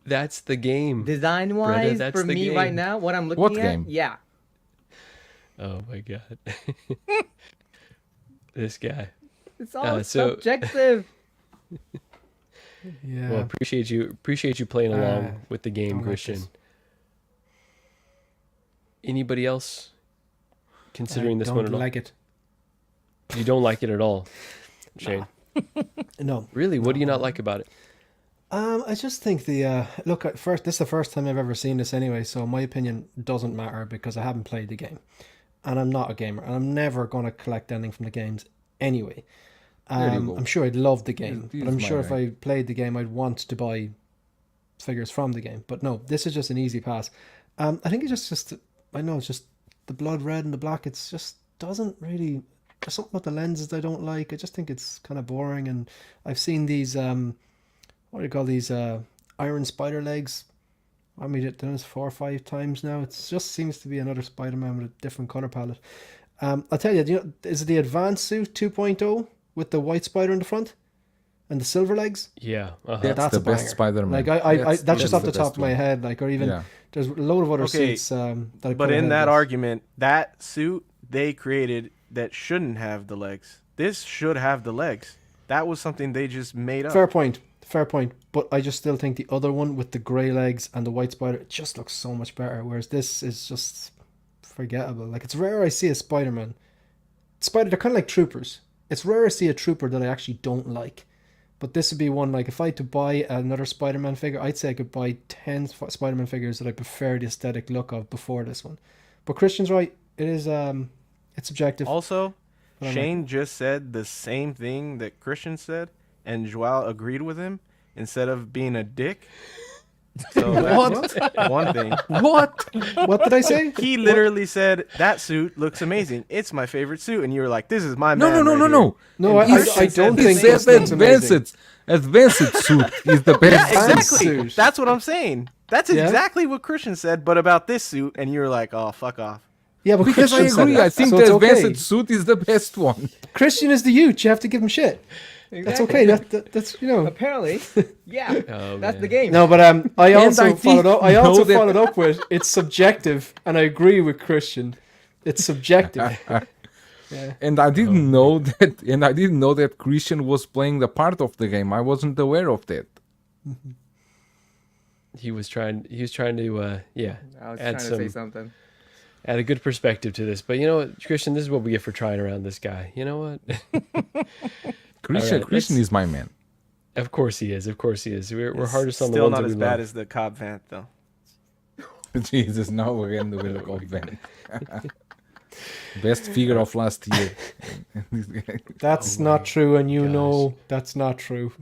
that's the game. Design wise, that's for the me right game. now, what I'm looking What at, game? yeah. Oh my God. This guy. It's all so- subjective. Yeah. Well, appreciate you playing along with the game, don't like Christian. this. Anybody else considering this don't one at all? like it. You don't like it at all, Shane. No. Really? What do you not like about it? I just think the look at first. This is the first time I've ever seen this anyway, so my opinion doesn't matter because I haven't played the game, and I'm not a gamer, and I'm never going to collect anything from the games anyway. There you go. I'm sure I'd love the game, This but I'm is sure my if I played the game, I'd want to buy figures from the game. But no, this is just an easy pass. I think it's just I know it's just the blood red and the black. It's just doesn't really. There's something about the lenses I don't like. I just think it's kind of boring. And I've seen these what do you call these iron spider legs. I mean, it done this 4 or 5 times now. It just seems to be another Spider-Man with a different color palette. I'll tell you, is it the advanced suit 2.0 with the white spider in the front and the silver legs? Yeah. That's That's the a best banger. Spider-Man. Like that's just off the top best of my one. head. Like, or even Yeah. there's a load of other Okay, suits that I But couldn't in have that guessed. argument, that suit they created that shouldn't have the legs. This should have the legs. That was something they just made up. Fair point. But I just still think the other one with the grey legs and the white spider, it just looks so much better. Whereas this is just forgettable. Like, it's rare I see a Spider-Man. They're kind of like troopers. It's rare I see a trooper that I actually don't like. But this would be one, like, if I had to buy another Spider-Man figure, I'd say I could buy 10 Spider-Man figures that I prefer the aesthetic look of before this one. But Christian's right. It is, it's subjective. Also, But I'm Shane just said the same thing that Christian said, and Joao agreed with him instead of being a dick. So that's one thing. What did I say? He literally said that suit looks amazing. It's my favorite suit, and you were like, "This is my No, man." no, no, right no, here." no. No, And I Christian don't said think the this same looks amazing. Advanced suit is the best. Yeah, Advanced exactly. suit. That's what I'm saying. That's Yeah. exactly what Christian said, but about this suit, and you were like, "Oh, fuck off." Yeah, but Because I Christian said agree. it, I think so the it's advanced okay. suit is the best one. Christian is the youth. You have to give him shit. That's okay. That's Apparently, yeah, Oh, that's man. the game. No, but I also I followed up. I didn't also know that- followed up with it's subjective, and I agree with Christian. It's subjective. And I didn't know that. And I didn't know that Christian was playing the part of the game. I wasn't aware of that. He was trying to I was add trying to say something. add a good perspective to this. But you know what, Christian, this is what we get for trying around this guy. You know what? Christian right, Christian let's- is my man. Of course he is. Of course he is. We're It's hardest on the still ones not that we as bad love. as the Cobb Vanth though. Jesus, now again with the Cobb Van. Best figure of last year. That's Oh not my true, and you gosh. know that's not true.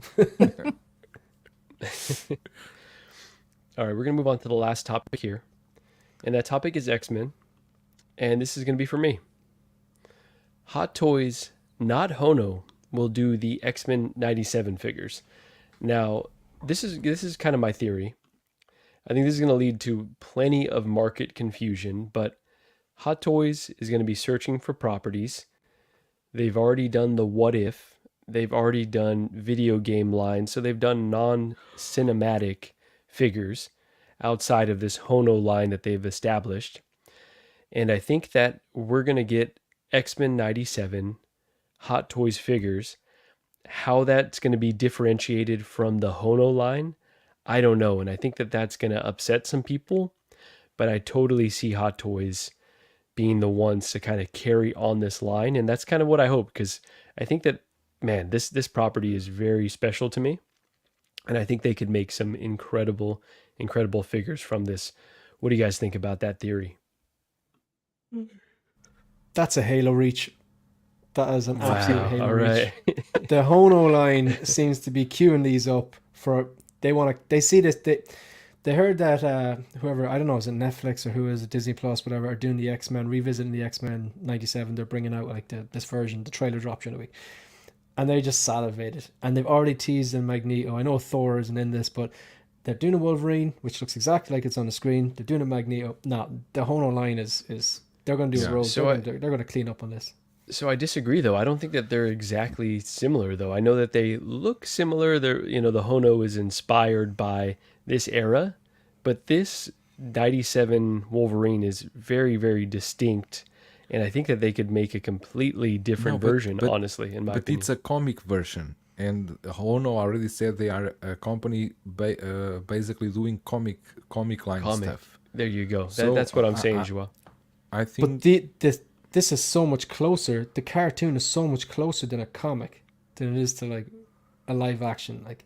All right, we're going to move on to the last topic here. And that topic is X-Men. And this is going to be for me. Hot Toys, not Hono, will do the X-Men 97 figures. Now, this is kind of my theory. I think this is going to lead to plenty of market confusion, but Hot Toys is going to be searching for properties. They've already done the What If. They've already done video game lines. So they've done non-cinematic figures outside of this Hono line that they've established. And I think that we're going to get X-Men 97 Hot Toys figures. How that's going to be differentiated from the Hono line, I don't know. And I think that that's going to upset some people. But I totally see Hot Toys being the ones to kind of carry on this line. And that's kind of what I hope, because I think that, man, this property is very special to me. And I think they could make some incredible figures from this. What do you guys think about that theory? That's a Halo reach. That is an absolute Halo all reach. right. The Hono line seems to be queuing these up for they see this, they heard that whoever, I don't know, is it Netflix or who is it, Disney Plus, whatever, are doing the X-Men, revisiting the X-Men 97. They're bringing out like this version, the trailer dropped during the week, and they just salivated. And they've already teased in Magneto. I know Thor isn't in this, but they're doing a Wolverine, which looks exactly like it's on the screen. They're doing a Magneto. No, the Hono line is they're going to do a roll. So they're going to clean up on this. So I disagree, though. I don't think that they're exactly similar, though. I know that they look similar. They're, the Hono is inspired by this era, but this 97 Wolverine is very, very distinct, and I think that they could make a completely different version, honestly, in my opinion. But it's a comic version, and Hono already said they are a company basically doing comic line stuff. There you go. So, that's what I'm saying, Joao. I think... But this is so much closer. The cartoon is so much closer than a comic than it is to like a live action. Like,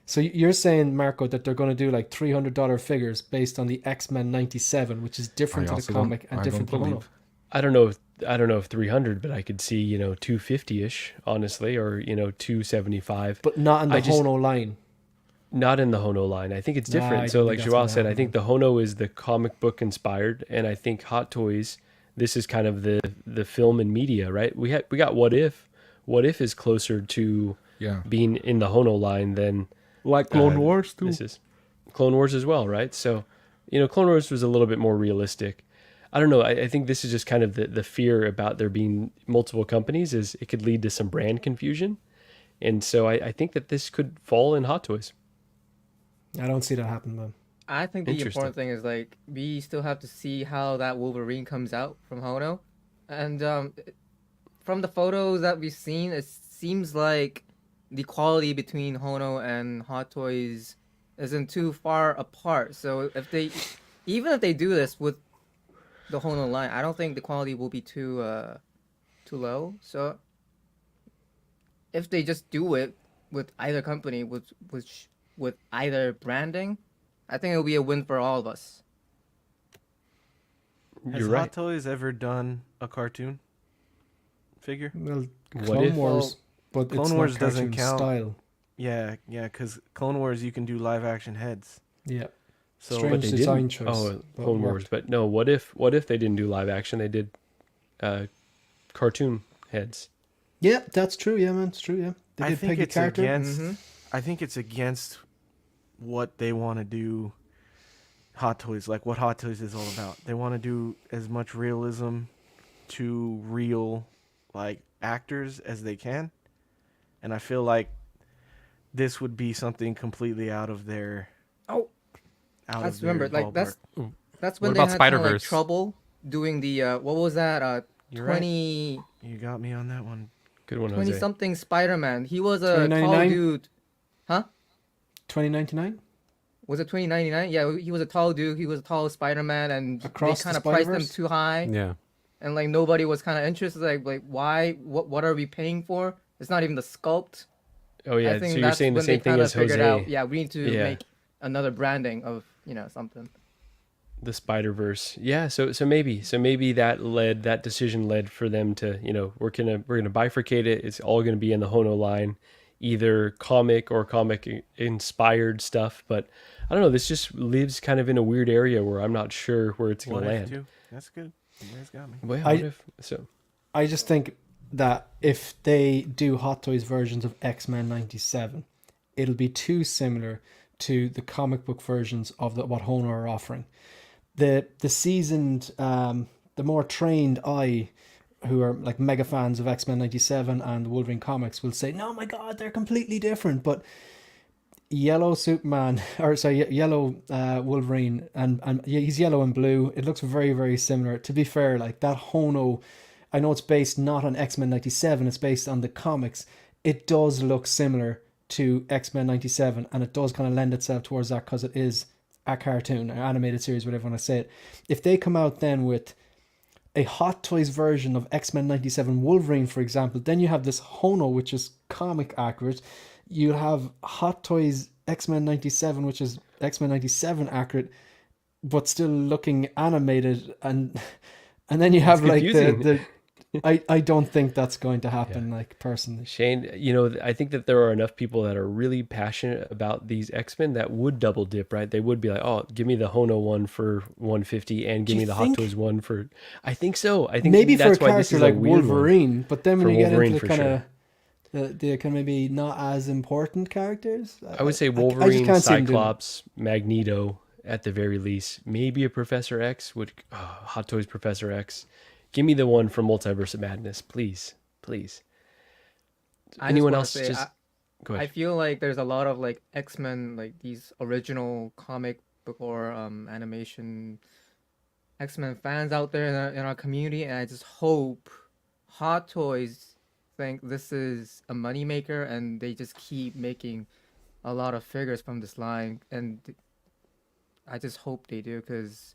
so you're saying, Marco, that they're going to do like $300 figures based on the X-Men 97, which is different to the comic and different to Hono. I don't know if 300, but I could see 250-ish, honestly, or 275. But not in the Hono line. Not in the Hono line. I think it's different. So like Joao said, I think the Hono is the comic book inspired, and I think Hot Toys, this is kind of the film and media, right? We got What If. What If is closer to being in the Hono line than like Clone Wars too. This is Clone Wars as well, right? So, Clone Wars was a little bit more realistic. I don't know. I think this is just kind of the fear about there being multiple companies, is it could lead to some brand confusion. And so I think that this could fall in Hot Toys. I don't see that happen, man. I think the important thing is, like, we still have to see how that Wolverine comes out from Hono. And from the photos that we've seen, it seems like the quality between Hono and Hot Toys isn't too far apart. So even if they do this with the Hono line, I don't think the quality will be too low. So if they just do it with either company, with either branding, I think it'll be a win for all of us. Has Hot Toys ever done a cartoon figure? Well, Clone Wars, but Clone Wars doesn't count. Style. Yeah, because Clone Wars you can do live action heads. Yeah. So Strange design choice. Oh, Clone Wars, but no. What if they didn't do live action? They did cartoon heads. Yeah, that's true. Yeah, man, it's true. Yeah, they did Peggy Carter. I think it's against what they want to do. Hot Toys, like what Hot Toys is all about. They want to do as much realism to real like actors as they can, and I feel like this would be something completely out of their. That's when What they about had Spider-Verse? trouble doing the what was that? You're 20. Right. You got me on that one. Good one, 20 Jose. something Spider-Man. He was a tall dude. Huh? 2099? Was it 2099? Yeah, he was a tall dude. He was a tall Spider-Man, and they kind of priced him too high. Yeah. And like nobody was kind of interested. Like why? What are we paying for? It's not even the sculpt. Oh I yeah, think so you're that's saying the when they same thing kind of as figured Jose. out, yeah, we need to Yeah. make another branding of, something. The Spider-Verse. Yeah, so maybe that decision led for them to, we're gonna bifurcate it. It's all gonna be in the Hono line, either comic or comic inspired stuff. But I don't know, this just lives kind of in a weird area where I'm not sure where it's gonna What if land. too? That's good. You guys got me. Well, I- what if so I just think that if they do Hot Toys versions of X-Men 97, it'll be too similar to the comic book versions of what Honor are offering. The seasoned, the more trained eye, who are like mega fans of X-Men 97 and Wolverine comics, will say, "No, my God, they're completely different." But yellow Superman, or sorry, yellow Wolverine, and yeah, he's yellow and blue. It looks very, very similar. To be fair, like that Hono, I know it's based not on X-Men 97, it's based on the comics. It does look similar to X-Men 97, and it does kind of lend itself towards that because it is a cartoon, an animated series, whatever you want to say it. If they come out then with a Hot Toys version of X-Men 97 Wolverine, for example, then you have this Hono, which is comic accurate. You have Hot Toys X-Men 97, which is X-Men 97 accurate, but still looking animated, and then you have It's like confusing. I don't think that's going to happen, like, personally. Shane, I think that there are enough people that are really passionate about these X-Men that would double dip, right? They would be like, "Oh, give me the Hono one for 150 and give Do me you the Hot think? Toys one for." I think so. I think Maybe for a that's why this character is like a weird one. Wolverine, but then when For you get Wolverine, into the for kind sure. of the kind of maybe not as important characters, I would say I just Wolverine, can't see them doing it. Cyclops, Magneto at the very least. Maybe a Professor X would Hot Toys Professor X. Give me the one from Multiverse of Madness, please. Please. I Anyone just else want to say, just go I ahead. feel like there's a lot of like X-Men, like these original comic book or animation X-Men fans out there in our community, and I just hope Hot Toys think this is a moneymaker and they just keep making a lot of figures from this line, and I just hope they do, because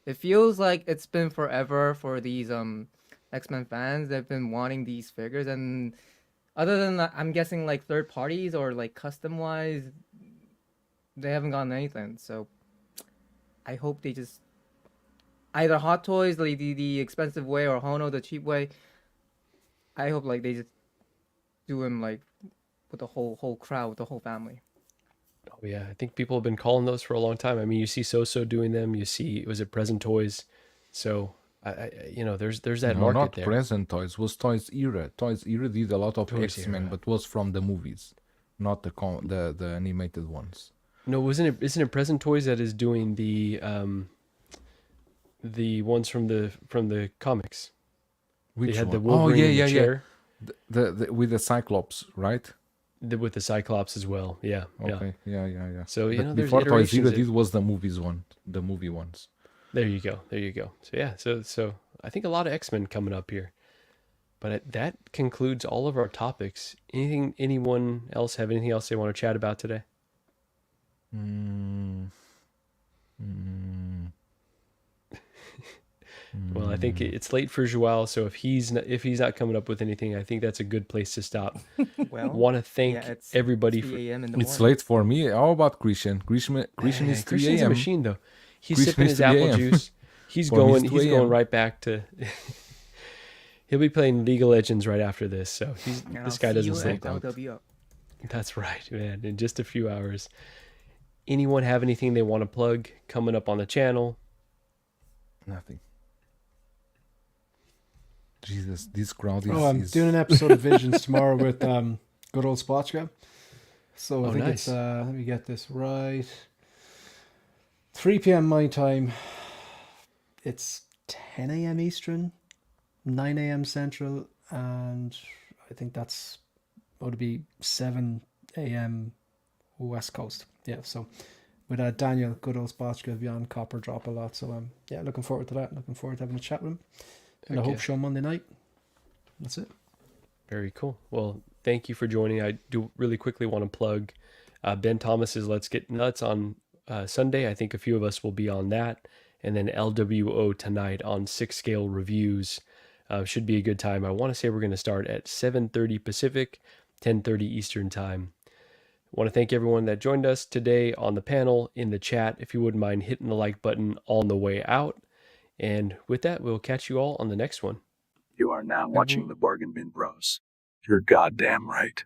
it feels like it's been forever for these X-Men fans. They've been wanting these figures, and other than that, I'm guessing like third parties or like custom wise, they haven't gotten anything. So I hope they just either Hot Toys, like the expensive way, or Hono the cheap way. I hope like they just do them like with the whole crowd, with the whole family. Oh yeah, I think people have been calling those for a long time. I mean, you see So doing them. You see, was it Present Toys? So there's that No, market not there. present toys. Was Toys Era. Toys Era did a lot of Toys X-Men, Era. but was from the movies, not the animated ones. No, isn't it Present Toys that is doing the ones from the comics? Which They had the one? Oh Wolverine yeah, in yeah, the yeah. chair. The with the Cyclops, right? With the Cyclops as well. Yeah. Yeah. Okay, yeah. So But there's before Toys Era, iterations. this was the movie ones. There you go. So yeah. So I think a lot of X-Men coming up here. But that concludes all of our topics. Anyone else have anything else they want to chat about today? Well, I think it's late for Joao, so if he's not coming up with anything, I think that's a good place to stop. Well, Want to thank yeah, it's everybody 3 for a.m. in the It's morning. late for me. How about Christian? Christian is 3 Christian's a a.m. machine though. He's Christian sipping is his 3 apple a.m. juice. He's For me, it's going 2 he's going a.m. right back to he'll be playing League of Legends right after this. So And this I'll guy see doesn't you sleep. at LWO. That's right, man. In just a few hours. Anyone have anything they want to plug coming up on the channel? Nothing. Jesus, this crowd is. Oh, I'm is... doing an episode of Visions tomorrow with good old Spotchka. So I Oh, think nice. it's let me get this right. 3 p.m. my time. It's 10 a.m. Eastern, 9 a.m. Central, and I think that's going to be 7 a.m. West Coast. Yeah, so with Daniel, good old Spotchka, beyond Copper Drop a lot. So yeah, looking forward to that. Looking forward to having a chat with him. And I Heck hope yeah. show Monday night. That's it. Very cool. Well, thank you for joining. I do really quickly want to plug Ben Thomas's Let's Get Nuts on Sunday. I think a few of us will be on that. And then LWO tonight on 6 Scale Reviews. Should be a good time. I want to say we're going to start at 7:30 Pacific, 10:30 Eastern Time. I want to thank everyone that joined us today on the panel, in the chat. If you wouldn't mind hitting the like button on the way out. And with that, we'll catch you all on the next one. You are now watching the Bargain Bin Bros. You're goddamn right.